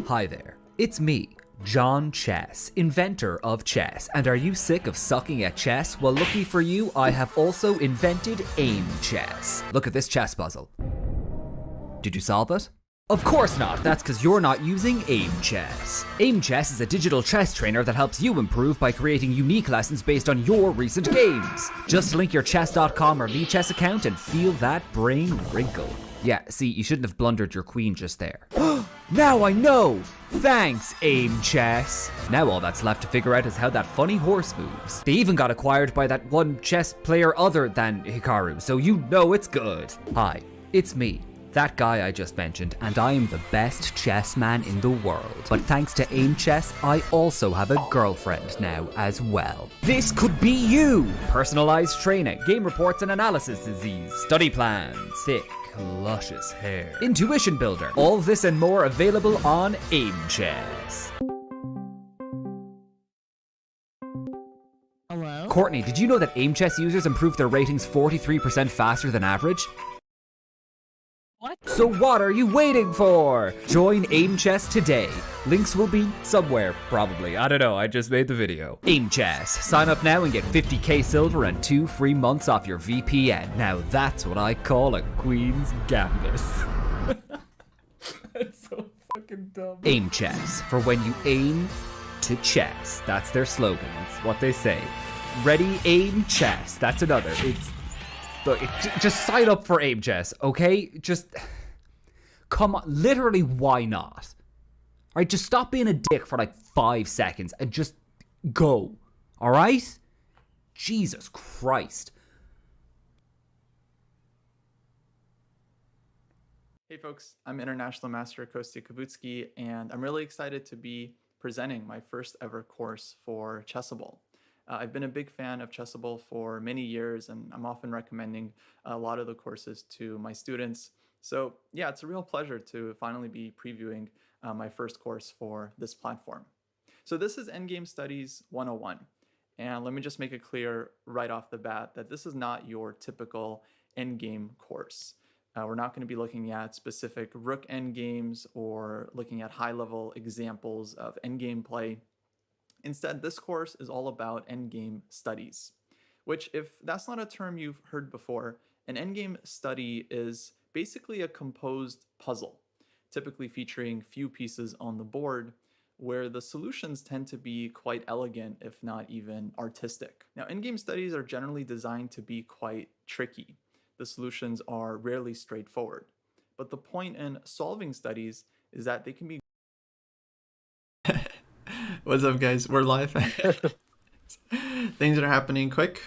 Hi there, it's me, John Chess, inventor of chess. And are you sick of sucking at chess? Well, lucky for you, I have also invented aim chess. Look at this chess puzzle. Did you solve it? Of course not, that's because you're not using aim chess. Aim chess is a digital chess trainer that helps you improve by creating unique lessons based on your recent games. Just link your chess.com or Lichess account and feel that brain wrinkle. Yeah, see, you shouldn't have blundered your queen just there. Now I know! Thanks, Aim Chess! Now all that's left to figure out is how that funny horse moves. They even got acquired by that one chess player other than Hikaru, so you know it's good. Hi, it's me, that guy I just mentioned, and I am the best chess man in the world. But thanks to Aim Chess, I also have a girlfriend now as well. This could be you! Personalized training, game reports and analysis disease, study plans, thick, luscious hair, intuition builder, all this and more available on Aim Chess. Hello? Courtney, did you know that Aim Chess users improve their ratings 43% faster than average? What? So what are you waiting for? Join Aim Chess today. Links will be somewhere, probably. I don't know, I just made the video. Aim Chess. Sign up now and get 50k silver and 2 free months off your VPN. Now that's what I call a Queen's Gambit. That's so fucking dumb. Aim Chess. For when you aim to chess. That's their slogan. It's what they say. Ready, aim, chess. That's another. Look, just sign up for Aim Chess, okay? Just, come on, literally, why not? Alright, just stop being a dick for like 5 seconds and just go, alright? Jesus Christ. Hey folks, I'm International Master Kostya, and I'm really excited to be presenting my first ever course for Chessable. I've been a big fan of Chessable for many years, and I'm often recommending a lot of the courses to my students. So yeah, it's a real pleasure to finally be previewing my first course for this platform. So this is Endgame Studies 101. And let me just make it clear right off the bat that this is not your typical endgame course. We're not going to be looking at specific rook endgames or looking at high-level examples of endgame play. Instead, this course is all about endgame studies, which, if that's not a term you've heard before, an endgame study is basically a composed puzzle, typically featuring few pieces on the board, where the solutions tend to be quite elegant, if not even artistic. Now, endgame studies are generally designed to be quite tricky. The solutions are rarely straightforward. But the point in solving studies is that they can be... What's up, guys? We're live. Things are happening quick.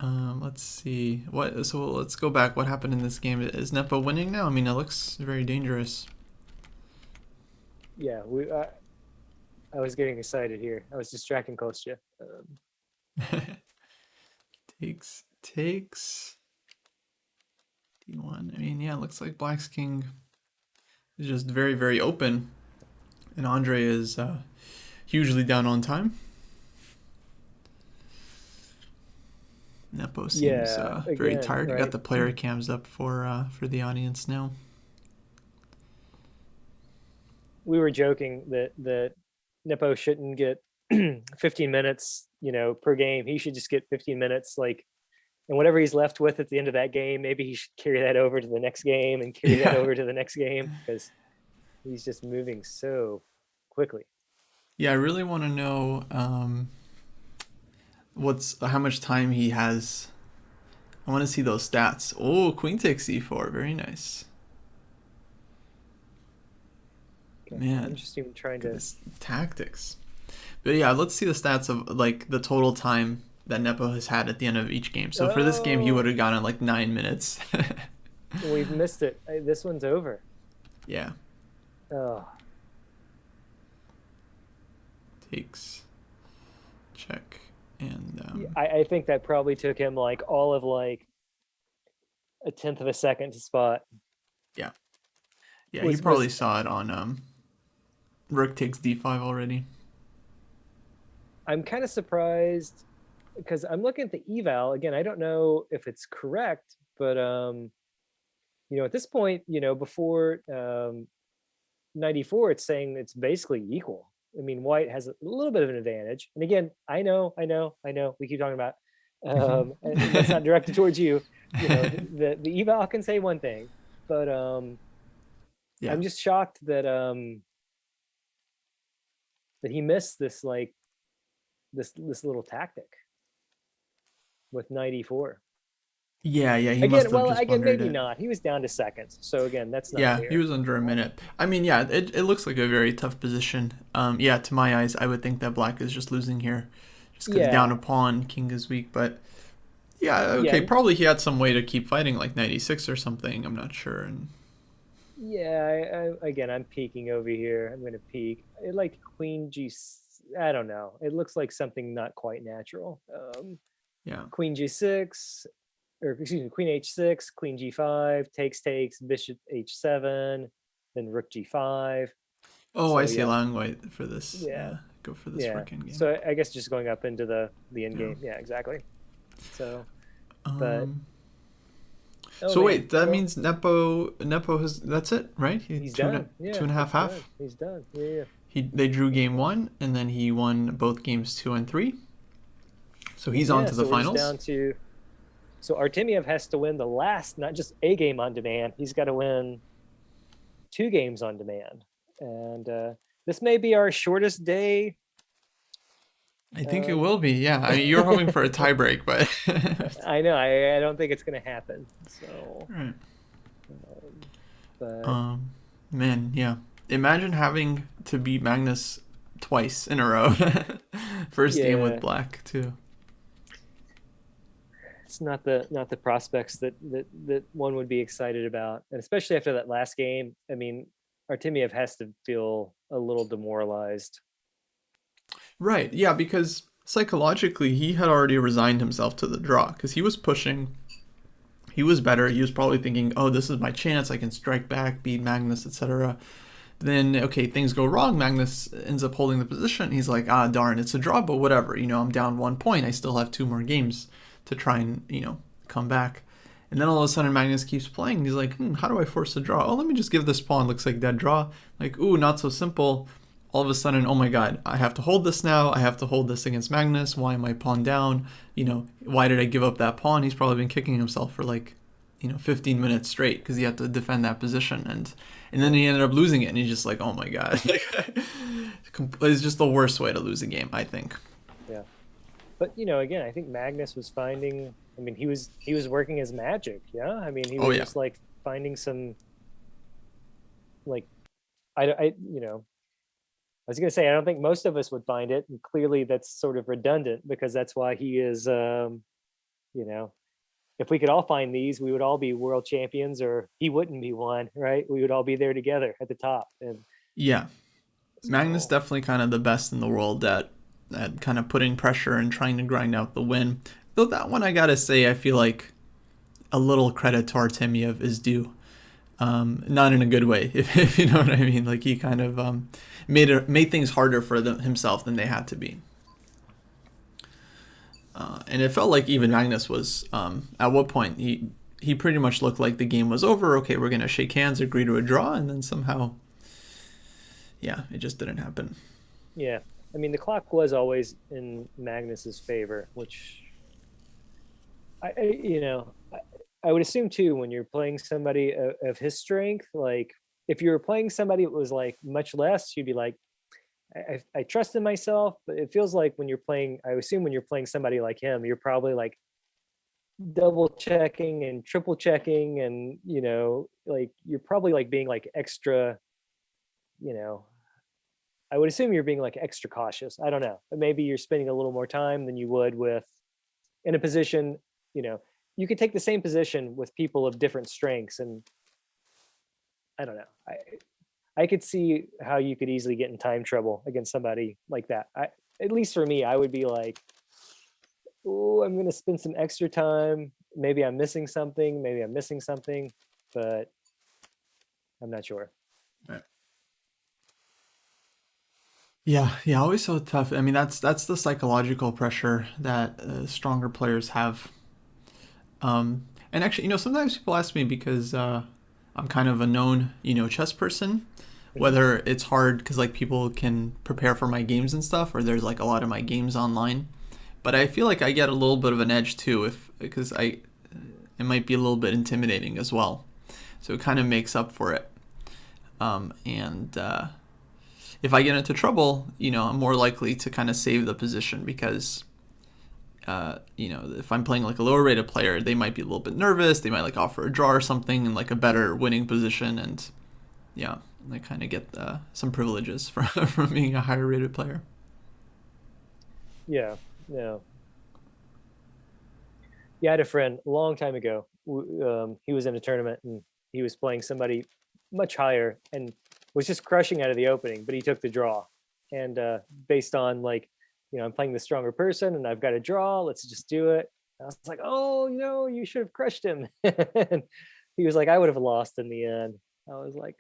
Let's see. So let's go back. What happened in this game? Is Nepo winning now? I mean, it looks very dangerous. Yeah, I was getting excited here. I was distracting Kostya. Takes D1. I mean, yeah, it looks like Black's king is just very, very open. And Andre is hugely down on time. Nepo seems very again, tired. I right. got the player cams up for the audience now. We were joking that Nepo shouldn't get 15 minutes, per game. He should just get 15 minutes, and whatever he's left with at the end of that game, maybe he should carry that over to the next game and carry that over to the next game, because he's just moving so quickly. Yeah, I really want to know how much time he has. I want to see those stats. Oh, queen takes e4. Very nice. Okay, Man, I'm just even trying to tactics. But yeah, let's see the stats of the total time that Nepo has had at the end of each game. So for this game, he would have gotten 9 minutes. We've missed it. This one's over. Yeah. Oh. Takes. Check. And I think that probably took him all of a tenth of a second to spot. Yeah. Yeah, he probably saw it on Rook takes d5 already. I'm kind of surprised because I'm looking at the eval again. I don't know if it's correct, but at this point, before 94, it's saying it's basically equal. I mean, white has a little bit of an advantage. And again, I know. We keep talking about and that's not directed towards you. The eval can say one thing, but yeah. I'm just shocked that that he missed this this little tactic with 94. Yeah, he must have just again, maybe it. not. He was down to seconds, so again, that's not. Yeah, clear. He was under a minute. I mean, yeah, it looks like a very tough position. Yeah, to my eyes, I would think that black is just losing here, just because down a pawn, king is weak. But yeah, okay, probably he had some way to keep fighting, 96 or something. I'm not sure. And yeah, again, I'm peeking over here. I'm going to peek. Queen G. I don't know. It looks like something not quite natural. Yeah. Queen G6. Or excuse me, Queen H6, Queen G5, takes, Bishop H7, then Rook G5. Oh, so, I see. Allowing white for this. Yeah. Go for this Rook endgame. So I guess just going up into the endgame. Yeah, exactly. So, but. So wait, that means Nepo has. That's it, right? He's done. Yeah, 2.5 half. Done. He's done. Yeah. They drew game 1, and then he won both games 2 and 3. So he's on to the finals. Down to. So Artemiev has to win the last, not just a game on demand. He's got to win 2 games on demand. And this may be our shortest day. I think it will be, yeah. I mean, you're hoping for a tiebreak, but... I know. I don't think it's going to happen. So, right. Man, yeah. Imagine having to beat Magnus twice in a row. First game with black, too. It's not the prospects that one would be excited about, and especially after that last game. I mean, Artemiev has to feel a little demoralized. Right. Yeah, because psychologically he had already resigned himself to the draw because he was pushing. He was better. He was probably thinking, "Oh, this is my chance. I can strike back, beat Magnus, etc." Then, okay, things go wrong. Magnus ends up holding the position. He's like, "Ah, darn, it's a draw, but whatever. I'm down 1 point. I still have 2 more games to try and, come back." And then all of a sudden Magnus keeps playing. He's like, how do I force a draw? Oh, let me just give this pawn. Looks like dead draw. Ooh, not so simple. All of a sudden, oh my god, I have to hold this now. I have to hold this against Magnus. Why am I pawn down? Why did I give up that pawn? He's probably been kicking himself for 15 minutes straight because he had to defend that position. And then he ended up losing it. And he's just like, oh my god. It's just the worst way to lose a game, I think. Yeah. But again, I think Magnus was finding. I mean, he was working his magic. Yeah. I mean, he was just finding some. I was gonna say I don't think most of us would find it, and clearly that's sort of redundant because that's why he is. If we could all find these, we would all be world champions, or he wouldn't be one, right? We would all be there together at the top. And yeah, Magnus definitely kind of the best in the world at kind of putting pressure and trying to grind out the win. Though that one, I gotta say, I feel like a little credit to Artemiev is due. Not in a good way, if you know what I mean. He kind of made things harder for himself than they had to be. And it felt like even Magnus was, at what point, he pretty much looked like the game was over. Okay, we're going to shake hands, agree to a draw, and then somehow, yeah, it just didn't happen. Yeah. I mean, the clock was always in Magnus's favor, which I would assume too, when you're playing somebody of his strength, like if you were playing somebody that was like much less, you'd be like, I trust in myself. But it feels like when you're playing, I assume when you're playing somebody like him, you're probably like double checking and triple checking, and like you're probably like being like extra, I would assume you're being like extra cautious. I don't know. Maybe you're spending a little more time than you would with in a position, you could take the same position with people of different strengths, and I don't know. I could see how you could easily get in time trouble against somebody like that. At least for me, I would be like, oh, I'm going to spend some extra time. Maybe I'm missing something. But I'm not sure. Right. Yeah, always so tough. I mean, that's the psychological pressure that stronger players have. And actually, sometimes people ask me because I'm kind of a known, chess person, whether it's hard because like people can prepare for my games and stuff, or there's like a lot of my games online. But I feel like I get a little bit of an edge too, because it might be a little bit intimidating as well. So it kind of makes up for it. And if I get into trouble, I'm more likely to kind of save the position because, if I'm playing like a lower rated player, they might be a little bit nervous. They might like offer a draw or something in like a better winning position. And yeah, I kind of get some privileges from being a higher rated player. Yeah. I had a friend a long time ago. He was in a tournament and he was playing somebody much higher and was just crushing out of the opening, but he took the draw. And based on like, I'm playing the stronger person and I've got a draw, let's just do it. I was like, oh, you should have crushed him. And he was like, I would have lost in the end. I was like,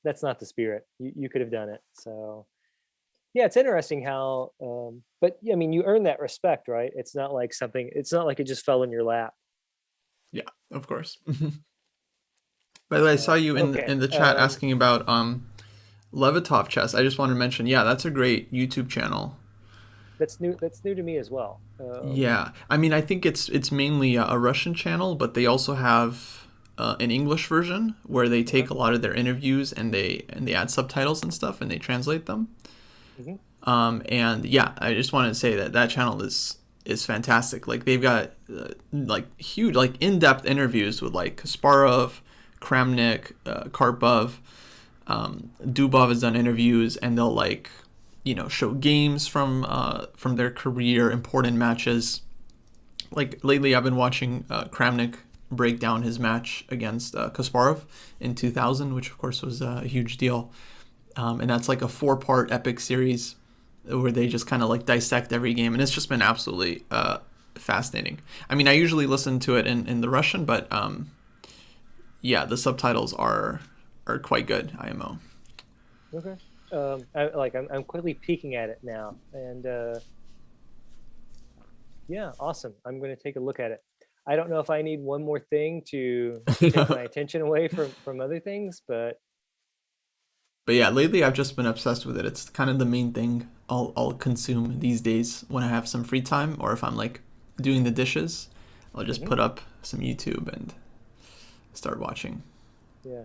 that's not the spirit. You could have done it. So yeah, it's interesting how, but I mean, you earn that respect, right? It's not like it just fell in your lap. Yeah, of course. By the way, I saw you in the chat asking about Levitov chess. I just want to mention, yeah, that's a great YouTube channel. That's new to me as well. Yeah, I mean, I think it's mainly a Russian channel, but they also have an English version where they take a lot of their interviews and they add subtitles and stuff and they translate them. Mm-hmm. And yeah, I just wanted to say that channel is fantastic. Like they've got like huge, like in-depth interviews with like Kasparov, Kramnik, Karpov. Dubov has done interviews, and they'll like, show games from their career, important matches. Like lately, I've been watching Kramnik break down his match against Kasparov in 2000, which of course was a huge deal. And that's like a 4-part epic series where they just kind of like dissect every game, and it's just been absolutely fascinating. I mean, I usually listen to it in the Russian, but yeah, the subtitles are quite good, IMO. Okay. I'm quickly peeking at it now, and yeah, awesome. I'm going to take a look at it. I don't know if I need one more thing to take my attention away from other things, but yeah, lately I've just been obsessed with it. It's kind of the main thing I'll consume these days when I have some free time, or if I'm like doing the dishes, I'll just put up some YouTube and start watching. Yeah,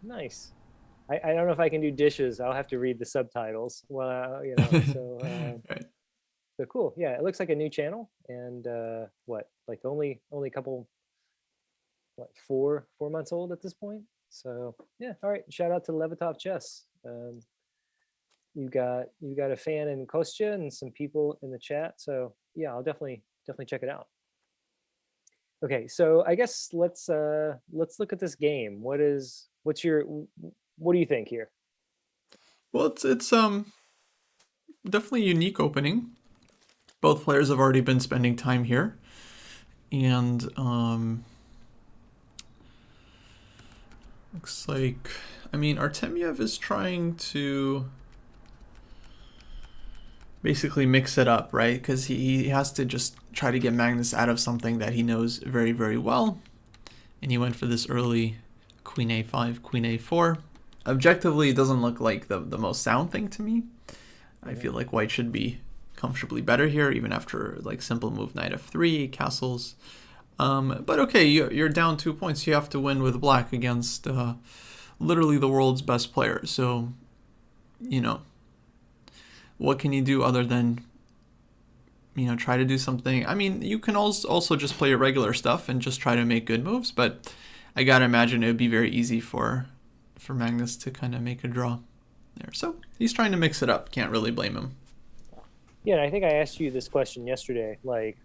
nice. I don't know if I can do dishes. I'll have to read the subtitles. Well, so Right. So cool. Yeah, it looks like a new channel, and only a couple, 4 months old at this point. So yeah, all right. Shout out to Levitov Chess. You got a fan in Kostya and some people in the chat. So yeah, I'll definitely check it out. Okay, so I guess let's look at this game. What do you think here? Well, it's definitely a unique opening. Both players have already been spending time here, and looks like, I mean, Artemiev is trying to basically mix it up, right? Because he has to just try to get Magnus out of something that he knows very, very well. And he went for this early queen a5, queen a4. Objectively, it doesn't look like the most sound thing to me. I feel like white should be comfortably better here, even after like simple move knight f3, castles. But okay, you're down 2 points. You have to win with black against literally the world's best player. So, you know, what can you do other than, you know, try to do something? I mean, you can also just play your regular stuff and just try to make good moves, but I gotta imagine it would be very easy for Magnus to kind of make a draw there. So he's trying to mix it up. Can't really blame him. Yeah, and I think I asked you this question yesterday, like,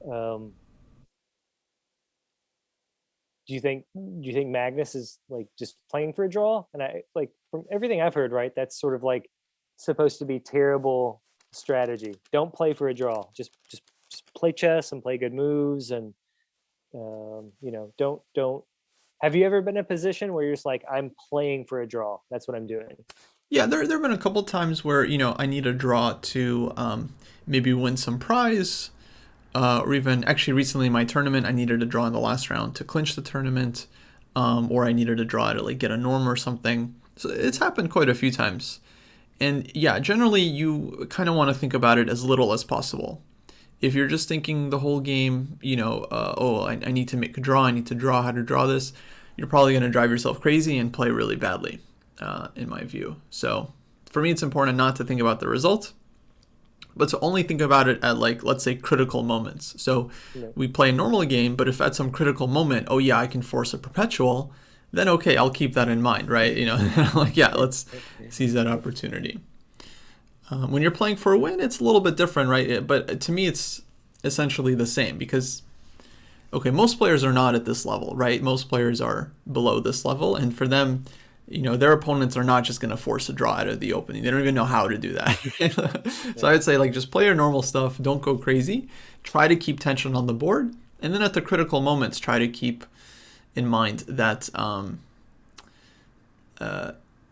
do you think Magnus is like just playing for a draw? And I like from everything I've heard, right? That's sort of like supposed to be terrible strategy. Don't play for a draw. Just play chess and play good moves, and you know, don't. Have you ever been in a position where you're just like, I'm playing for a draw? That's what I'm doing. Yeah, there have been a couple times where, you know, I need a draw to maybe win some prize. Or even actually recently in my tournament, I needed a draw in the last round to clinch the tournament, or I needed a draw to like get a norm or something. So it's happened quite a few times. And yeah, generally you kind of want to think about it as little as possible. If you're just thinking the whole game, you know, I need to make a draw, I need to draw how to draw this, you're probably going to drive yourself crazy and play really badly, in my view. So for me, it's important not to think about the result, but to only think about it at, like, let's say critical moments. So we play a normal game, but if at some critical moment, oh yeah, I can force a perpetual, then okay, I'll keep that in mind, right? You know, like, yeah, let's seize that opportunity. When you're playing for a win, it's a little bit different, right? But to me, it's essentially the same because, okay, most players are not at this level, right? Most players are below this level, and for them, you know, their opponents are not just going to force a draw out of the opening. They don't even know how to do that. So I would say, like, just play your normal stuff. Don't go crazy. Try to keep tension on the board. And then at the critical moments, try to keep in mind that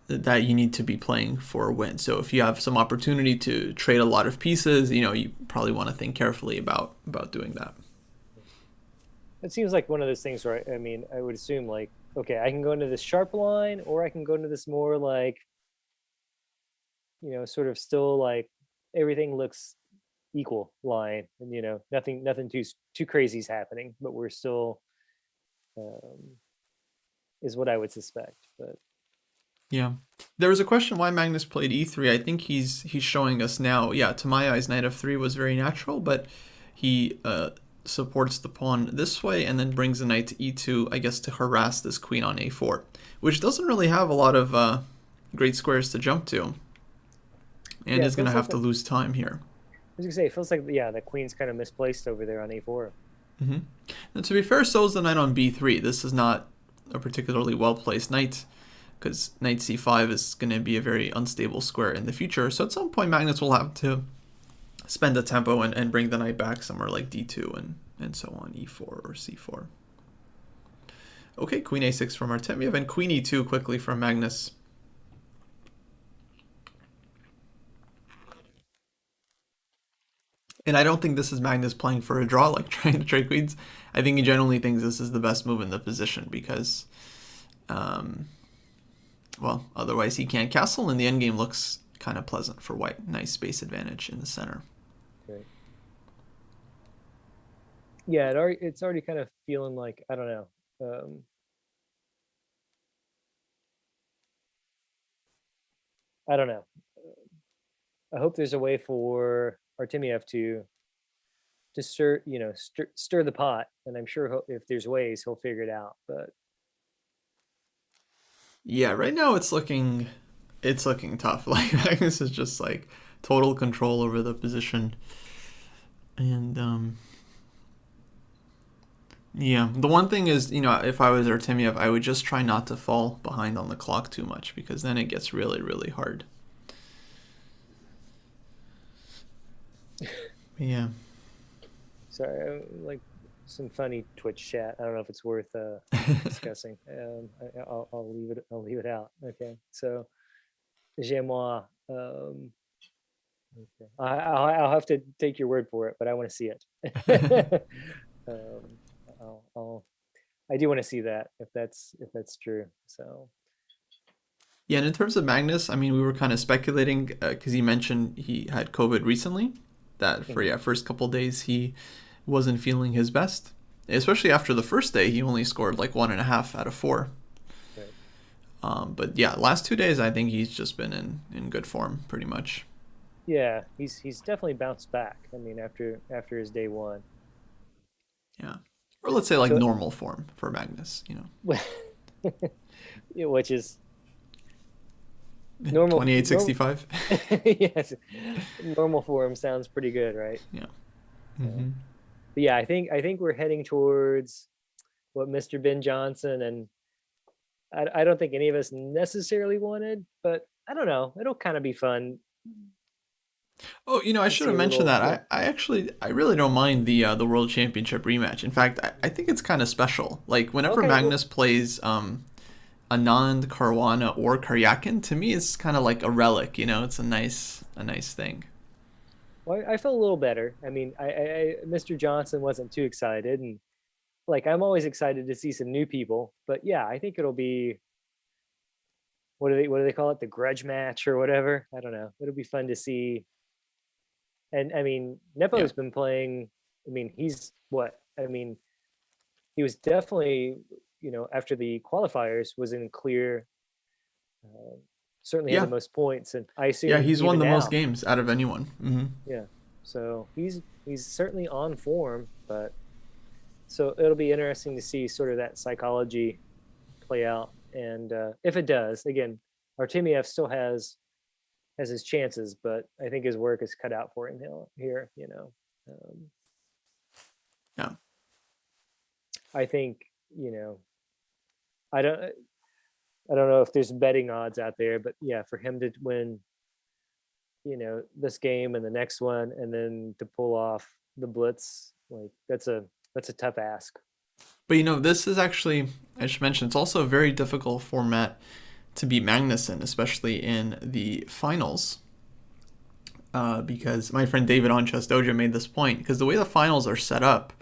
that you need to be playing for a win. So if you have some opportunity to trade a lot of pieces, you know, you probably want to think carefully about doing that. It seems like one of those things where, I mean, I would assume like, okay, I can go into this sharp line, or I can go into this more like, you know, sort of still like everything looks equal line, and you know, nothing too crazy is happening, but we're still is what I would suspect. But yeah, there was a question why Magnus played e3. I think he's showing us now. Yeah, to my eyes, knight f3 was very natural, but he supports the pawn this way and then brings the knight to e2, I guess, to harass this queen on a4, which doesn't really have a lot of great squares to jump to, and is going to have to lose time here. I was gonna say, it feels like, yeah, the queen's kind of misplaced over there on a4. And to be fair, so is the knight on b3. This is not a particularly well placed knight, because knight c5 is going to be a very unstable square in the future. So at some point, Magnus will have to spend the tempo and bring the knight back somewhere like d2 and so on, e4 or c4. Okay, queen a6 from Artemiev, and queen e2 quickly from Magnus. And I don't think this is Magnus playing for a draw, like trying to trade queens. I think he generally thinks this is the best move in the position because, well, otherwise he can't castle, and the endgame looks kind of pleasant for white. Nice space advantage in the center. Okay. Yeah, it's already kind of feeling like, I don't know. I don't know. I hope there's a way for Artemiev to stir the pot, and I'm sure if there's ways, he'll figure it out. But yeah, right now it's looking tough. Like, Magnus is just like total control over the position, and yeah, the one thing is, you know, if I was Artemiev, I would just try not to fall behind on the clock too much, because then it gets really, really hard. Yeah. Sorry, like some funny Twitch chat. I don't know if it's worth discussing. I'll leave it out. Okay, so Gémois. Okay. I'll have to take your word for it, but I want to see it. I do want to see that if that's true. So Yeah, and in terms of Magnus, I mean, we were kind of speculating because he mentioned he had COVID recently. That for first couple days he wasn't feeling his best, especially after the first day. He only scored like 1.5 out of 4. right. But yeah, last 2 days I think he's just been in good form pretty much. Yeah, he's definitely bounced back. I mean, after his day one. Yeah, or let's say like So- normal form for Magnus, you know. Yeah, which is normal. 2865. Yes, normal form sounds pretty good, right? Yeah. But yeah, I think we're heading towards what Mr. Ben Johnson, and I don't think any of us necessarily wanted, but I don't know. It'll kind of be fun. Oh, you know, I to should see have a mentioned little- that. I really don't mind the World Championship rematch. In fact, I think it's kind of special. Like whenever Okay, Magnus plays Anand, Caruana, or Karyakin, to me it's kind of like a relic. You know, it's a nice thing. Well, I felt a little better. I mean, Mr. Johnson wasn't too excited, and like I'm always excited to see some new people. But yeah, I think it'll be what do they call it? The grudge match or whatever. I don't know. It'll be fun to see. And I mean, Nepo's been playing. I mean, he's what? I mean, he was definitely, after the qualifiers was in clear. Certainly had the most points, and I assume. Yeah, he's won even the now, most games out of anyone. Yeah, so he's certainly on form, but so it'll be interesting to see sort of that psychology play out, and if it does, again, Artemiev still has his chances, but I think his work is cut out for him here. Yeah. I think I don't know if there's betting odds out there, but yeah, for him to win this game and the next one, and then to pull off the blitz, like that's a tough ask. But this is actually, I should mention, it's also a very difficult format to beat Magnus in, especially in the finals. Because my friend David on Chess Dojo made this point, because the way the finals are set up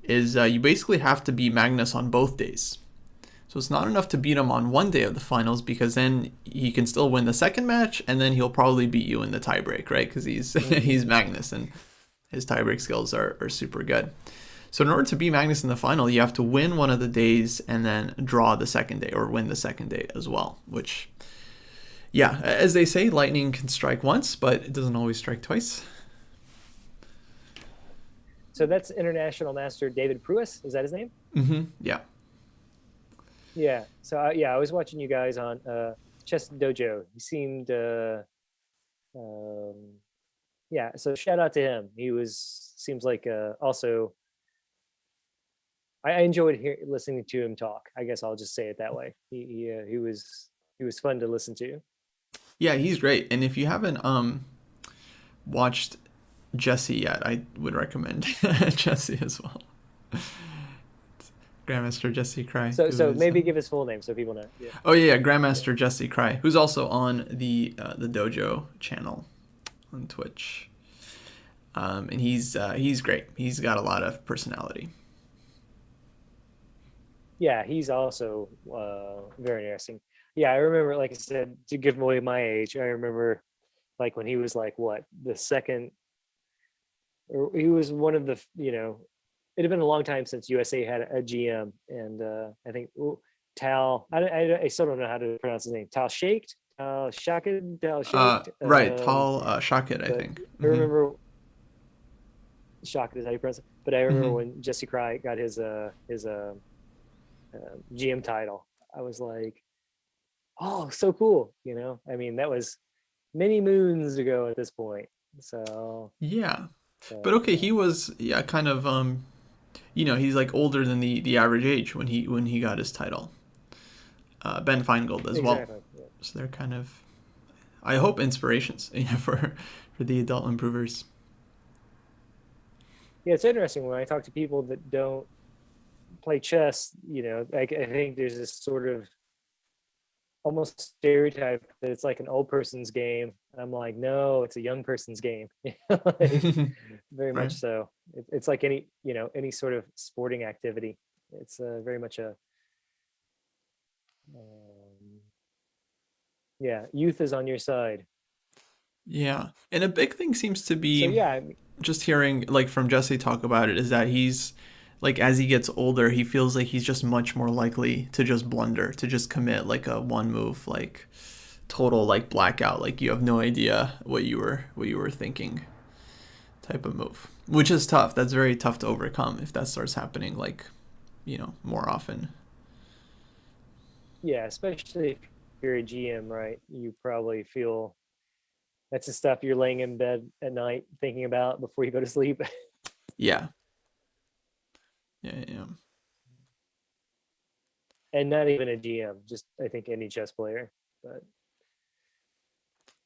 is you basically have to beat Magnus on both days. So it's not enough to beat him on one day of the finals, because then he can still win the second match, and then he'll probably beat you in the tiebreak, right? Because he's Magnus, and his tiebreak skills are super good. So in order to beat Magnus in the final, you have to win one of the days and then draw the second day, or win the second day as well, which, yeah, as they say, lightning can strike once, but it doesn't always strike twice. So that's International Master David Pruis. Is that his name? Yeah. Yeah. So I was watching you guys on Chess Dojo. He seemed yeah, so shout out to him. He seems like also I enjoyed listening to him talk. I guess I'll just say it that way. He was fun to listen to. Yeah, he's great. And if you haven't watched Jesse yet, I would recommend Jesse as well. Grandmaster Jesse Cry. So maybe give his full name so people know. Yeah. Oh yeah, Grandmaster Jesse Cry, who's also on the Dojo channel on Twitch. And he's great. He's got a lot of personality. Yeah, he's also very interesting. Yeah, I remember, like I said, to give away my age, I remember like when he was like the second, or he was one of the, it had been a long time since USA had a GM, and I think Tal, I still don't know how to pronounce his name. Tal Shaked, Shaked, Tal Shaked. Right, Tal Shaked, I think. I remember Shaked is how you pronounce it, but I remember when Jesse Cry got his GM title, I was like, oh, so cool. I mean, that was many moons ago at this point. So yeah, but okay, he was kind of he's like older than the average age when he got his title. Ben Feingold as well. Yeah. So they're kind of, I hope, inspirations for the adult improvers. Yeah, it's interesting when I talk to people that don't play chess. I think there's this sort of almost stereotyped that it's like an old person's game. I'm like, no, it's a young person's game. Like, very much Right. so. It's like any, any sort of sporting activity. It's very much a, yeah, youth is on your side. Yeah. And a big thing seems to So be yeah, just hearing like from Jesse talk about it is that he's like as he gets older, he feels like he's just much more likely to just blunder, to just commit like a one move, like total like blackout, like you have no idea what you were thinking type of move. Which is tough. That's very tough to overcome if that starts happening like, more often. yeah, especially if you're a GM, right? You probably feel that's the stuff you're laying in bed at night thinking about before you go to sleep. Yeah. Yeah. And not even a GM, just I think any chess player. But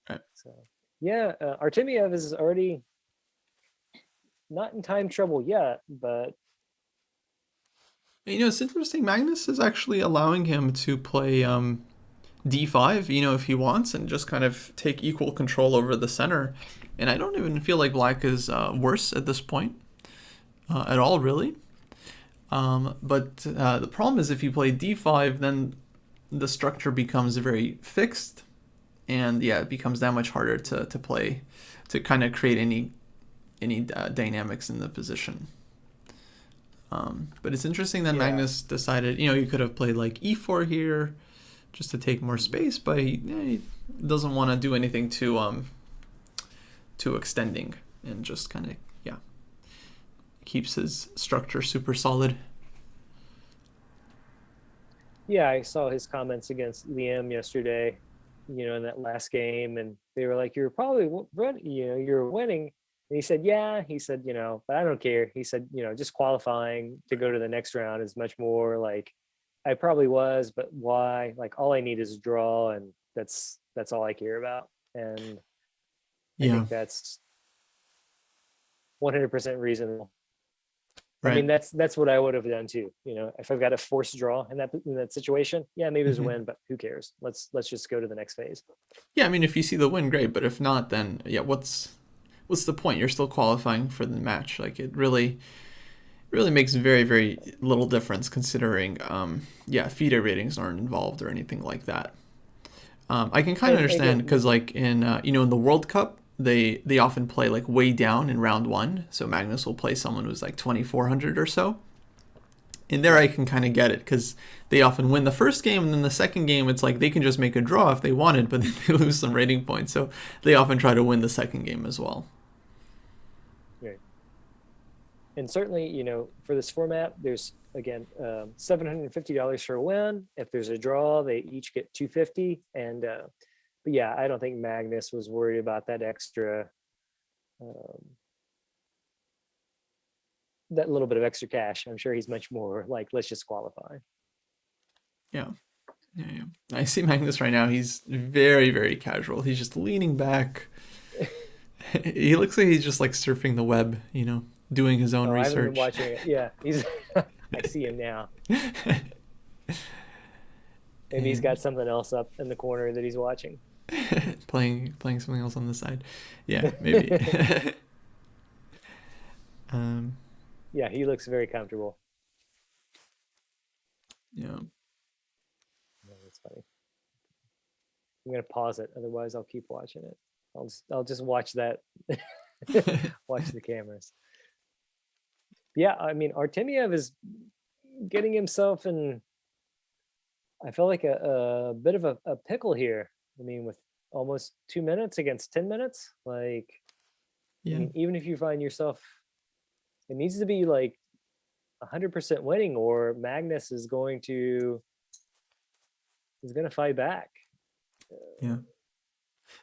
Right. so yeah, Artemiev is already not in time trouble yet, but It's interesting. Magnus is actually allowing him to play d5, if he wants, and just kind of take equal control over the center. And I don't even feel like black is worse at this point at all, really. But the problem is if you play d5, then the structure becomes very fixed. And yeah, it becomes that much harder to play, to kind of create any dynamics in the position. But it's interesting that Magnus decided, he could have played like e4 here just to take more space, but he doesn't want to do anything too extending, and just kind of keeps his structure super solid. yeah, I saw his comments against Liam yesterday, in that last game, and they were like, "You're probably you're winning." And he said, "Yeah," he said, "but I don't care." He said, "Just qualifying to go to the next round is much more like I probably was, but why? Like all I need is a draw, and that's all I care about." And I think that's 100% reasonable. Right. I mean, that's what I would have done too. If I've got a forced draw in that situation, yeah, maybe it's a win, but who cares? Let's just go to the next phase. Yeah, I mean, if you see the win, great. But if not, then what's the point? You're still qualifying for the match. Like it really makes very, very little difference considering, FIDE ratings aren't involved or anything like that. I can kind of understand because like in in the World Cup, they often play like way down in round one. So Magnus will play someone who's like 2,400 or so. And there I can kind of get it because they often win the first game, and then the second game it's like they can just make a draw if they wanted, but then they lose some rating points. So they often try to win the second game as well. Right. And certainly, for this format, there's again $750 for a win. If there's a draw, they each get $250. And but yeah, I don't think Magnus was worried about that extra. That little bit of extra cash. I'm sure he's much more like, let's just qualify. Yeah. I see Magnus right now. He's very, very casual. He's just leaning back. He looks like he's just like surfing the web, doing his own research. I haven't been watching it. Yeah, he's. I see him now. Maybe he's got something else up in the corner that he's watching. playing something else on the side. Yeah, maybe. Yeah, he looks very comfortable. Yeah. That's funny. I'm gonna pause it, otherwise I'll keep watching it. I'll just watch that. Watch the cameras. Yeah, I mean, Artemiev is getting himself in, I feel like a bit of a pickle here. I mean, with almost 2 minutes against 10 minutes, like, I mean, even if you find yourself, it needs to be like 100% winning, or Magnus is going to fight back. Yeah.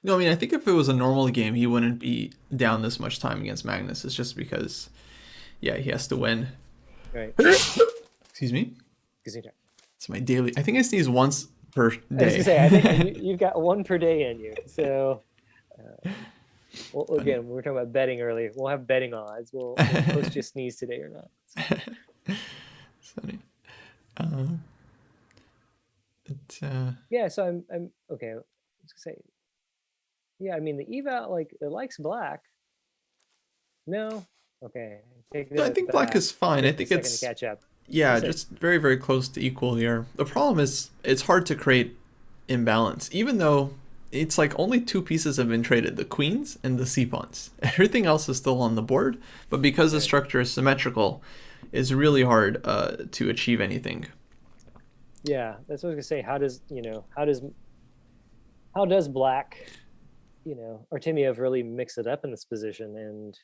No, I mean, I think if it was a normal game, he wouldn't be down this much time against Magnus. It's just because, he has to win. Right. Excuse me? Excuse me. It's my daily. I think I sneeze once per day. I was gonna say, I think you've got one per day in you. So, well, again, we were talking about betting earlier. We'll have betting odds. We'll post you sneeze today or not. Funny. But, Yeah, so I'm okay. I was gonna say, yeah, I mean the eval like it likes black. No, okay, take I that think black back. is fine. I Take a think second to it's, catch up. yeah, Say, just very, very close to equal here. The problem is it's hard to create imbalance, even though it's like only two pieces have been traded, the queens and the c pawns. Everything else is still on the board, but because the structure is symmetrical, it's really hard to achieve anything. yeah, that's what I was gonna say. How does black, Artemiev really mix it up in this position? And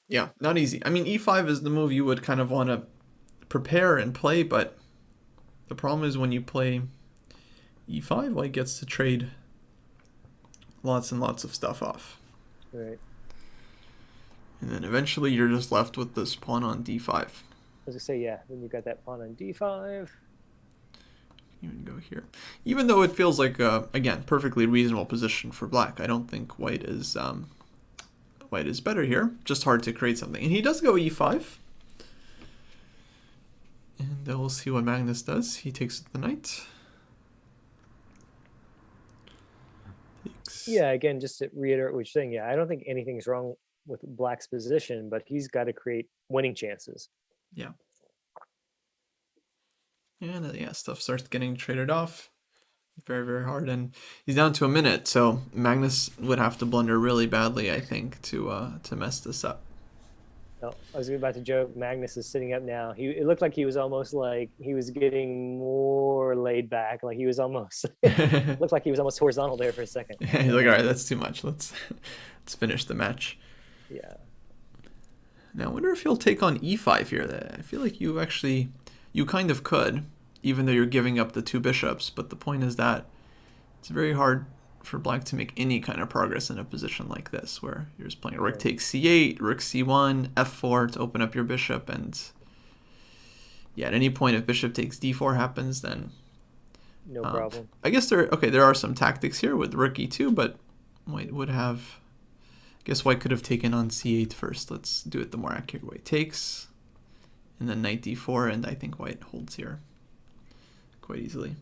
Yeah, not easy. I mean, e5 is the move you would kind of want to prepare and play, but the problem is when you play e5, white gets to trade lots and lots of stuff off. right. And then eventually you're just left with this pawn on d5. I was gonna say, yeah, then you got that pawn on d5. Even go here. Even though it feels like, again, perfectly reasonable position for black, I don't think white is better here. Just hard to create something. And he does go e5. And we'll see what Magnus does. He takes the knight. Yeah, again, just to reiterate what you're saying, yeah, I don't think anything's wrong with black's position, but he's got to create winning chances. Yeah. And yeah, stuff starts getting traded off. Very, very hard. And he's down to a minute, so Magnus would have to blunder really badly, I think, to mess this up. No, I was about to joke, Magnus is sitting up now. It looked like he was almost like he was getting more laid back. Like he was almost, looked like he was almost horizontal there for a second. He's like, all right, that's too much. Let's finish the match. Yeah. Now, I wonder if he'll take on e5 here. I feel like you kind of could, even though you're giving up the two bishops. But the point is that it's very hard for black to make any kind of progress in a position like this, where you're just playing rook takes c8, rook c1, f4 to open up your bishop. And yeah, at any point, if bishop takes d4 happens, then no problem. I guess there are some tactics here with rook e2, but white would have, I guess white could have taken on c8 first. Let's do it the more accurate way. Takes, and then knight d4, and I think white holds here quite easily.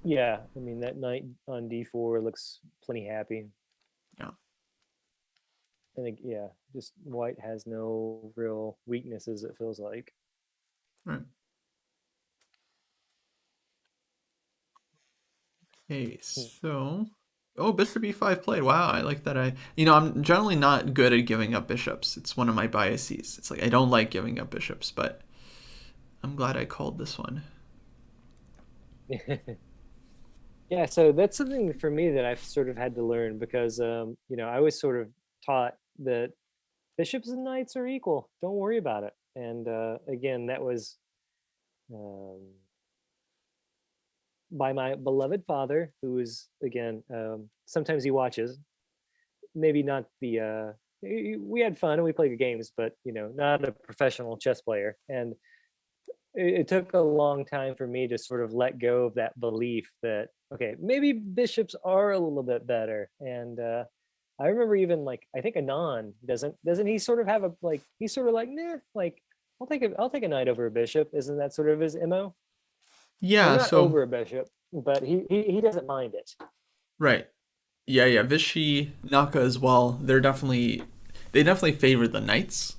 Yeah, I mean, that knight on d4 looks plenty happy. Yeah. I think, yeah, just white has no real weaknesses, it feels like. Right. Okay, so... Oh, bishop e5 played. Wow, I like that. I'm generally not good at giving up bishops. It's one of my biases. It's like I don't like giving up bishops, but I'm glad I called this one. Yeah, so that's something for me that I've sort of had to learn because, I was sort of taught that bishops and knights are equal. Don't worry about it. And again, that was by my beloved father, who is, again, sometimes he watches. Maybe not the, we had fun and we played games, but, not a professional chess player. And it took a long time for me to sort of let go of that belief that, okay, maybe bishops are a little bit better. And I remember even like, I think Anand doesn't he sort of have he's sort of like, nah, like I'll take a knight over a bishop. Isn't that sort of his MO? Yeah, not over a bishop, but he doesn't mind it. Right. Yeah. Vichy, Naka as well. They definitely favor the knights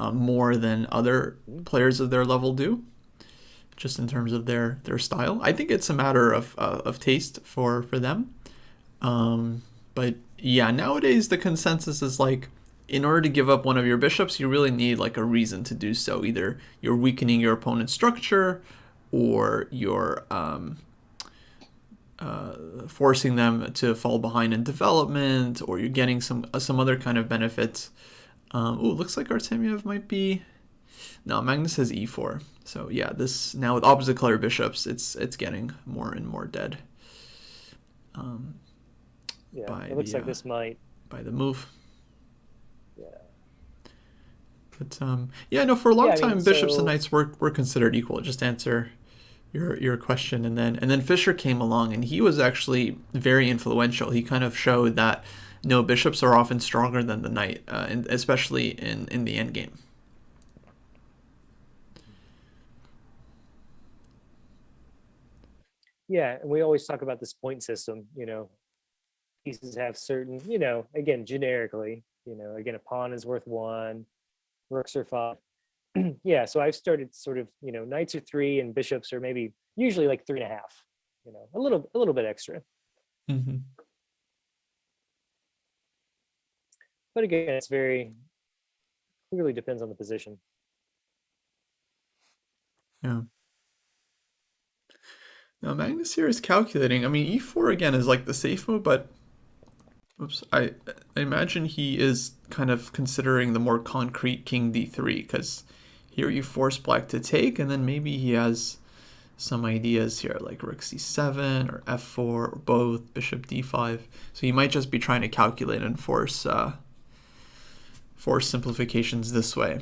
more than other players of their level do, just in terms of their style. I think it's a matter of taste for them. But yeah, nowadays the consensus is like, in order to give up one of your bishops, you really need like a reason to do so. Either you're weakening your opponent's structure, or you're forcing them to fall behind in development, or you're getting some other kind of benefit. Looks like Artemiev might be... No, Magnus has e4. So yeah, this now with opposite color bishops, it's getting more and more dead. It looks like this might... By the move. Yeah. But for a long time, bishops and knights were considered equal. Just to answer your question, and then Fischer came along, and he was actually very influential. He kind of showed that no, bishops are often stronger than the knight, and especially in the endgame. Yeah, and we always talk about this point system, pieces have certain, again, generically, again, a pawn is worth 1, rooks are 5. Yeah, so I've started sort of, knights are 3 and bishops are maybe usually like 3.5, a little bit extra. Mm-hmm. But again, it's very clearly depends on the position. Yeah. Now Magnus here is calculating. I mean, e4 again is like the safe move, but oops, I imagine he is kind of considering the more concrete king d3, because here you force black to take, and then maybe he has some ideas here like rook c7 or f4 or both, bishop d5. So he might just be trying to calculate and force simplifications this way.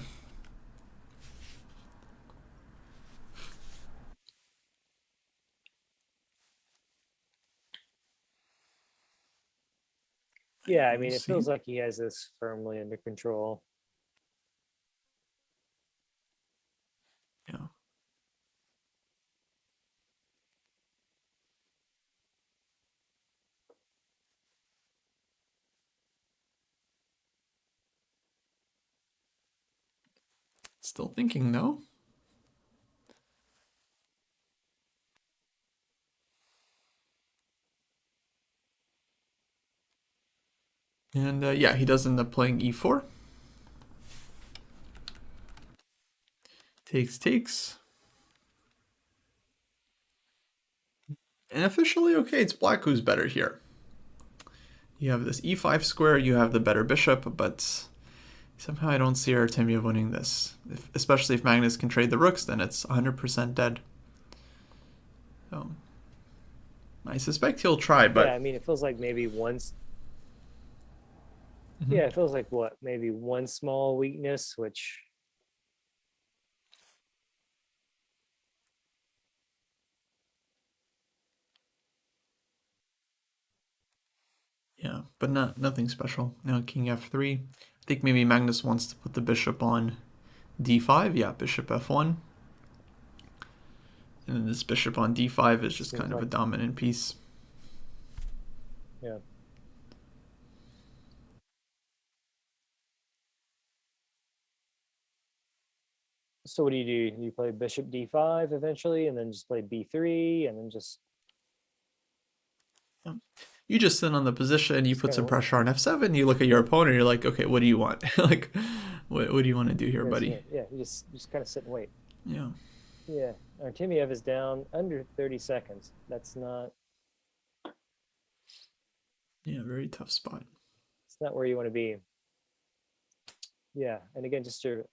Yeah, I mean, We'll it see. feels like he has this firmly under control. Yeah. Still thinking, no? And yeah, he does end up playing e4. Takes. And officially, okay, it's black who's better here. You have this e5 square, you have the better bishop, but somehow I don't see Artemiev winning this. Especially if Magnus can trade the rooks, then it's 100% dead. So I suspect he'll try, but... Yeah, I mean, it feels like maybe once... Mm-hmm. Yeah, it feels like what? Maybe one small weakness, which... Yeah, but nothing special. Now king f3. I think maybe Magnus wants to put the bishop on d5. Yeah, bishop f1. And then this bishop on d5 is just kind of a dominant piece. Yeah. So what do? You play bishop d5 eventually, and then just play b3, and then just... You just sit on the position, you Just put some kinda- pressure on f7, you look at your opponent, you're like, okay, what do you want? Like, what do you want to do here, buddy? Yeah, you just kind of sit and wait. Yeah. Yeah, Artemiev is down under 30 seconds. That's not... Yeah, very tough spot. It's not where you want to be. Yeah, and again, just to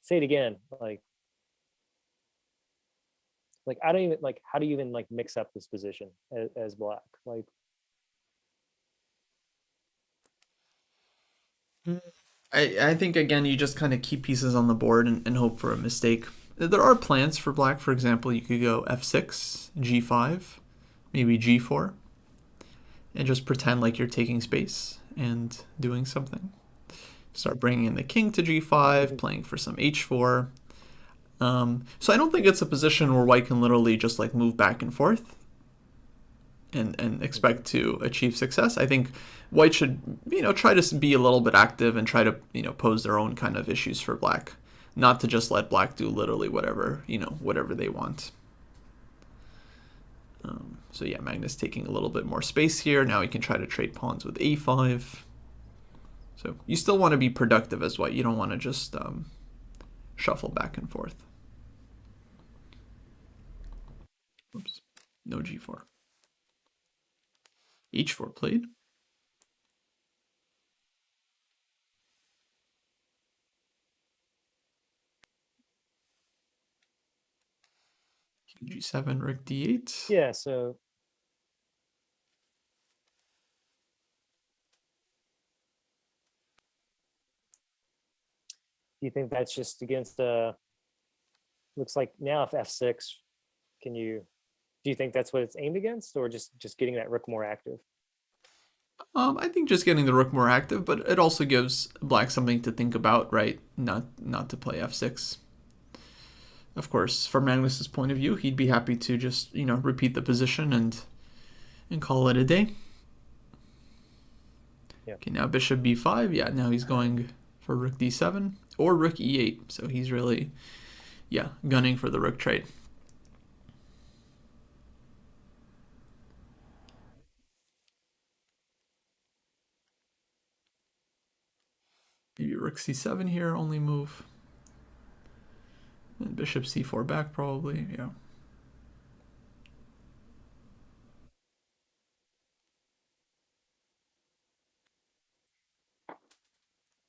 say it again, like I don't even like, how do you even like mix up this position as black? Like, I think again you just kind of keep pieces on the board and hope for a mistake. There are plans for black. For example, you could go f6, g5, maybe g4, and just pretend like you're taking space and doing something. Start bringing in the king to g5, playing for some h4. So I don't think it's a position where white can literally just like move back and forth and expect to achieve success. I think white should, try to be a little bit active and try to, pose their own kind of issues for black, not to just let black do literally whatever, whatever they want. So yeah, Magnus taking a little bit more space here. Now he can try to trade pawns with a5. So you still want to be productive as white. You don't want to just shuffle back and forth. Oops, no g4. h4 played. King g7, rook d8. yeah, so do you think that's just against looks like now if f6, do you think that's what it's aimed against, or just getting that rook more active? I think just getting the rook more active, but it also gives black something to think about, right? Not to play f6. of course, from Magnus's point of view, he'd be happy to just, repeat the position and call it a day. Yeah. Okay, now bishop b5. Yeah, now he's going for rook d7 or rook e8. So he's really, gunning for the rook trade. Maybe rook c7 here, only move. And bishop c4 back probably, yeah.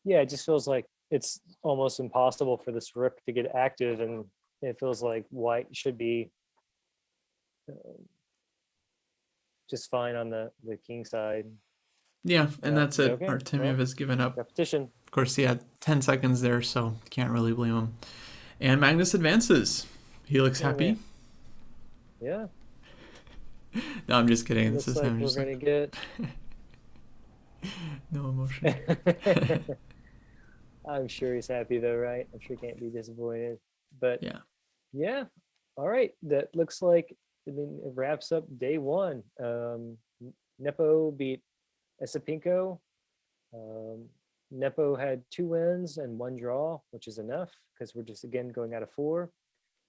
Yeah, it just feels like it's almost impossible for this rook to get active, and it feels like white should be just fine on the king side. Yeah, and that's it. Okay, Artemiev has given up. Repetition. Of course, he had 10 seconds there, so can't really blame him. And Magnus advances. He looks happy. Yeah. No, I'm just kidding. This is like him. We're Just gonna get no emotion. I'm sure he's happy though, right? I'm sure he can't be disappointed. But yeah. All right. That looks like it wraps up day one. Nepo beat Esapinko. Nepo had 2 wins and 1 draw, which is enough because we're just again going out of 4.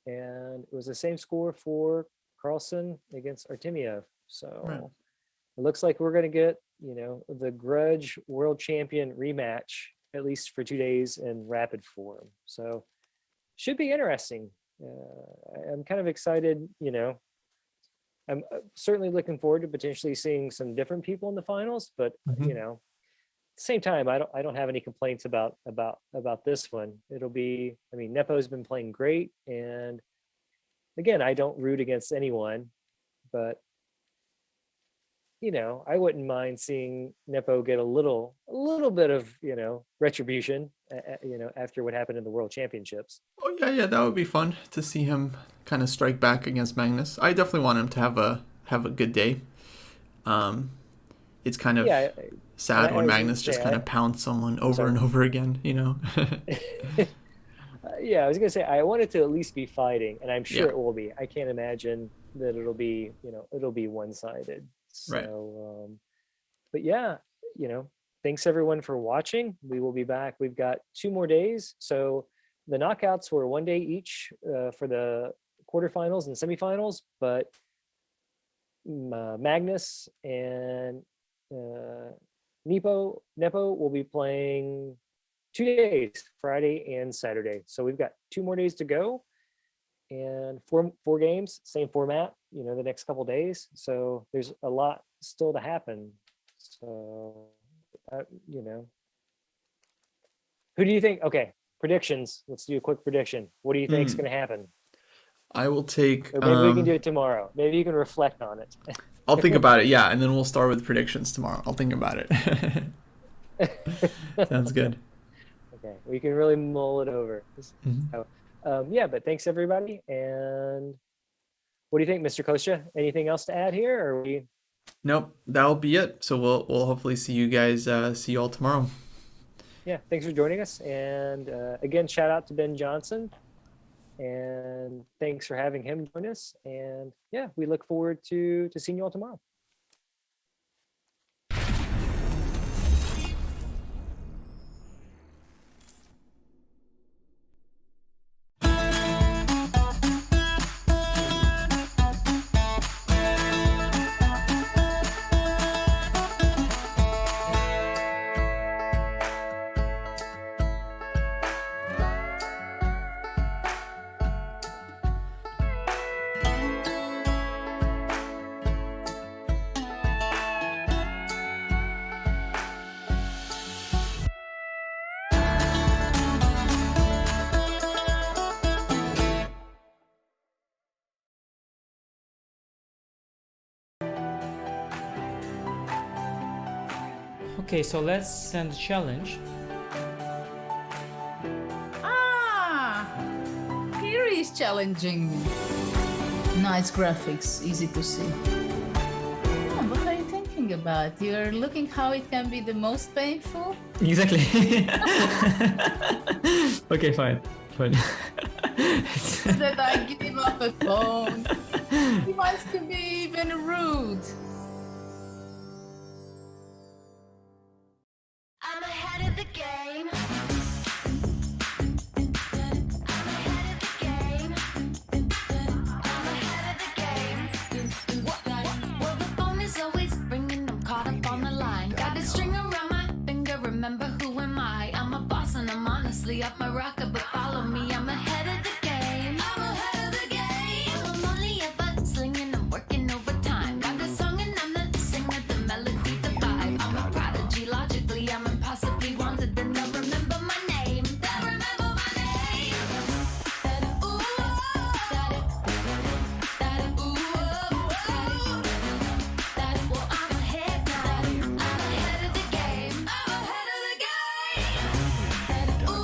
And it was the same score for Carlsen against Artemiev. So it looks like we're going to get, the Grudge World Champion rematch, at least for 2 days in rapid form. So should be interesting. I'm kind of excited, I'm certainly looking forward to potentially seeing some different people in the finals, but at the same time, I don't have any complaints about this one. It'll be, Nepo's been playing great, and again, I don't root against anyone, but I wouldn't mind seeing Nepo get a little bit of retribution, after what happened in the World Championships. Oh yeah, that would be fun to see him kind of strike back against Magnus. I definitely want him to have a good day. It's kind of sad when Magnus just kind of pounds someone over and over again, Yeah, I was gonna say I want it to at least be fighting, and I'm sure it will be. I can't imagine that it'll be one-sided. So, but yeah, thanks everyone for watching. We will be back. We've got 2 more days. So the knockouts were 1 day each for the quarterfinals and semifinals, but Magnus and Nepo will be playing 2 days, Friday and Saturday. So we've got 2 more days to go, and four games, same format, the next couple days. So there's a lot still to happen. So, who do you think? Okay, predictions. Let's do a quick prediction. What do you think is going to happen? I will take. Or maybe we can do it tomorrow. Maybe you can reflect on it. I'll think about it. Yeah, and then we'll start with predictions tomorrow. I'll think about it. Sounds good. Okay, we can really mull it over. So, but thanks everybody. And what do you think, Mr. Kostya? Anything else to add here? Or we? Nope, that'll be it. So we'll hopefully see you guys. See you all tomorrow. Yeah, thanks for joining us. And again, shout out to Ben Johnson. And thanks for having him join us. And yeah, we look forward to seeing you all tomorrow. Okay, so let's send a challenge. Here is challenging. Nice graphics, easy to see. What are you thinking about? You're looking how it can be the most painful? Exactly. Okay, fine. that I give up a phone. He wants to be even rude. I'm ahead of the game. Well, the phone is always ringing. I'm caught up on the line. Got a string around my finger. Remember who am I? I'm a boss and I'm honestly up my rocker. But follow me. I'm ahead of the game. I'm ahead of the game. I'm only ever slinging. I'm working overtime. Got a song and I'm the singer. The melody, the vibe. I'm a prodigy. Logically, I'm impossibly wanted. And they'll remember my name. They'll remember my name. Ooh, well, I'm ahead now. I'm ahead of the game. I'm ahead of the game. Ooh,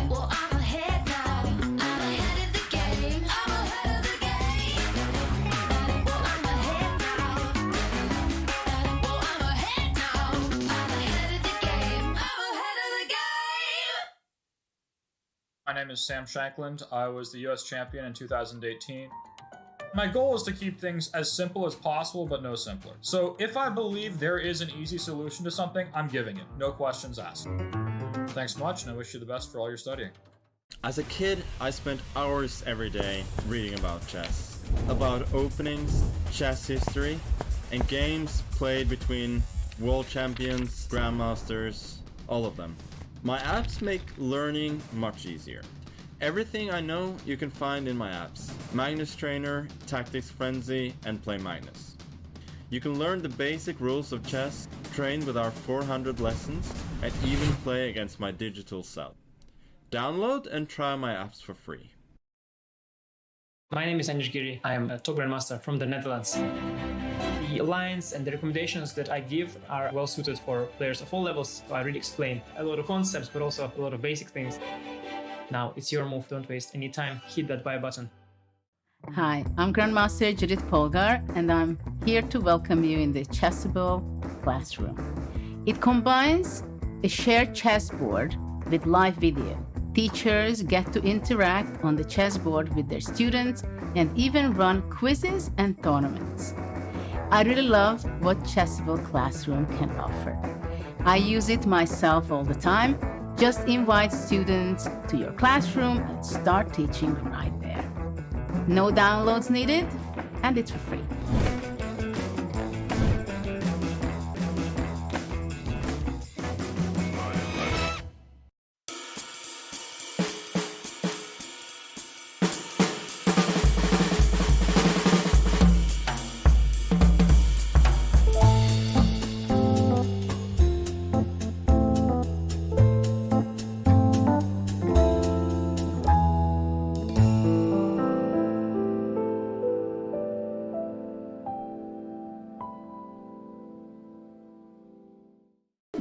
well, I'm ahead now. I'm ahead of the game. I'm ahead of the game. Well, I'm ahead now. Well, I'm ahead now. I'm ahead of the game. I'm ahead of the game. My name is Sam Shankland. I was the US champion in 2018. My goal is to keep things as simple as possible, but no simpler. So if I believe there is an easy solution to something, I'm giving it. No questions asked. Thanks much, and I wish you the best for all your studying. As a kid, I spent hours every day reading about chess. About openings, chess history, and games played between world champions, grandmasters, all of them. My apps make learning much easier. Everything I know you can find in my apps. Magnus Trainer, Tactics Frenzy, and Play Magnus. You can learn the basic rules of chess, train with our 400 lessons, and even play against my digital self. Download and try my apps for free. My name is Giri. I am a top grandmaster from the Netherlands. The lines and the recommendations that I give are well suited for players of all levels. So I really explain a lot of concepts, but also a lot of basic things. Now it's your move, don't waste any time, hit that buy button. Hi, I'm Grandmaster Judith Polgar, and I'm here to welcome you in the Chessable classroom. It combines a shared chessboard with live video. Teachers get to interact on the chessboard with their students and even run quizzes and tournaments. I really love what Chessable Classroom can offer. I use it myself all the time. Just invite students to your classroom and start teaching right there. No downloads needed, and it's for free.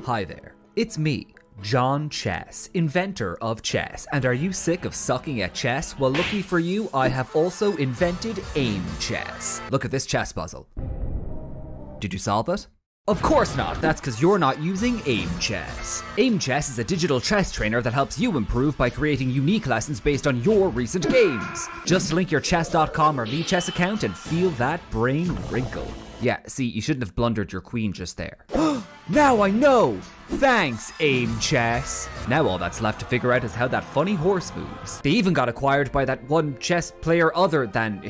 Hi there, it's me, John Chess, inventor of chess. And are you sick of sucking at chess? Well, lucky for you, I have also invented aim chess. Look at this chess puzzle. Did you solve it? Of course not, that's because you're not using aim chess. Aim chess is a digital chess trainer that helps you improve by creating unique lessons based on your recent games. Just link your chess.com or VChess account and feel that brain wrinkle. Yeah, see, you shouldn't have blundered your queen just there. Now I know! Thanks, Aim Chess! Now all that's left to figure out is how that funny horse moves. They even got acquired by that one chess player other than